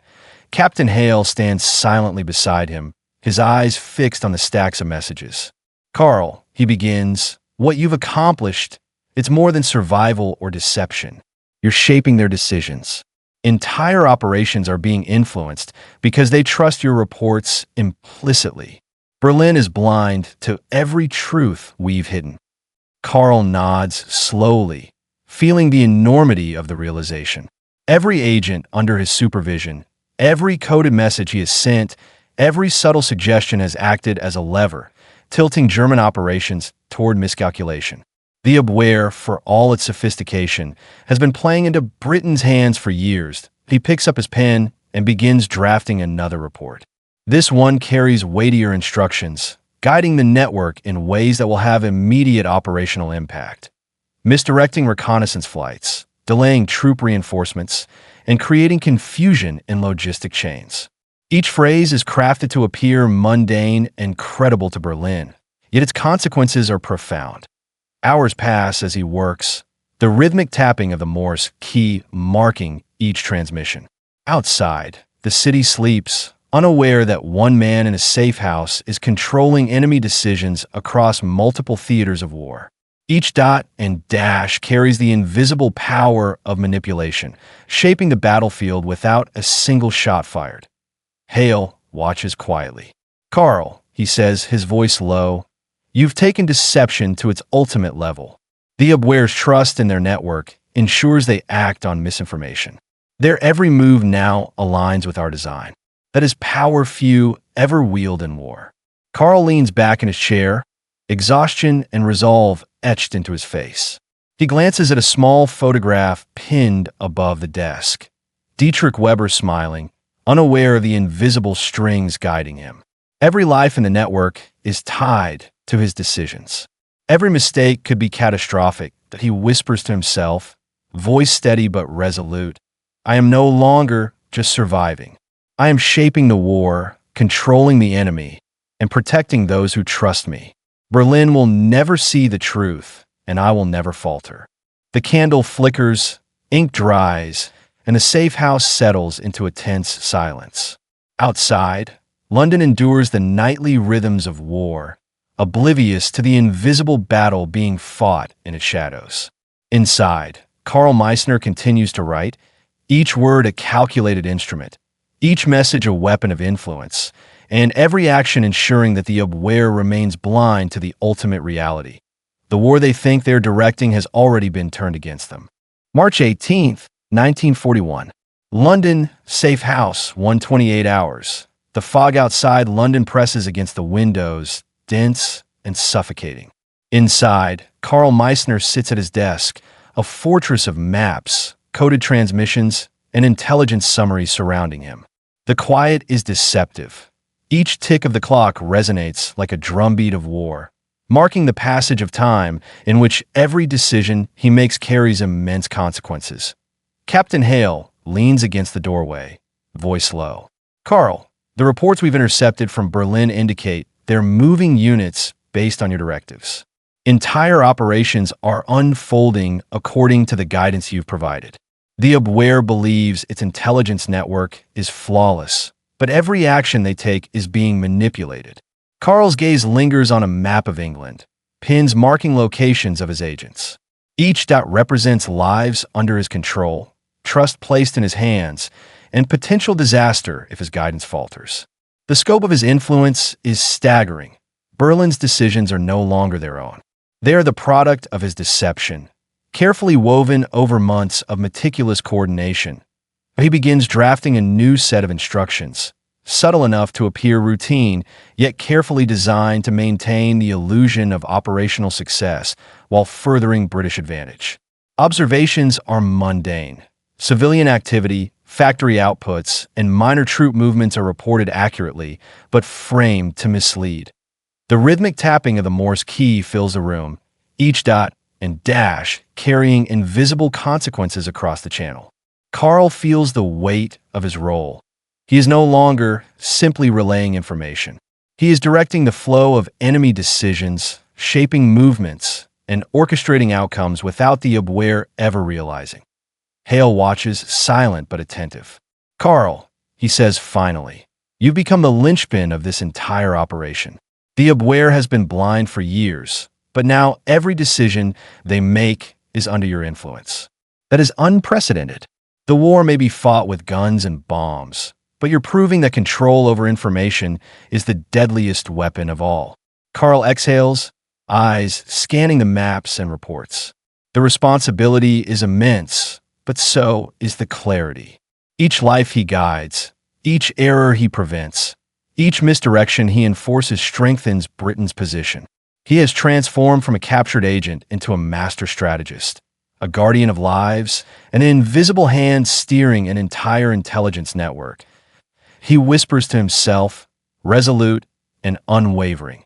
Captain Hale stands silently beside him, his eyes fixed on the stacks of messages. Karl, he begins, what you've accomplished, it's more than survival or deception. You're shaping their decisions. Entire operations are being influenced because they trust your reports implicitly. Berlin is blind to every truth we've hidden. Karl nods slowly, feeling the enormity of the realization. Every agent under his supervision, every coded message he has sent, every subtle suggestion has acted as a lever, tilting German operations toward miscalculation. The Abwehr, for all its sophistication, has been playing into Britain's hands for years. He picks up his pen and begins drafting another report. This one carries weightier instructions, guiding the network in ways that will have immediate operational impact. Misdirecting reconnaissance flights, delaying troop reinforcements, and creating confusion in logistic chains. Each phrase is crafted to appear mundane and credible to Berlin, yet its consequences are profound. Hours pass as he works, the rhythmic tapping of the Morse key marking each transmission. Outside, the city sleeps, unaware that one man in a safe house is controlling enemy decisions across multiple theaters of war. Each dot and dash carries the invisible power of manipulation, shaping the battlefield without a single shot fired. Hale watches quietly. Karl, he says, his voice low, you've taken deception to its ultimate level. The Abwehr's trust in their network ensures they act on misinformation. Their every move now aligns with our design. That is power few ever wield in war. Karl leans back in his chair, exhaustion and resolve etched into his face. He glances at a small photograph pinned above the desk. Dietrich Weber smiling, unaware of the invisible strings guiding him. Every life in the network is tied to his decisions. Every mistake could be catastrophic, that he whispers to himself, voice steady but resolute. I am no longer just surviving. I am shaping the war, controlling the enemy, and protecting those who trust me. Berlin will never see the truth, and I will never falter. The candle flickers, ink dries, and the safe house settles into a tense silence. Outside, London endures the nightly rhythms of war, oblivious to the invisible battle being fought in its shadows. Inside, Karl Meissner continues to write, each word a calculated instrument, each message a weapon of influence, and every action ensuring that the Abwehr remains blind to the ultimate reality. The war they think they're directing has already been turned against them. March 18th, 1941. London, safe house, 1:28 hours. The fog outside London presses against the windows, dense and suffocating. Inside, Karl Meissner sits at his desk, a fortress of maps, coded transmissions, and intelligence summaries surrounding him. The quiet is deceptive. Each tick of the clock resonates like a drumbeat of war, marking the passage of time in which every decision he makes carries immense consequences. Captain Hale leans against the doorway, voice low. Karl, the reports we've intercepted from Berlin indicate they're moving units based on your directives. Entire operations are unfolding according to the guidance you've provided. The Abwehr believes its intelligence network is flawless, but every action they take is being manipulated. Karl's gaze lingers on a map of England, pins marking locations of his agents. Each dot represents lives under his control, trust placed in his hands, and potential disaster if his guidance falters. The scope of his influence is staggering. Berlin's decisions are no longer their own. They are the product of his deception, carefully woven over months of meticulous coordination. He begins drafting a new set of instructions, subtle enough to appear routine, yet carefully designed to maintain the illusion of operational success while furthering British advantage. Observations are mundane. Civilian activity, factory outputs, and minor troop movements are reported accurately, but framed to mislead. The rhythmic tapping of the Morse key fills the room, each dot and dash carrying invisible consequences across the channel. Karl feels the weight of his role. He is no longer simply relaying information. He is directing the flow of enemy decisions, shaping movements, and orchestrating outcomes without the Abwehr ever realizing. Hale watches, silent but attentive. Karl, he says finally, you've become the linchpin of this entire operation. The Abwehr has been blind for years, but now every decision they make is under your influence. That is unprecedented. The war may be fought with guns and bombs, but you're proving that control over information is the deadliest weapon of all. Karl exhales, eyes scanning the maps and reports. The responsibility is immense, but so is the clarity. Each life he guides, each error he prevents, each misdirection he enforces strengthens Britain's position. He has transformed from a captured agent into a master strategist, a guardian of lives, an invisible hand steering an entire intelligence network. He whispers to himself, resolute and unwavering.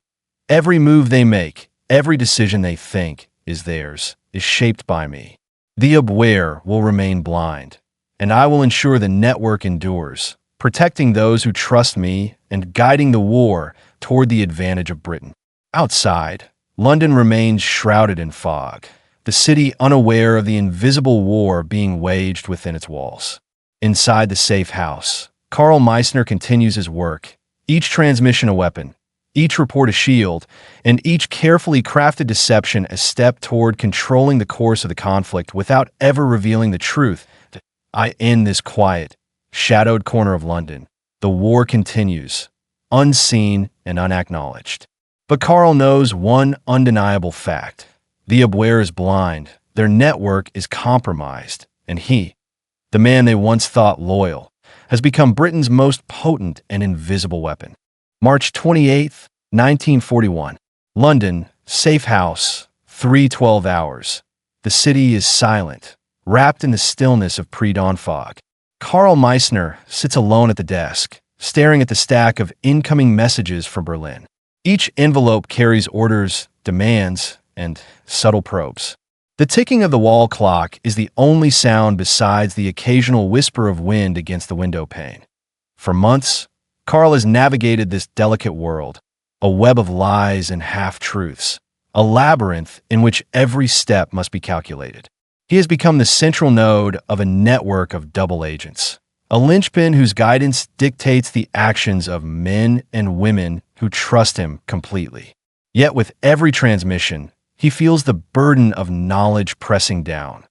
Every move they make, every decision they think is theirs, is shaped by me. The Abwehr will remain blind, and I will ensure the network endures, protecting those who trust me and guiding the war toward the advantage of Britain. Outside, London remains shrouded in fog, the city unaware of the invisible war being waged within its walls. Inside the safe house, Karl Meissner continues his work, each transmission a weapon, each report a shield, and each carefully crafted deception a step toward controlling the course of the conflict without ever revealing the truth. In this quiet, shadowed corner of London, the war continues, unseen and unacknowledged. But Karl knows one undeniable fact. The Abwehr is blind, their network is compromised, and he, the man they once thought loyal, has become Britain's most potent and invisible weapon. March 28, 1941. London, safe house, 3:12 hours. The city is silent, wrapped in the stillness of pre-dawn fog. Karl Meissner sits alone at the desk, staring at the stack of incoming messages from Berlin. Each envelope carries orders, demands, and subtle probes. The ticking of the wall clock is the only sound besides the occasional whisper of wind against the window pane. For months, Karl has navigated this delicate world, a web of lies and half-truths, a labyrinth in which every step must be calculated. He has become the central node of a network of double agents, a linchpin whose guidance dictates the actions of men and women who trust him completely. Yet with every transmission, he feels the burden of knowledge pressing down.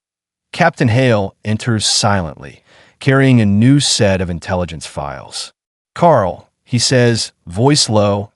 Captain Hale enters silently, carrying a new set of intelligence files. "Karl," he says, voice low,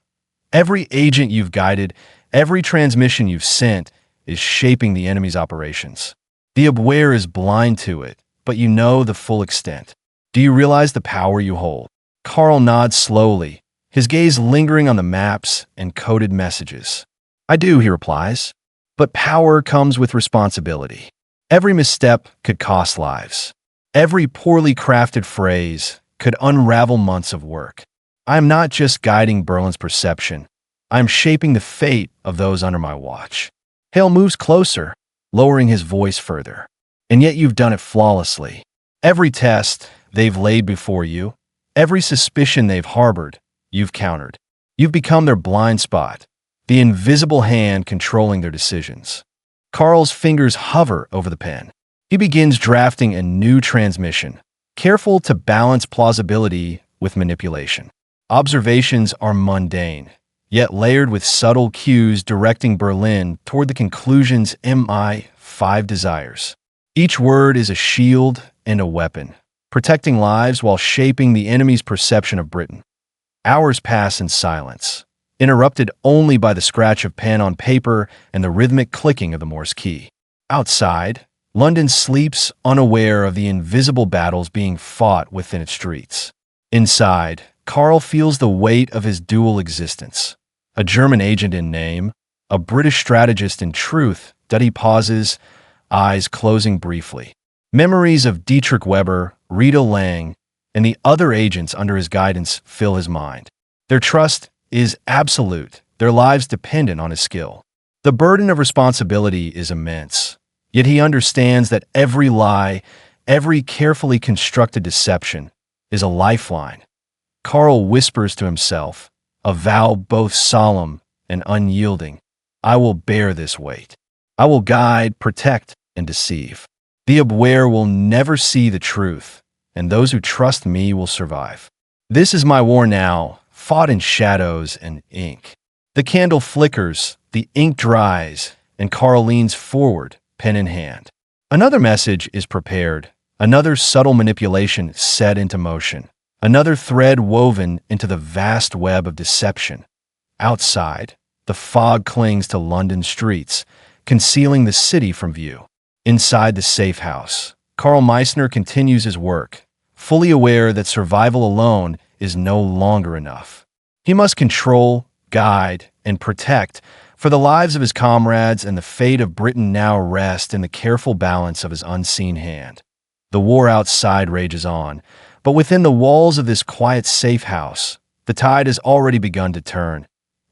"every agent you've guided, every transmission you've sent, is shaping the enemy's operations. The Abwehr is blind to it, but you know the full extent. Do you realize the power you hold?" Karl nods slowly, his gaze lingering on the maps and coded messages. "I do," he replies. "But power comes with responsibility. Every misstep could cost lives. Every poorly crafted phrase could unravel months of work. I am not just guiding Berlin's perception. I am shaping the fate of those under my watch." Hale moves closer, lowering his voice further. "And yet you've done it flawlessly. Every test they've laid before you, every suspicion they've harbored, you've countered. You've become their blind spot, the invisible hand controlling their decisions." Karl's fingers hover over the pen. He begins drafting a new transmission, careful to balance plausibility with manipulation. Observations are mundane, yet layered with subtle cues directing Berlin toward the conclusions MI5 desires. Each word is a shield and a weapon, protecting lives while shaping the enemy's perception of Britain. Hours pass in silence, interrupted only by the scratch of pen on paper and the rhythmic clicking of the Morse key. Outside, London sleeps unaware of the invisible battles being fought within its streets. Inside, Karl feels the weight of his dual existence. A German agent in name, a British strategist in truth. He pauses, eyes closing briefly. Memories of Dietrich Weber, Rita Lang, and the other agents under his guidance fill his mind. Their trust is absolute, their lives dependent on his skill. The burden of responsibility is immense, yet he understands that every lie, every carefully constructed deception, is a lifeline. Karl whispers to himself, a vow both solemn and unyielding. "I will bear this weight. I will guide, protect, and deceive. The Abwehr will never see the truth, and those who trust me will survive. This is my war now, fought in shadows and ink." The candle flickers, the ink dries, and Karl leans forward, pen in hand. Another message is prepared, another subtle manipulation set into motion, another thread woven into the vast web of deception. Outside, the fog clings to London streets, concealing the city from view. Inside the safe house, Karl Meissner continues his work, fully aware that survival alone is no longer enough. He must control, guide, and protect, for the lives of his comrades and the fate of Britain now rest in the careful balance of his unseen hand. The war outside rages on, but within the walls of this quiet safe house, the tide has already begun to turn,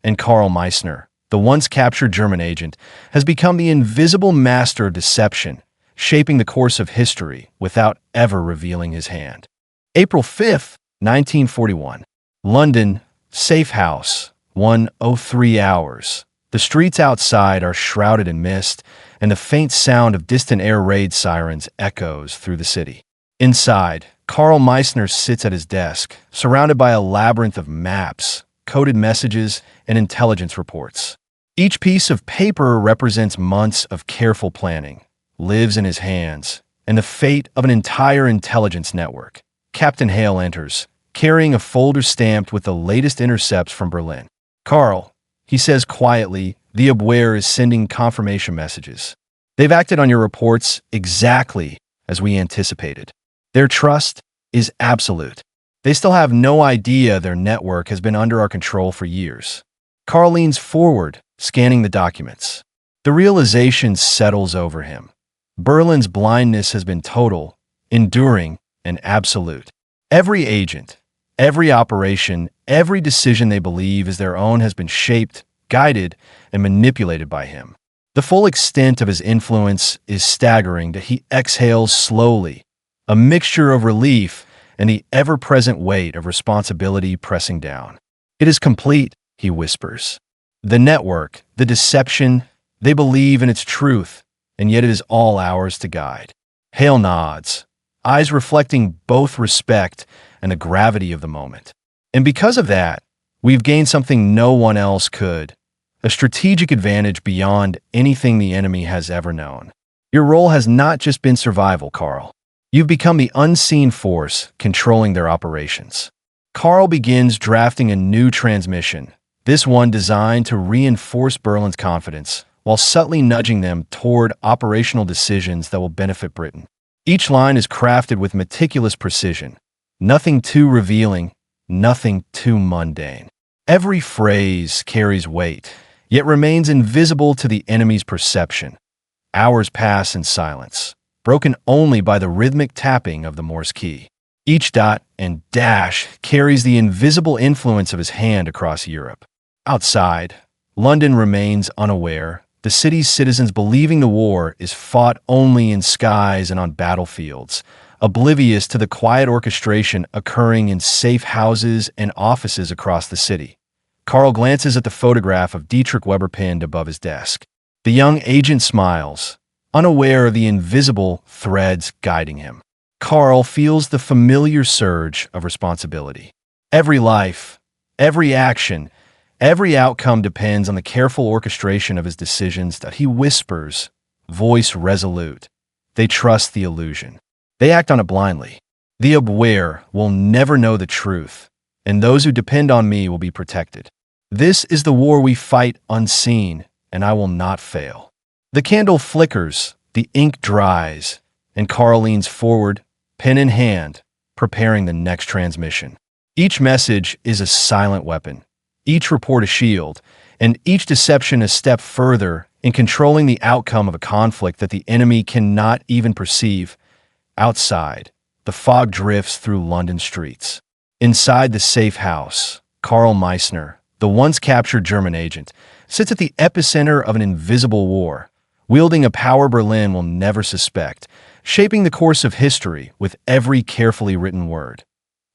and Karl Meissner, the once captured German agent, has become the invisible master of deception, shaping the course of history without ever revealing his hand. April 5th, 1941. London, safe house, 1:03 hours. The streets outside are shrouded in mist, and the faint sound of distant air raid sirens echoes through the city. Inside, Karl Meissner sits at his desk, surrounded by a labyrinth of maps, coded messages, and intelligence reports. Each piece of paper represents months of careful planning, lives in his hands, and the fate of an entire intelligence network. Captain Hale enters, carrying a folder stamped with the latest intercepts from Berlin. "Karl," he says quietly, "the Abwehr is sending confirmation messages. They've acted on your reports exactly as we anticipated. Their trust is absolute. They still have no idea their network has been under our control for years." Karl leans forward, scanning the documents. The realization settles over him. Berlin's blindness has been total, enduring, and absolute. Every agent, every operation, every decision they believe is their own has been shaped, guided, and manipulated by him. The full extent of his influence is staggering that he exhales slowly, a mixture of relief and the ever-present weight of responsibility pressing down. It is complete, he whispers. The network, the deception, they believe in its truth, and yet it is all ours to guide. Hale nods, eyes reflecting both respect and the gravity of the moment. And because of that, we've gained something no one else could, a strategic advantage beyond anything the enemy has ever known. Your role has not just been survival, Carl. You've become the unseen force controlling their operations. Carl begins drafting a new transmission, this one designed to reinforce Berlin's confidence, while subtly nudging them toward operational decisions that will benefit Britain. Each line is crafted with meticulous precision, nothing too revealing, nothing too mundane. Every phrase carries weight, yet remains invisible to the enemy's perception. Hours pass in silence, broken only by the rhythmic tapping of the Morse key. Each dot and dash carries the invisible influence of his hand across Europe. Outside, London remains unaware, the city's citizens believing the war is fought only in skies and on battlefields, oblivious to the quiet orchestration occurring in safe houses and offices across the city. Carl glances at the photograph of Dietrich Weber pinned above his desk. The young agent smiles, unaware of the invisible threads guiding him. Carl feels the familiar surge of responsibility. Every life, every action, every outcome depends on the careful orchestration of his decisions that he whispers, voice resolute. They trust the illusion. They act on it blindly. The Abwehr will never know the truth, and those who depend on me will be protected. This is the war we fight unseen, and I will not fail. The candle flickers, the ink dries, and Carl leans forward, pen in hand, preparing the next transmission. Each message is a silent weapon, each report a shield, and each deception a step further in controlling the outcome of a conflict that the enemy cannot even perceive. Outside, the fog drifts through London streets. Inside the safe house, Karl Meissner, the once captured German agent, sits at the epicenter of an invisible war, wielding a power Berlin will never suspect, shaping the course of history with every carefully written word.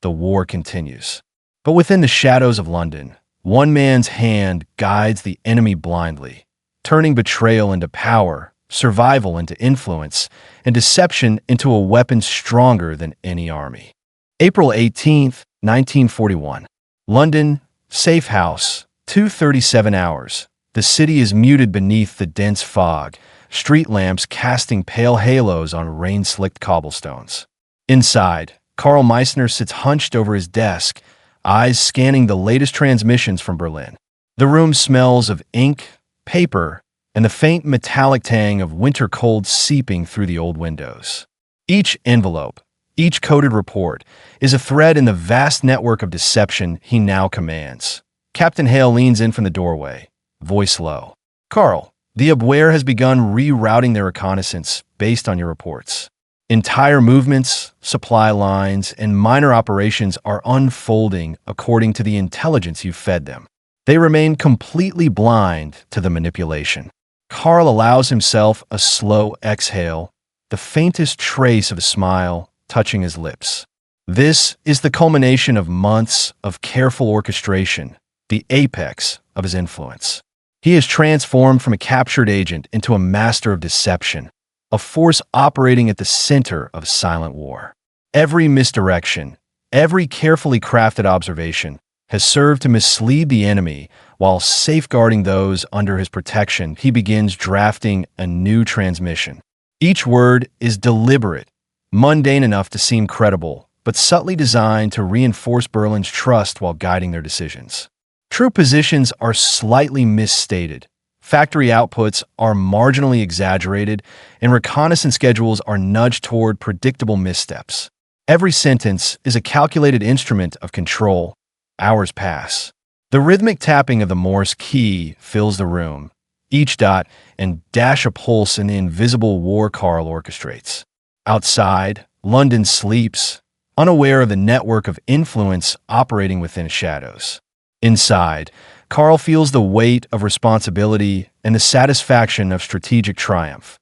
The war continues. But within the shadows of London, one man's hand guides the enemy blindly, turning betrayal into power, survival into influence, and deception into a weapon stronger than any army. April 18th, 1941. London, safe house, 2:37 hours. The city is muted beneath the dense fog, street lamps casting pale halos on rain-slicked cobblestones. Inside, Karl Meissner sits hunched over his desk, eyes scanning the latest transmissions from Berlin. The room smells of ink, paper, and the faint metallic tang of winter cold seeping through the old windows. Each envelope, each coded report, is a thread in the vast network of deception he now commands. Captain Hale leans in from the doorway, voice low. "Carl, the Abwehr has begun rerouting their reconnaissance based on your reports. Entire movements, supply lines, and minor operations are unfolding according to the intelligence you fed them. They remain completely blind to the manipulation." Carl allows himself a slow exhale, the faintest trace of a smile touching his lips. This is the culmination of months of careful orchestration, the apex of his influence. He is transformed from a captured agent into a master of deception, a force operating at the center of silent war. Every misdirection, every carefully crafted observation has served to mislead the enemy while safeguarding those under his protection. He begins drafting a new transmission. Each word is deliberate, mundane enough to seem credible, but subtly designed to reinforce Berlin's trust while guiding their decisions. Troop positions are slightly misstated, factory outputs are marginally exaggerated, and reconnaissance schedules are nudged toward predictable missteps. Every sentence is a calculated instrument of control. Hours pass. The rhythmic tapping of the Morse key fills the room, each dot and dash a pulse in the invisible war Carl orchestrates. Outside, London sleeps, unaware of the network of influence operating within shadows. Inside, Carl feels the weight of responsibility and the satisfaction of strategic triumph.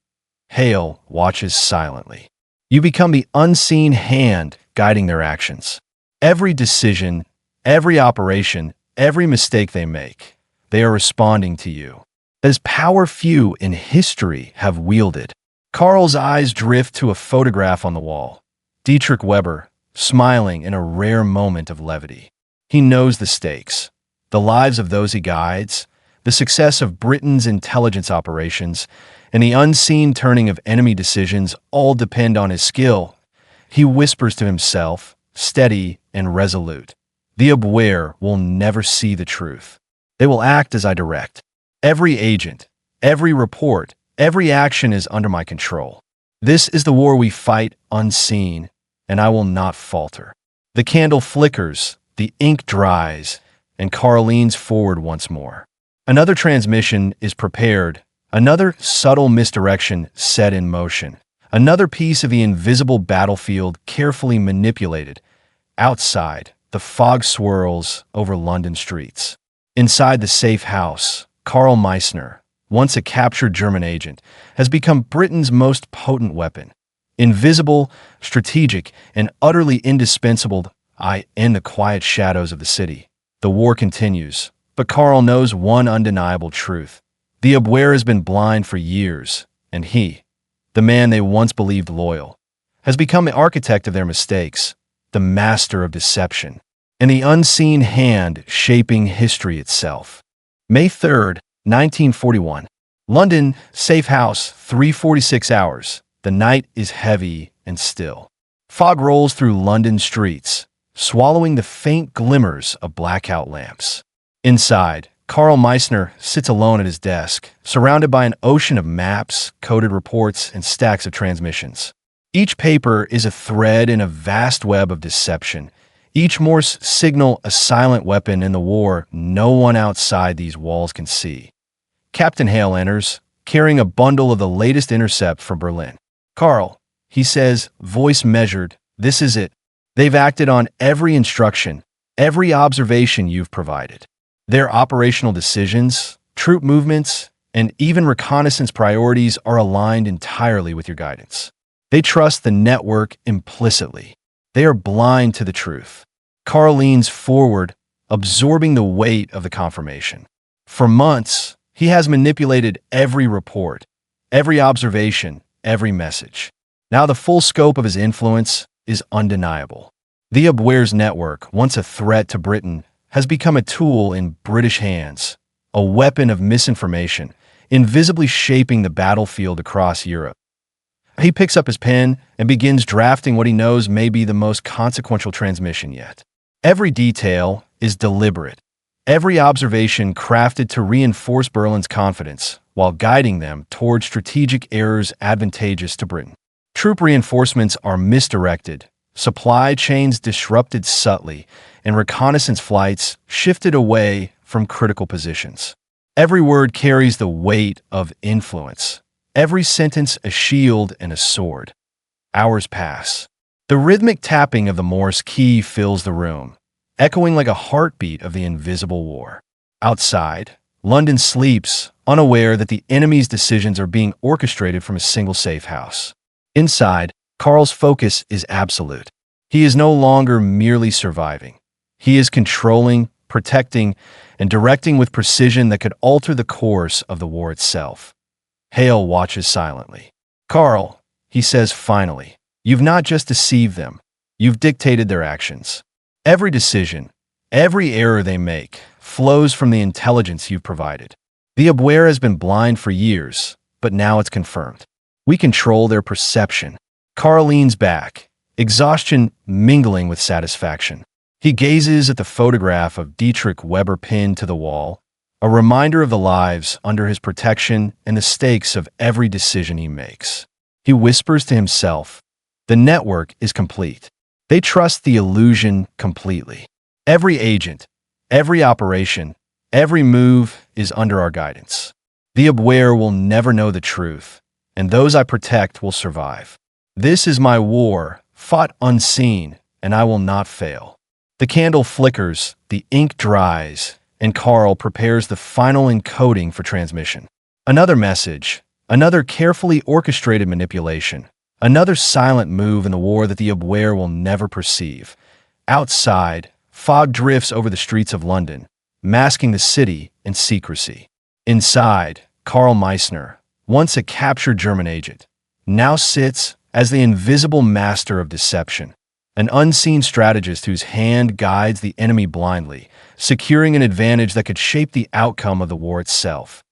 Hale watches silently. You become the unseen hand guiding their actions. Every decision, every operation, every mistake they make, they are responding to you. As power few in history have wielded. Carl's eyes drift to a photograph on the wall. Dietrich Weber, smiling in a rare moment of levity. He knows the stakes, the lives of those he guides, the success of Britain's intelligence operations, and the unseen turning of enemy decisions all depend on his skill. He whispers to himself, steady and resolute. The Abwehr will never see the truth. They will act as I direct. Every agent, every report, every action is under my control. This is the war we fight unseen, and I will not falter. The candle flickers, the ink dries, and Carl leans forward once more. Another transmission is prepared, another subtle misdirection set in motion, another piece of the invisible battlefield carefully manipulated. Outside, the fog swirls over London streets. Inside the safe house, Karl Meissner, once a captured German agent, has become Britain's most potent weapon. Invisible, strategic, and utterly indispensable in the quiet shadows of the city. The war continues, but Carl knows one undeniable truth. The Abwehr has been blind for years, and he, the man they once believed loyal, has become the architect of their mistakes, the master of deception, and the unseen hand shaping history itself. May 3rd, 1941. London, safe house, 3:46 hours. The night is heavy and still. Fog rolls through London streets, swallowing the faint glimmers of blackout lamps. Inside, Karl Meissner sits alone at his desk, surrounded by an ocean of maps, coded reports, and stacks of transmissions. Each paper is a thread in a vast web of deception. Each Morse signal a silent weapon in the war no one outside these walls can see. Captain Hale enters, carrying a bundle of the latest intercept from Berlin. "Carl," he says, voice measured, "this is it. They've acted on every instruction, every observation you've provided. Their operational decisions, troop movements, and even reconnaissance priorities are aligned entirely with your guidance. They trust the network implicitly. They are blind to the truth." Carl leans forward, absorbing the weight of the confirmation. For months, he has manipulated every report, every observation, every message. Now the full scope of his influence is undeniable. The Abwehr's network, once a threat to Britain, has become a tool in British hands, a weapon of misinformation, invisibly shaping the battlefield across Europe. He picks up his pen and begins drafting what he knows may be the most consequential transmission yet. Every detail is deliberate, every observation crafted to reinforce Berlin's confidence while guiding them toward strategic errors advantageous to Britain. Troop reinforcements are misdirected, supply chains disrupted subtly, and reconnaissance flights shifted away from critical positions. Every word carries the weight of influence, every sentence a shield and a sword. Hours pass. The rhythmic tapping of the Morse key fills the room, echoing like a heartbeat of the invisible war. Outside, London sleeps, unaware that the enemy's decisions are being orchestrated from a single safe house. Inside, Carl's focus is absolute. He is no longer merely surviving. He is controlling, protecting, and directing with precision that could alter the course of the war itself. Hale watches silently. "Carl," he says finally, "you've not just deceived them, you've dictated their actions. Every decision, every error they make, flows from the intelligence you've provided. The Abwehr has been blind for years, but now it's confirmed. We control their perception." Carl leans back, exhaustion mingling with satisfaction. He gazes at the photograph of Dietrich Weber pinned to the wall, a reminder of the lives under his protection and the stakes of every decision he makes. He whispers to himself, "The network is complete. They trust the illusion completely. Every agent, Every operation, every move is under our guidance. The Abwehr will never know the truth, and those I protect will survive. This is my war, fought unseen, and I will not fail. The candle flickers, the ink dries, and Carl prepares the final encoding for transmission. Another message, another carefully orchestrated manipulation, another silent move in the war that the Abwehr will never perceive. Outside, fog drifts over the streets of London, masking the city in secrecy. Inside, Karl Meissner, once a captured German agent, now sits as the invisible master of deception, an unseen strategist whose hand guides the enemy blindly, securing an advantage that could shape the outcome of the war itself.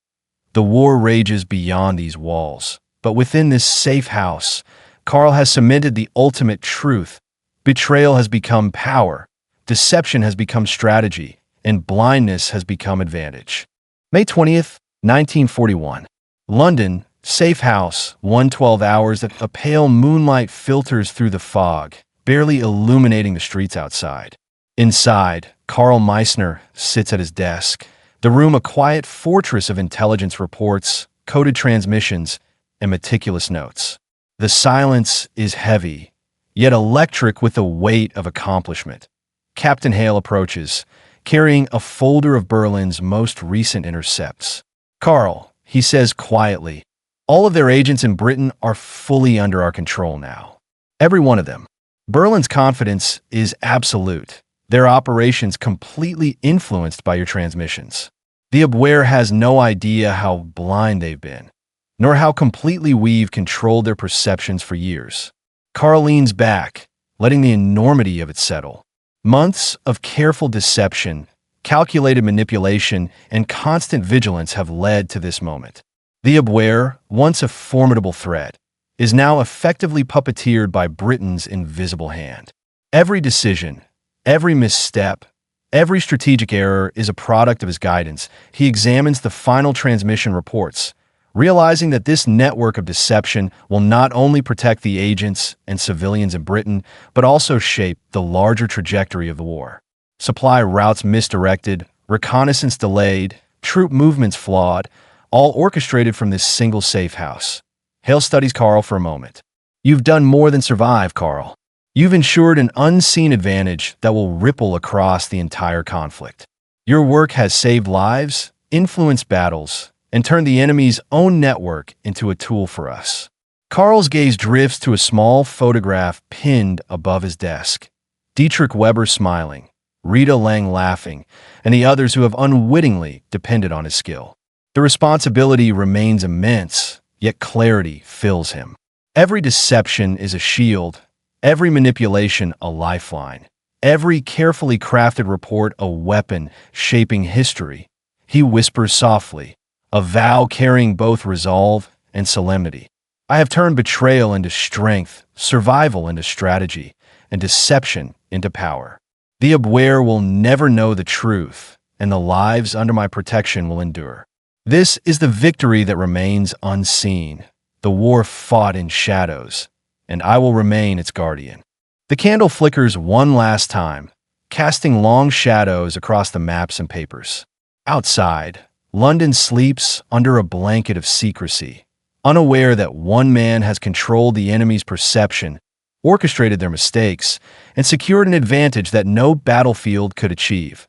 The war rages beyond these walls, but within this safe house, Karl has cemented the ultimate truth. Betrayal has become power, deception has become strategy, and blindness has become advantage. May 20th, 1941. London, safe house, 1:12 hours that a pale moonlight filters through the fog, barely illuminating the streets outside. Inside, Karl Meissner sits at his desk, the room a quiet fortress of intelligence reports, coded transmissions, and meticulous notes. The silence is heavy, yet electric with the weight of accomplishment. Captain Hale approaches, carrying a folder of Berlin's most recent intercepts. "Karl," he says quietly, "all of their agents in Britain are fully under our control now. Every one of them. Berlin's confidence is absolute. Their operations completely influenced by your transmissions. The Abwehr has no idea how blind they've been, nor how completely we've controlled their perceptions for years." Karl leans back, letting the enormity of it settle. Months of careful deception, calculated manipulation, and constant vigilance have led to this moment. The Abwehr, once a formidable threat, is now effectively puppeteered by Britain's invisible hand. Every decision, every misstep, every strategic error is a product of his guidance. He examines the final transmission reports, realizing that this network of deception will not only protect the agents and civilians in Britain, but also shape the larger trajectory of the war. Supply routes misdirected, reconnaissance delayed, troop movements flawed, all orchestrated from this single safe house. Hale studies Karl for a moment. "You've done more than survive, Karl. You've ensured an unseen advantage that will ripple across the entire conflict. Your work has saved lives, influenced battles, and turned the enemy's own network into a tool for us." Karl's gaze drifts to a small photograph pinned above his desk. Dietrich Weber smiling, Rita Lang laughing, and the others who have unwittingly depended on his skill. The responsibility remains immense, yet clarity fills him. Every deception is a shield, every manipulation a lifeline, every carefully crafted report a weapon shaping history. He whispers softly, a vow carrying both resolve and solemnity. "I have turned betrayal into strength, survival into strategy, and deception into power. The Abwehr will never know the truth, and the lives under my protection will endure. This is the victory that remains unseen, the war fought in shadows, and I will remain its guardian." The candle flickers one last time, casting long shadows across the maps and papers. Outside, London sleeps under a blanket of secrecy, unaware that one man has controlled the enemy's perception, orchestrated their mistakes, and secured an advantage that no battlefield could achieve.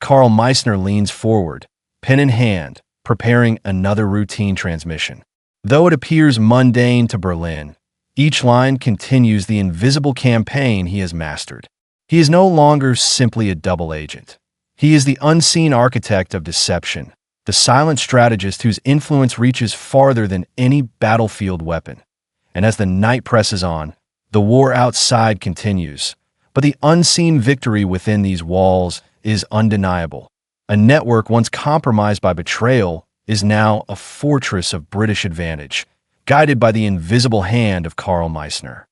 Karl Meissner leans forward, pen in hand, preparing another routine transmission. Though it appears mundane to Berlin, each line continues the invisible campaign he has mastered. He is no longer simply a double agent. He is the unseen architect of deception, the silent strategist whose influence reaches farther than any battlefield weapon. And as the night presses on, the war outside continues, but the unseen victory within these walls is undeniable. A network once compromised by betrayal is now a fortress of British advantage, guided by the invisible hand of Karl Meissner.